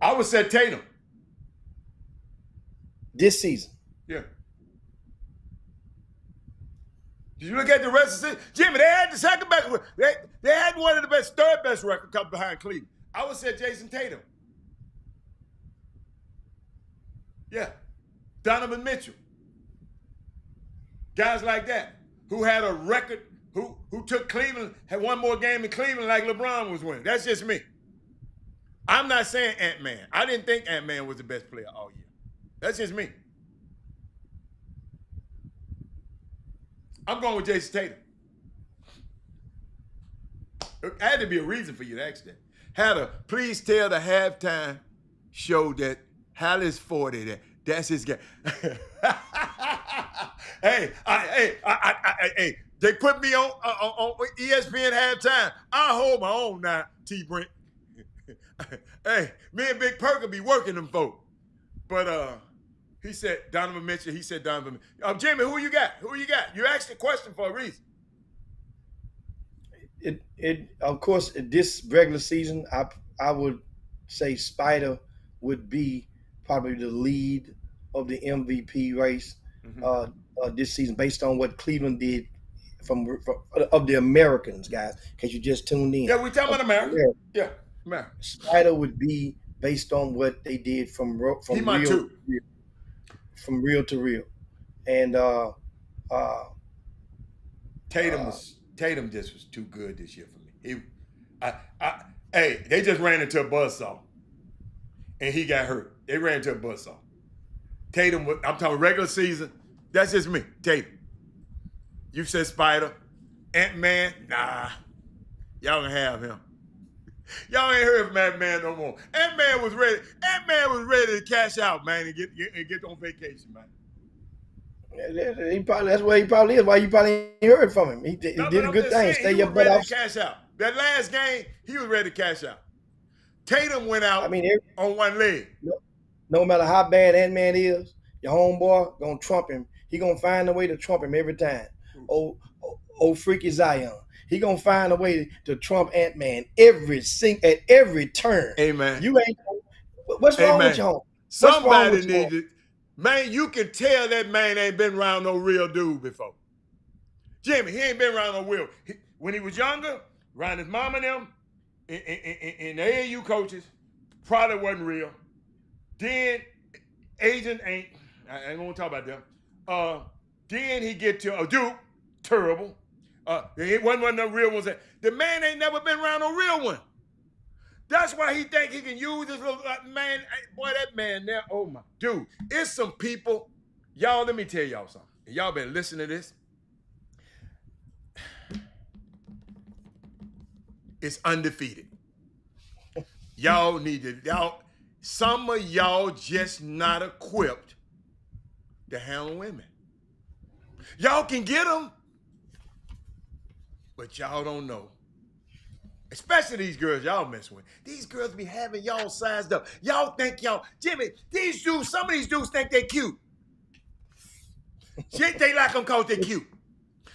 S1: I would say Tatum.
S12: This season.
S1: Yeah. Did you look at the rest of the season? Jimmy, they had the second best. They had one of the third best record come behind Cleveland. I would say Jason Tatum. Yeah. Donovan Mitchell. Guys like that who had a record, who took Cleveland, had one more game in Cleveland like LeBron was winning. That's just me. I'm not saying Ant-Man. I didn't think Ant-Man was the best player all year. That's just me. I'm going with Jason Tatum. There had to be a reason for you to ask that. Please tell the halftime show that Hallie's 40, that's his guy. Hey, they put me on ESPN halftime. I hold my own now, T. Brent. Hey, me and Big Perk will be working them folk. But he said Donovan Mitchell. He said Donovan. Jimmy, who you got? Who you got? You asked the question for a reason.
S12: It of course this regular season, I would say Spider would be probably the lead of the MVP race this season, based on what Cleveland did from of the Americans, guys. Because you just tuned in.
S1: Yeah, we talking about America. Yeah, America.
S12: Spider would be based on what they did from real to real, and
S1: Tatum just was too good this year for me. Hey, they just ran into a buzzsaw, and he got hurt. They ran into a buzzsaw. Tatum, I'm talking regular season. That's just me, Tatum. You said Spider, Ant-Man. Nah, y'all gonna have him. Y'all ain't heard from Ant-Man no more. Ant-Man was ready. Ant-Man was ready to cash out, man, and get on vacation, man.
S12: That's where he probably is. Why you probably ain't heard from him? He did a good thing. Stay your butt off.
S1: Cash out. That last game, he was ready to cash out. Tatum went out on one leg.
S12: No matter how bad Ant-Man is, your homeboy gonna trump him. He gonna find a way to trump him every time. Oh, freaky Zion. He gonna find a way to trump Ant-Man at every turn.
S1: Amen.
S12: You ain't. What's wrong with you, home?
S1: Somebody needed. Man, you can tell that man ain't been around no real dude before. Jimmy, he ain't been around no real. When he was younger, around his mom and them, and the AAU coaches, probably wasn't real. Then agent ain't. I ain't gonna talk about them. Then he get to Duke, terrible. It wasn't one of the real ones. The man ain't never been around no real one. That's why he think he can use this little man. Boy, that man there, oh my, dude. It's some people. Y'all, let me tell y'all something. Y'all better listen to this. It's undefeated. Y'all need to, some of y'all just not equipped to handle women. Y'all can get them, but y'all don't know. Especially these girls y'all mess with. These girls be having y'all sized up. Y'all think Jimmy, some of these dudes think they cute. Shit, they like them because they cute.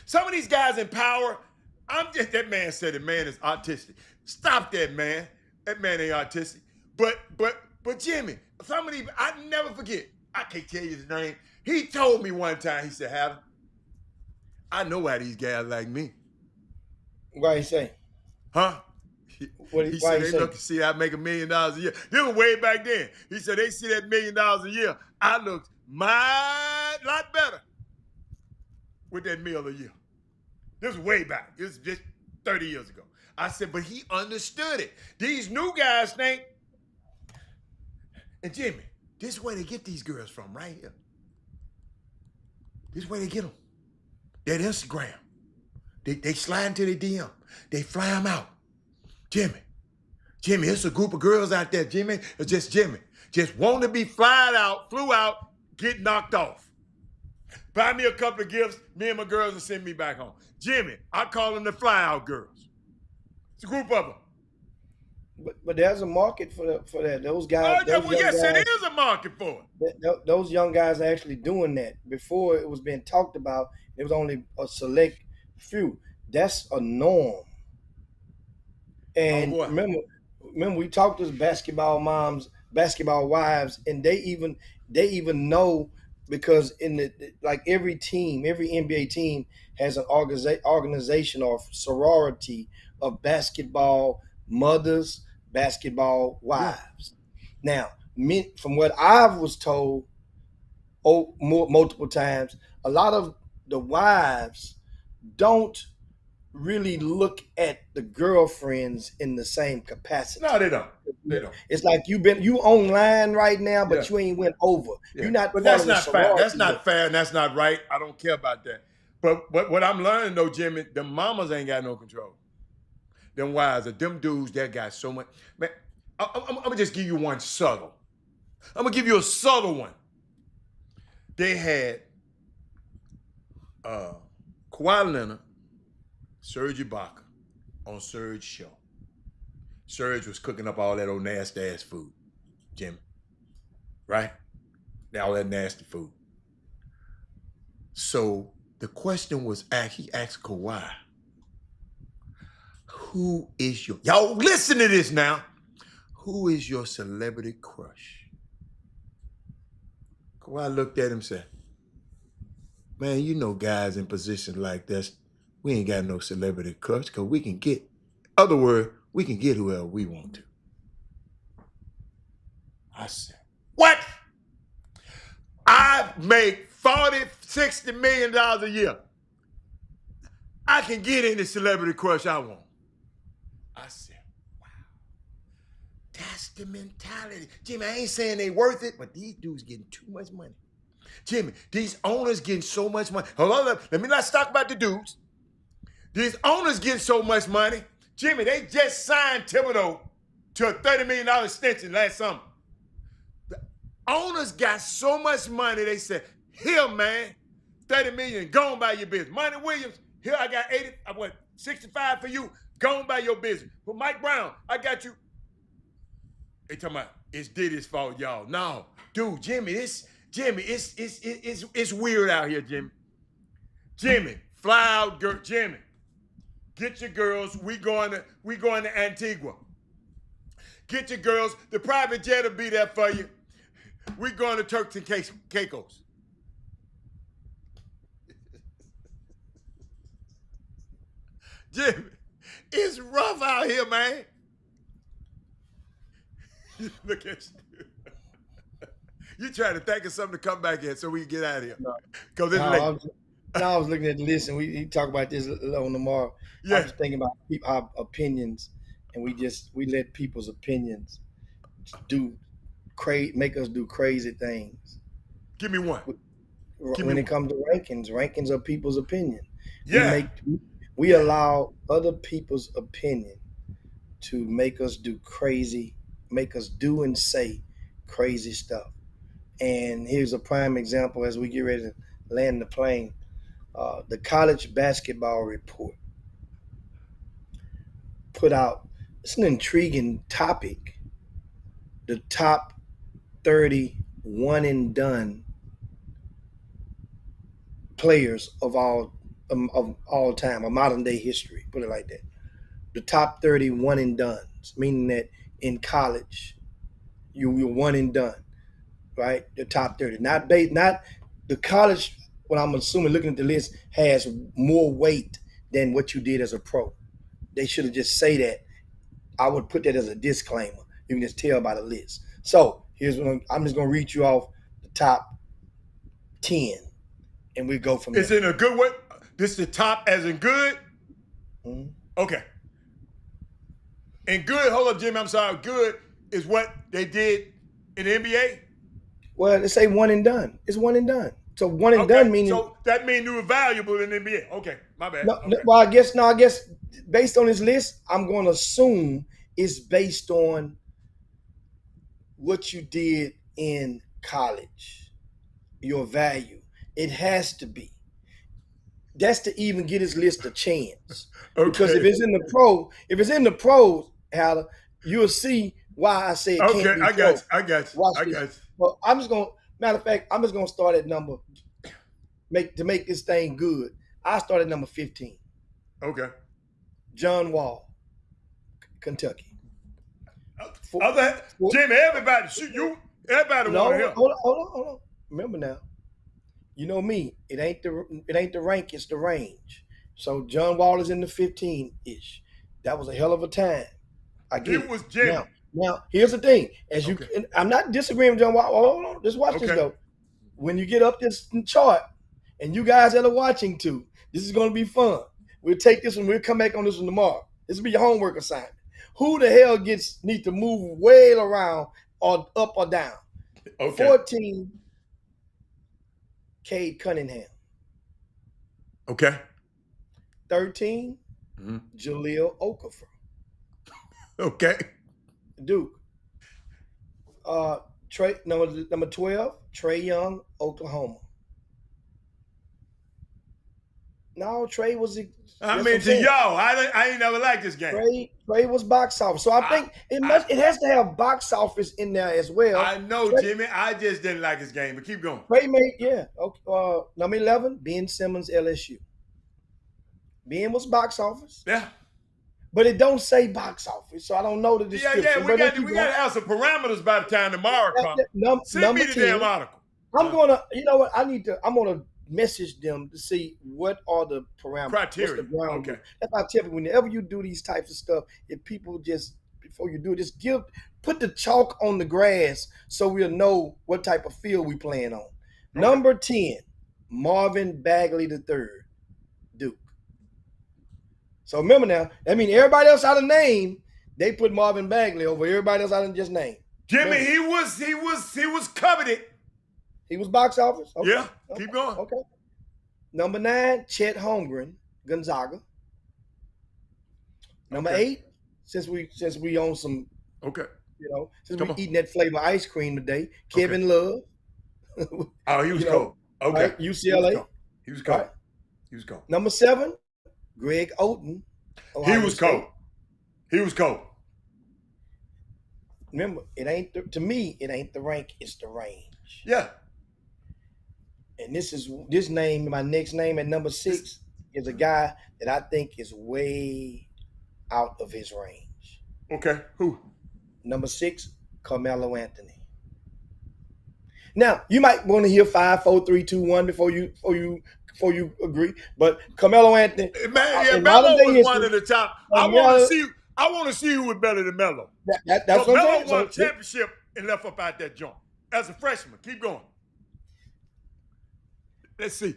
S1: Some of these guys in power, that man said the man is autistic. Stop that, man. That man ain't autistic. But Jimmy, some of these, I never forget. I can't tell you his name. He told me one time, he said, Hatter, I know why these guys like me.
S12: Why he say?
S1: Huh? He said they look to see I make $1 million a year. This was way back then. He said they see that $1 million a year. I looked lot better with that meal a year. This was way back. This was just 30 years ago. I said, but he understood it. These new guys think, and Jimmy, this is where they get these girls from, right here. This is where they get them. That Instagram. They slide into their DM. They fly them out. Jimmy, it's a group of girls out there, Jimmy. It's just Jimmy. Just want to be flew out, get knocked off. Buy me a couple of gifts, me and my girls, and send me back home. Jimmy, I call them the fly out girls. It's a group of them.
S12: But there's a market for that. Those guys.
S1: Yes, it is a market for it.
S12: Those young guys are actually doing that. Before it was being talked about, it was only a select few. That's a norm. And remember we talked to basketball moms, basketball wives, and they even know, because every team, every NBA team has an organization or sorority of basketball mothers, basketball wives. Yeah. Now, from what I was told multiple times, a lot of the wives don't really look at the girlfriends in the same capacity.
S1: No, they don't.
S12: It's like you online right now, but you ain't went over.
S1: Yeah.
S12: You're not.
S1: But that's not fair. That's not fair, and that's not right. I don't care about that. But what I'm learning though, Jimmy, the mamas ain't got no control. Them wives, them dudes that got so much. Man, I'm gonna just give you one subtle. I'm gonna give you a subtle one. They had Kawhi Leonard, Serge Ibaka on Serge's show. Serge was cooking up all that old nasty ass food, Jimmy. Right? All that nasty food. So the question was he asked Kawhi, who is your, y'all listen to this now, who is your celebrity crush? Kawhi looked at him and said, man, you know guys in positions like this, we ain't got no celebrity crush because we can get, other word, we can get whoever we want to. I said, what? I make $40, $60 million a year. I can get any celebrity crush I want. I said, wow. That's the mentality. Jimmy, I ain't saying they worth it, but these dudes getting too much money. Jimmy, these owners getting so much money. Hold on, let me not talk about the dudes. These owners getting so much money. Jimmy, they just signed Thibodeau to a $30 million extension last summer. The owners got so much money, they said, here, man, $30 million, go on by your business. Monty Williams, here I got 65 for you, go on by your business. For Mike Brown, I got you. They talking about, it's Diddy's fault, y'all. No, dude, Jimmy, it's weird out here, Jimmy. Jimmy, fly out, girl. Jimmy, get your girls. We going to Antigua. Get your girls. The private jet will be there for you. We going to Turks and Caicos. Jimmy, it's rough out here, man. Look at you. You trying to think of something to come back in so we can get out of here. Because it's late.
S12: I was looking at the list, and we talk about this on tomorrow.
S1: Yeah.
S12: I was thinking about our opinions, and we let people's opinions make us do crazy things.
S1: Give me one.
S12: When it comes to rankings are people's opinion.
S1: Yeah.
S12: We allow other people's opinion to make us do and say crazy stuff. And here's a prime example as we get ready to land the plane. The college basketball report put out, it's an intriguing topic, the top 30 one and done players of all time, of modern day history, put it like that. The top 30 one and dones, meaning that in college, you're one and done, right? The top 30, not the college. What I'm assuming, looking at the list, has more weight than what you did as a pro. They should have just say that. I would put that as a disclaimer. You can just tell by the list. So here's what I'm just going to read you off the top 10, and we go from there.
S1: It's in a good way. This is the top as in good?
S12: Mm-hmm.
S1: Okay. And good, hold up, Jimmy, I'm sorry. Good is what they did in the NBA?
S12: Well, they say one and done. It's one and done. So one and done meaning.
S1: So that means you were valuable in the NBA. Okay, my bad.
S12: No,
S1: okay.
S12: Well, I guess based on this list, I'm going to assume it's based on what you did in college, your value. It has to be. That's to even get his list a chance. Okay. Because if it's in the pros, Haller, you'll see why I say it can't be pro.
S1: I got you.
S12: Well, matter of fact, I'm just gonna start at number to make this thing good. I start at number 15.
S1: Okay.
S12: John Wall, Kentucky.
S1: Jimmy, everybody want to hear.
S12: Hold on. Remember now, you know me. It ain't the rank, it's the range. So John Wall is in the 15-ish. That was a hell of a time. I get it.
S1: Was Jimmy.
S12: Now, here's the thing. I'm not disagreeing with John Wall. Hold on. Just watch this though. When you get up this chart, and you guys that are watching too, this is going to be fun. We'll take this one. We'll come back on this one tomorrow. This will be your homework assignment. Who the hell need to move way around or up or down? Okay. 14, Cade Cunningham.
S1: Okay.
S12: 13, Jahlil Okafor.
S1: Okay.
S12: Duke. Number 12, Trae Young, Oklahoma. No, Trey was.
S1: I
S12: That's what
S1: mean,
S12: I'm
S1: to
S12: saying.
S1: y'all, I ain't never liked this game.
S12: Trey was box office. So I think it has to have box office in there as well.
S1: I know,
S12: Trey,
S1: Jimmy. I just didn't like his game, but keep going.
S12: Trey made, yeah. Okay, number 11, Ben Simmons, LSU. Ben was box office.
S1: Yeah.
S12: But it don't say box office, so I don't know the description.
S1: Yeah, we got to have some parameters by the time tomorrow comes. Send me the
S12: 10,
S1: damn article.
S12: I'm gonna I'm gonna message them to see what are the parameters.
S1: Criteria.
S12: What's the ground
S1: Okay.
S12: That's why I tell you, whenever you do these types of stuff, if people just before you do it, just put the chalk on the grass so we'll know what type of field we playing on. Okay. Number 10, Marvin Bagley III, Duke. So remember now, I mean everybody else out of name, they put Marvin Bagley over everybody else out of just name.
S1: Jimmy, he was coveted.
S12: He was box office. Okay.
S1: Yeah, keep going.
S12: Okay. Number 9, Chet Holmgren, Gonzaga. Number 8, since we own some, since we eating that flavor ice cream today, Kevin Love.
S1: Oh, he was cold. Okay.
S12: Right? UCLA.
S1: He was cold.
S12: Right?
S1: He was cold.
S12: Number 7, Greg Oden.
S1: He was cold. He was cold.
S12: Remember, to me, it ain't the rank, it's the range.
S1: Yeah.
S12: And this name, my next name at number 6, is a guy that I think is way out of his range.
S1: Okay. Who?
S12: Number 6, Carmelo Anthony. Now, you might want to hear 5, 4, 3, 2, 1 before you agree. But Carmelo Anthony,
S1: Melo was one of the top. I want to see who was better than Melo.
S12: That's what
S1: Melo
S12: I'm
S1: won a championship and left up out that joint as a freshman. Keep going. Let's see.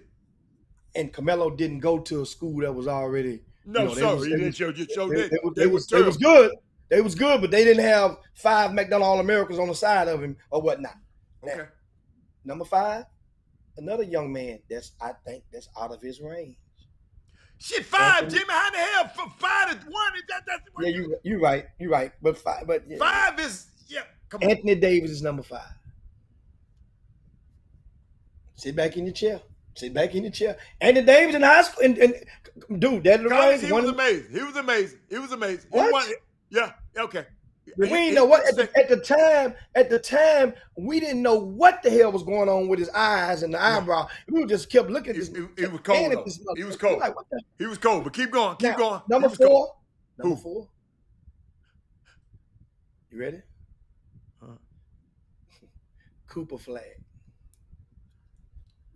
S12: And Carmelo didn't go to a school that was already.
S1: He didn't show that.
S12: They was good. They was good, but they didn't have 5 McDonald's All-Americans on the side of him or whatnot.
S1: Okay.
S12: Now, number 5, another young man I think that's out of his range.
S1: Shit, 5, Jimmy. How the hell 5 is 1?
S12: Yeah, you're right. But 5, yeah.
S1: 5 is come on.
S12: Anthony Davis is number 5. Sit back in your chair. Anthony Davis in high school, and dude, that
S1: range. He was amazing.
S12: What?
S1: Okay.
S12: We didn't know what at the time we didn't know what the hell was going on with his eyes and the eyebrow. We just kept looking at this.
S1: He was cold. He was cold.
S12: Like,
S1: he was cold. But keep going. Keep going.
S12: Number 4. Number 4. You ready? Cooper Flag.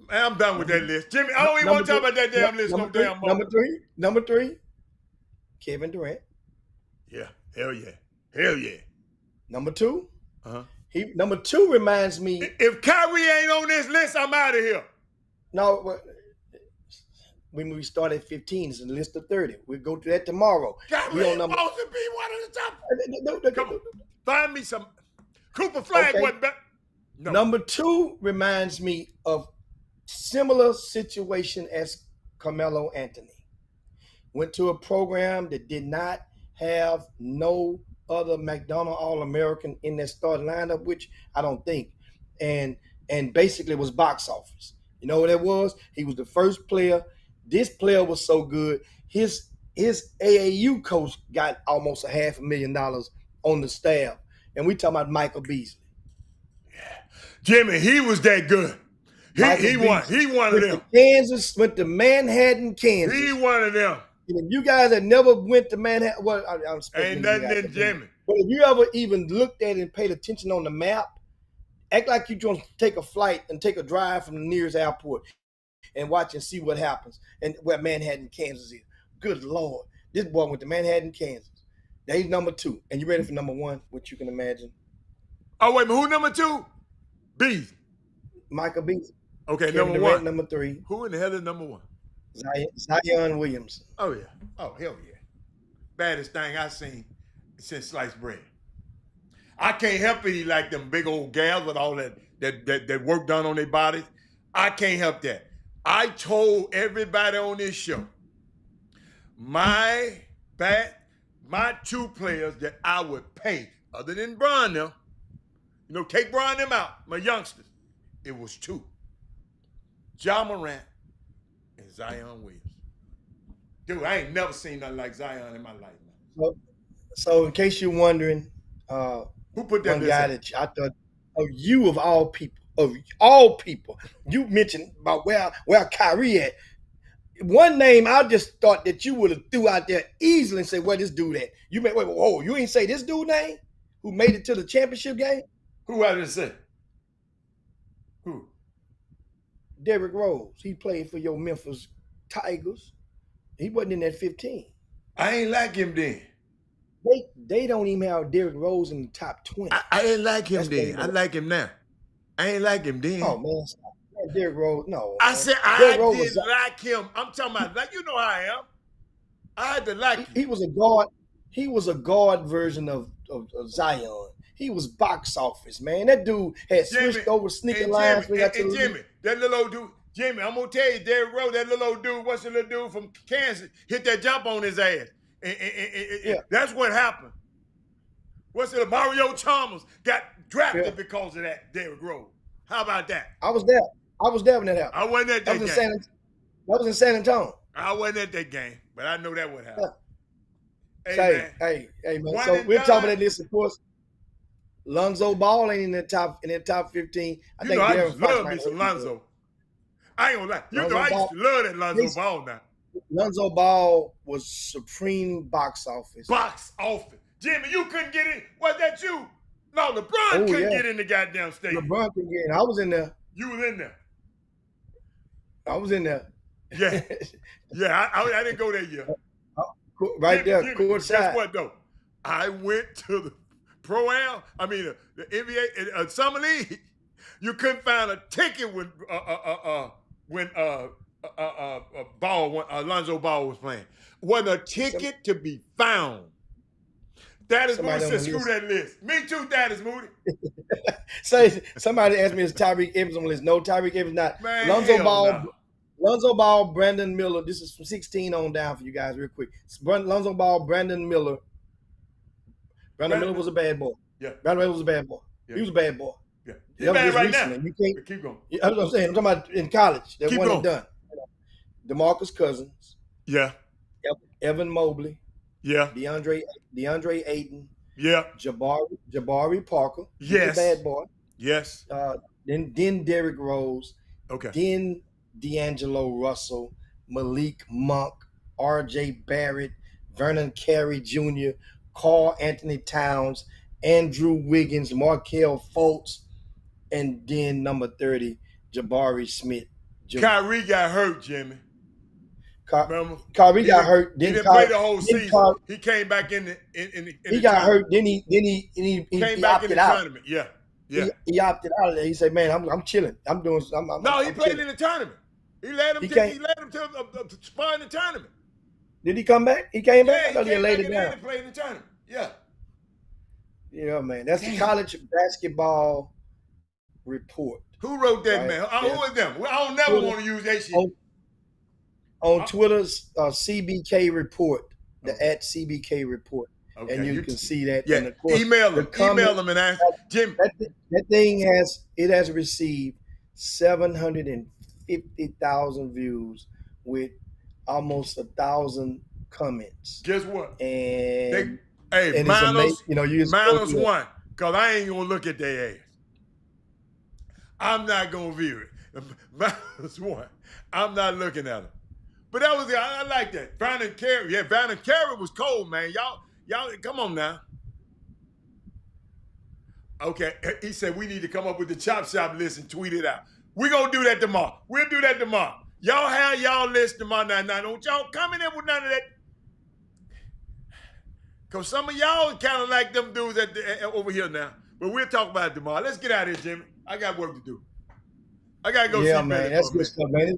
S1: Man, I'm done with that list. Jimmy, I don't even want to talk about that damn list no damn more.
S12: Number 3, Kevin Durant.
S1: Yeah. Hell yeah.
S12: Number 2. Number 2 reminds me.
S1: If Kyrie ain't on this list, I'm out of here.
S12: No, when we start at 15, it's a list of 30. We'll go to that tomorrow.
S1: Kyrie ain't supposed to be one of the top. Come on. Find me some. Cooper Flag wasn't better. No.
S12: Number 2 reminds me of similar situation as Carmelo Anthony. Went to a program that did not have no other McDonald's All-American in their starting lineup, which I don't think, and basically was box office. You know what it was? He was the first player. This player was so good. His AAU coach got almost $500,000 on the staff, and we talking about Michael Beasley.
S1: Yeah, Jimmy, he was that good. He won. He one of them.
S12: Kansas went to Manhattan, Kansas.
S1: He one of them.
S12: And if you guys that never went to Manhattan, well,
S1: ain't nothing in Jimmy.
S12: But if you ever even looked at it and paid attention on the map, act like you're going to take a flight and take a drive from the nearest airport and watch and see what happens and where Manhattan, Kansas is. Good Lord. This boy went to Manhattan, Kansas. He's number 2. And you ready for number 1, which you can imagine?
S1: Oh, wait a minute. Who number 2? Beasley.
S12: Michael Beasley.
S1: Okay,
S12: Kevin
S1: number
S12: Durant,
S1: 1.
S12: Number 3.
S1: Who in the hell is number 1?
S12: Zion Williamson.
S1: Oh, yeah. Oh, hell yeah. Baddest thing I seen since sliced bread. I can't help it. He like them big old gals with all that work done on their bodies. I can't help that. I told everybody on this show, my 2 players that I would pay, other than Bron them, take Bron them out, my youngsters, it was 2. Ja Morant and Zion Williams. Dude, I ain't never seen nothing like Zion in my life, man.
S12: So in case you're wondering,
S1: Who put that
S12: one
S1: list
S12: guy
S1: up?
S12: that I thought of all people, you mentioned about where Kyrie at. One name I just thought that you would have threw out there easily and said, "Where this dude at?" You may wait, whoa, you ain't say this dude name who made it to the championship game?
S1: Who I just say? Who?
S12: Derrick Rose. He played for your Memphis Tigers. He wasn't in that 15.
S1: I ain't like him then.
S12: They don't even have Derrick Rose in the top 20.
S1: I ain't like him
S12: That's
S1: then. I like him now. I ain't like him then.
S12: Oh man, stop. Derrick Rose, no.
S1: I
S12: man.
S1: said
S12: Derrick
S1: I
S12: Rose
S1: didn't
S12: was,
S1: like him. I'm talking about like you know how I am. I had to like him.
S12: he was a guard. He was a guard version of Zion. He was box office, man. That dude had switched over sneaker lines.
S1: Jimmy, that little old dude. Jimmy, I'm gonna tell you, Derrick Rose, that little old dude, what's the little dude from Kansas, hit that jump on his ass.
S12: Yeah.
S1: That's what happened. What's it? Mario Chalmers got drafted because of that, Derrick Rose. How about that?
S12: I was there. I was there when that happened.
S1: I wasn't at that game.
S12: That was in San Antonio.
S1: I wasn't at that game, but I know that would happen.
S12: Yeah. Hey, man.
S1: One
S12: So
S1: and
S12: we're
S1: done.
S12: talking about this, of course. Lonzo Ball ain't in the top 15.
S1: I used to love me some Lonzo. I ain't gonna lie. You know I used to love that Lonzo Ball now.
S12: Lonzo Ball was supreme box office.
S1: Box office. Jimmy, you couldn't get in. Was that you? No, LeBron couldn't get in the goddamn stadium.
S12: LeBron couldn't get in. I was in there.
S1: You was in there.
S12: I was in there.
S1: Yeah. Yeah, I didn't go that year.
S12: Right there,
S1: Jimmy,
S12: courtside.
S1: guess what, though? I went to the Pro-Am, the NBA, Summer League. You couldn't find a ticket when Lonzo Ball was playing. Wasn't a ticket to be found. That is Moody said, screw that list. Me too, that is Moody.
S12: Somebody asked me, is Tyreek Evans on the list? No, Tyreek Evans not.
S1: Man,
S12: Lonzo Ball, Brandon Miller. This is from 16 on down for you guys real quick. Lonzo Ball, Brandon Miller. Brandon Miller was a bad boy.
S1: Yeah.
S12: Brandon Miller was a bad boy. Yeah. He was a bad boy.
S1: Yeah. He's bad right now.
S12: You can't,
S1: keep going.
S12: That's what I'm saying. I'm talking about in college. That one and done. DeMarcus Cousins.
S1: Yeah.
S12: Evan Mobley.
S1: Yeah.
S12: DeAndre Ayton.
S1: Yeah.
S12: Jabari Parker.
S1: Yes.
S12: He's a bad boy.
S1: Yes.
S12: Then Derrick Rose.
S1: Okay.
S12: Then D'Angelo Russell, Malik Monk, R.J. Barrett, Vernon Carey Jr., Karl Anthony Towns, Andrew Wiggins, Markelle Fultz, and then number 30, Jabari Smith Jr.
S1: Kyrie got hurt, Jimmy. Remember?
S12: Kyrie got hurt.
S1: He didn't play the whole season. He came back in the
S12: He got hurt. Then he
S1: came back in the tournament. Yeah. Yeah.
S12: He opted out of there. He said, "Man, I'm chilling. I'm doing."
S1: He played in the tournament. He led him to the spot in the tournament.
S12: Did he come back? He came back.
S1: Yeah,
S12: I thought he laid it down.
S1: And played in the tournament. Yeah.
S12: Yeah, man. That's the college basketball report.
S1: Who wrote that, man? Who is them? I don't never want to use that shit.
S12: On Twitter's CBK report, the at CBK report. Okay. And you can see that.
S1: Yeah,
S12: and of course,
S1: email them and ask Jim.
S12: That thing has received 750,000 views with almost 1,000 comments.
S1: Guess what?
S12: And
S1: minus one, because I ain't gonna look at their ass. I'm not gonna view it. Minus one. I'm not looking at them. But that was I like that. Brandon Carey. Yeah, Brandon Carey was cold, man. Y'all, come on now. Okay, he said we need to come up with the Chop Shop list and tweet it out. We're going to do that tomorrow. We'll do that tomorrow. Y'all have y'all list tomorrow night. Now, don't y'all come in there with none of that. Because some of y'all kind of like them dudes over here now. But we'll talk about it tomorrow. Let's get out of here, Jimmy. I got work to do. I got to go see
S12: man. That's good stuff, man.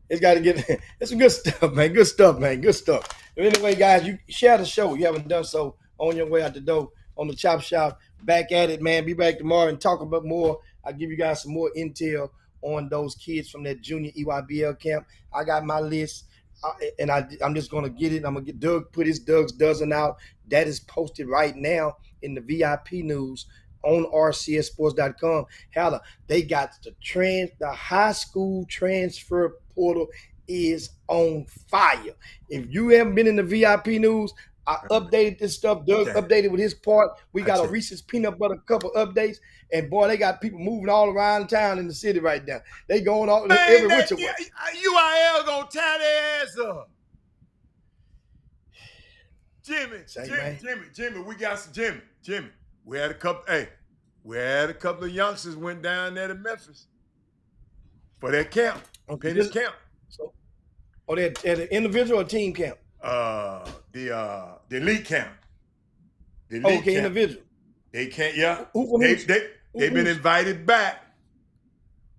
S12: It's got to get – it's some good stuff, man. Good stuff, man. Good stuff. Anyway, guys, you share the show. You haven't done so on your way out the door on the Chop Shop. Back at it, man. Be back tomorrow and talk about more. I'll give you guys some more intel on those kids from that junior EYBL camp. I got my list, and I'm just going to get it. I'm going to get Doug, put his Doug's dozen out. That is posted right now in the VIP news on rcsports.com. Hell, they got the high school transfer portal is on fire. If you haven't been in the VIP news, I updated this stuff. Doug updated with his part. We got a Reese's Peanut Butter Cup of updates. And boy, they got people moving all around town in the city right now. They going all every which way.
S1: UIL gonna tie their ass up. Jimmy, we got some Jimmy. We had a couple of youngsters went down there to Memphis for their camp. Penny's camp.
S12: So, they're at the individual or team camp?
S1: The elite camp. The elite camp.
S12: Individual.
S1: They can't. Yeah. They've been invited back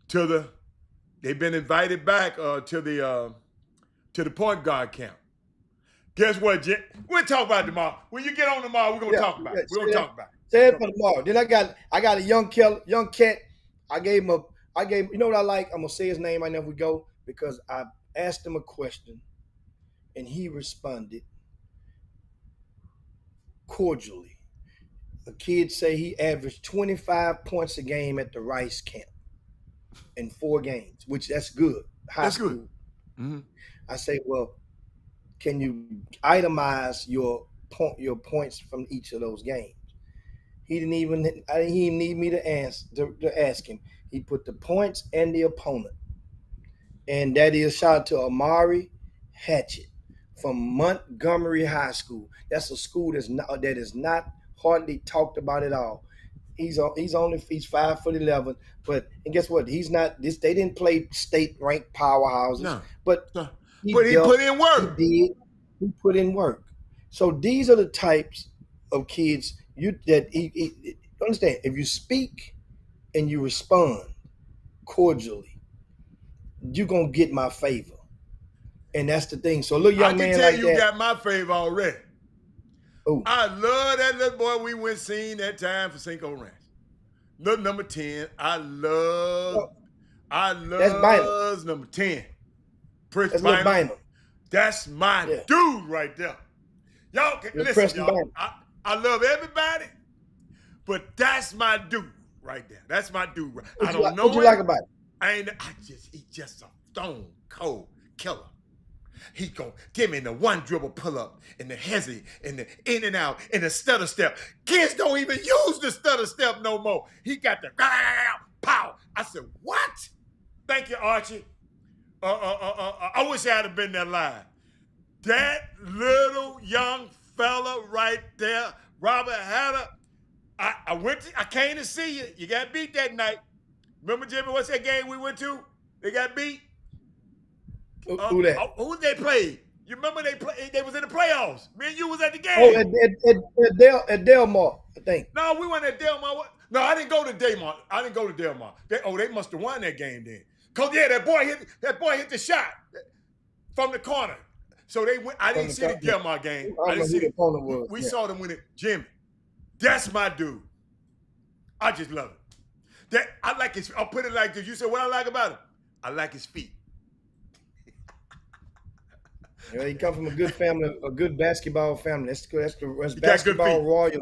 S1: to the. They've been invited back to the point guard camp. Guess what, Jim? We'll talk about it tomorrow. When you get on tomorrow, we're gonna talk about it. We're gonna talk about it.
S12: Say it for tomorrow. Then I got a young cat. I gave him. You know what I like? I'm gonna say his name right now if we go, because I asked him a question and he responded cordially. The kid say he averaged 25 points a game at the Rice camp in 4 games, which that's good. High school. Good. Mm-hmm. I say, well, can you itemize your points from each of those games? He didn't even need me to ask him. He put the points and the opponent. And that is shout out to Amari Hatchett from Montgomery High School. That's a school that is not hardly talked about at all. He's 5'11", and guess what? He's not this. They didn't play state ranked powerhouses, but he put in work. He put in work. So these are the types of kids he understand. If you speak and you respond cordially, you're gonna get my favor, and that's the thing. So look, young man, like that.
S1: You got my favor already. Ooh. I love that little boy we went seen that time for Cinco Ranch. Little number 10. I love number 10. Prince Bynum. That's my dude right there. Y'all listen, y'all. I love everybody, but that's my dude right there. That's my dude. I don't know
S12: what you like about it.
S1: He's just a stone cold killer. He gonna give me the one dribble pull up and the hezzy and the in and out and the stutter step. Kids don't even use the stutter step no more. He got the pow. I said, what? Thank you, Archie. I wish I'd have been there live. That little young fella right there, Robert Hatter. I came to see you. You got beat that night. Remember, Jimmy, what's that game we went to? They got beat.
S12: Who that?
S1: Who they played? You remember they was in the playoffs. Me and you was at the game.
S12: At Delmar, I think.
S1: No, we went at Delmar. No, I didn't go to Delmar. They must have won that game then. Cause that boy hit the shot from the corner. So they went. I didn't see the Delmar game. I didn't see the opponent was. We saw them win it. Jimmy, that's my dude. I just love it. I like his. I'll put it like this. You said what I like about him? I like his feet.
S12: Yeah, he comes from a good family, a good basketball family. That's basketball royalty.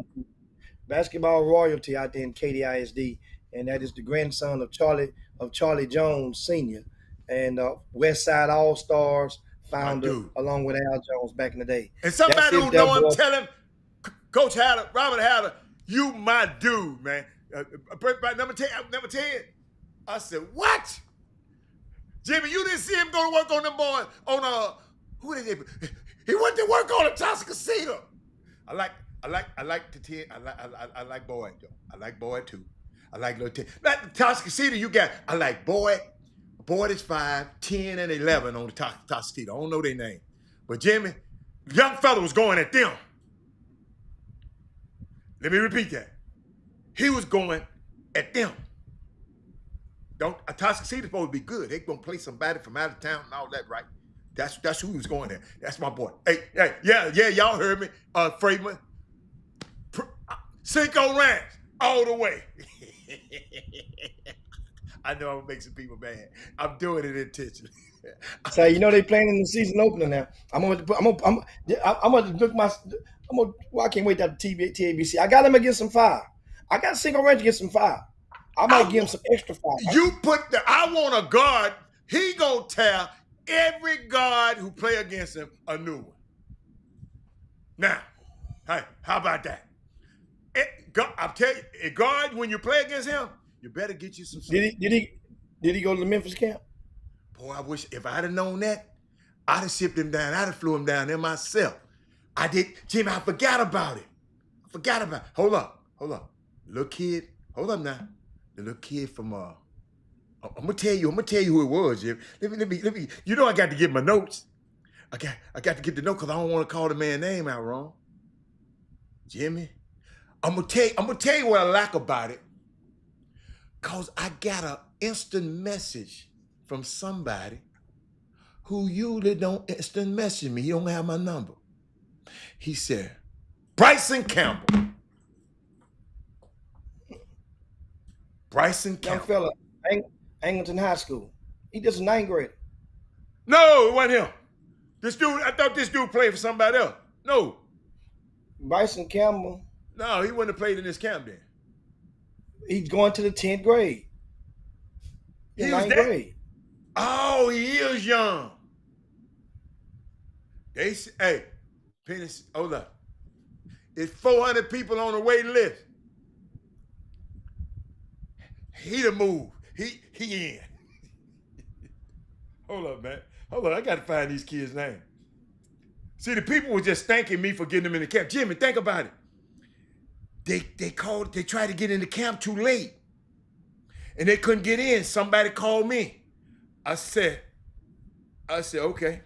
S12: Basketball royalty out there in Katy ISD, and that is the grandson of Charlie Jones Sr. and West Side All Stars founder, along with Al Jones back in the day.
S1: And somebody who know him, tell him, Coach Hatter, Robert Hatter, you my dude, man. Number 10. I said, what? Jimmy, you didn't see him go to work on them boys on who did they? He went to work on a Toscasita. I like the 10. I like Boyd though. I like Boyd too. I like little 10. Like the Toscasita you got. I like Boyd. Boyd is 5, 10, and 11 on the Toscasita. I don't know their name, but Jimmy, young fella was going at them. Let me repeat that. He was going at them. A Toscasita supposed to be good. They gonna play somebody from out of town and all that, right? That's who he was going at. That's my boy. Hey, yeah, y'all heard me. Freeman. Cinco Ranch, all the way. I know I'm gonna make some people mad. I'm doing it intentionally.
S12: So you know they playing in the season opener now. I'm gonna look my. Well, I can't wait that TABC. I got him against some fire. I got Cinco Ranch against some fire. I might give him some extra fire.
S1: I want a guard. He gonna tear every guard who play against him a new one. Now, hey, how about that? I'll tell you, a guard, when you play against him, you better get you some.
S12: Did he go to the Memphis camp?
S1: Boy, I wish if I'd have known that, I'd have shipped him down. I'd have flew him down there myself. I did, Jimmy. I forgot about it. Hold up. Little kid. Hold up now. The little kid from I'm gonna tell you who it was, Jim. Let me. You know I got to get my notes. I got to get the note because I don't want to call the man's name out wrong. Jimmy, I'm gonna tell you what I like about it. Cause I got an instant message from somebody who usually don't instant message me. He don't have my number. He said, Bryson Campbell.
S12: Young fella, Angleton High School. He just a 9th grade.
S1: No, it wasn't him. This dude, I thought this dude played for somebody else. No.
S12: Bryson Campbell.
S1: No, he wouldn't have played in this camp then.
S12: He's going to the 10th grade.
S1: He was
S12: 9th
S1: there?
S12: grade.
S1: Oh, he is young. Hey, Penny, hold up. It's 400 people on the waiting list. He the move. He in. Hold up, man. Hold on, I gotta find these kids' names. See, the people were just thanking me for getting them in the camp. Jimmy, think about it. They tried to get in the camp too late. And they couldn't get in. Somebody called me. I said, okay.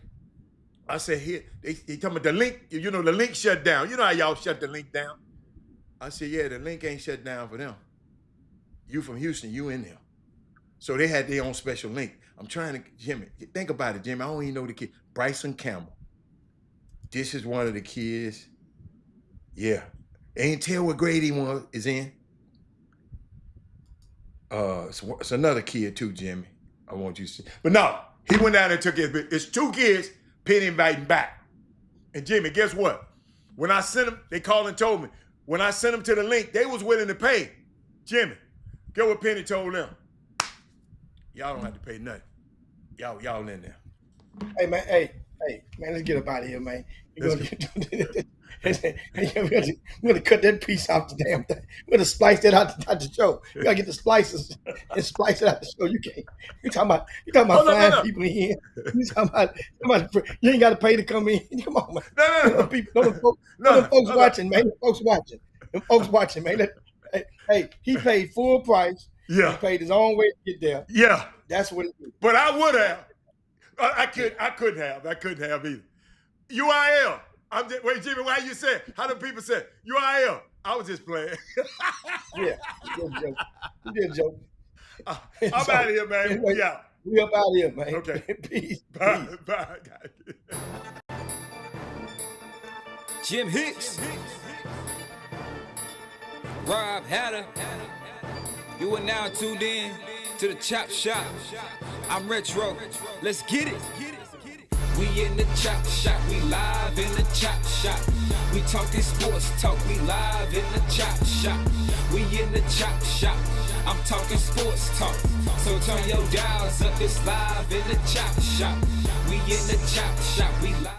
S1: I said, here, they talking about the link, the link shut down. You know how y'all shut the link down? I said, yeah, the link ain't shut down for them. You from Houston, you in there. So they had their own special link. I'm trying to, Jimmy, think about it, Jimmy. I don't even know the kid. Bryson Campbell. This is one of the kids. Yeah. They ain't tell what grade he is in. It's another kid too, Jimmy. I want you to see. But no, he went down there and took his, it's 2 kids, Penny inviting back. And Jimmy, guess what? When I sent them, they called and told me, when I sent them to the link, they was willing to pay. Jimmy, get what Penny told them. Y'all don't have to pay nothing. Y'all in there.
S12: Hey, man, let's get up out of here, man. We're gonna cut that piece out the damn thing. We're gonna splice that out the show. You gotta get the splices and splice it out the show. You can't. You talking about flying people in here. You talking about you ain't gotta pay to come in. Come on, man. No. Folks watching, man. Them folks watching, man. Hey, he paid full price.
S1: Yeah.
S12: He paid his own way to get there.
S1: Yeah.
S12: That's what it is.
S1: But I would have. I couldn't have either. UIL. Wait, Jimmy, why you said? How do people say UIL? I was just playing.
S12: Yeah, you did a joke.
S1: I'm out of here, man.
S12: Anyway,
S1: Yeah.
S12: We up out of here, man.
S1: Okay.
S12: Peace.
S1: Bye.
S12: Peace.
S1: Bye.
S13: Jim Hicks. Rob Hatter. You are now tuned in to the Chop Shop. I'm Retro. Let's get it. We in the Chop Shop. We live in the Chop Shop. We talking sports talk. We live in the Chop Shop. We in the Chop Shop. I'm talking sports talk. So turn your dials up. It's live in the Chop Shop. We in the Chop Shop. We live.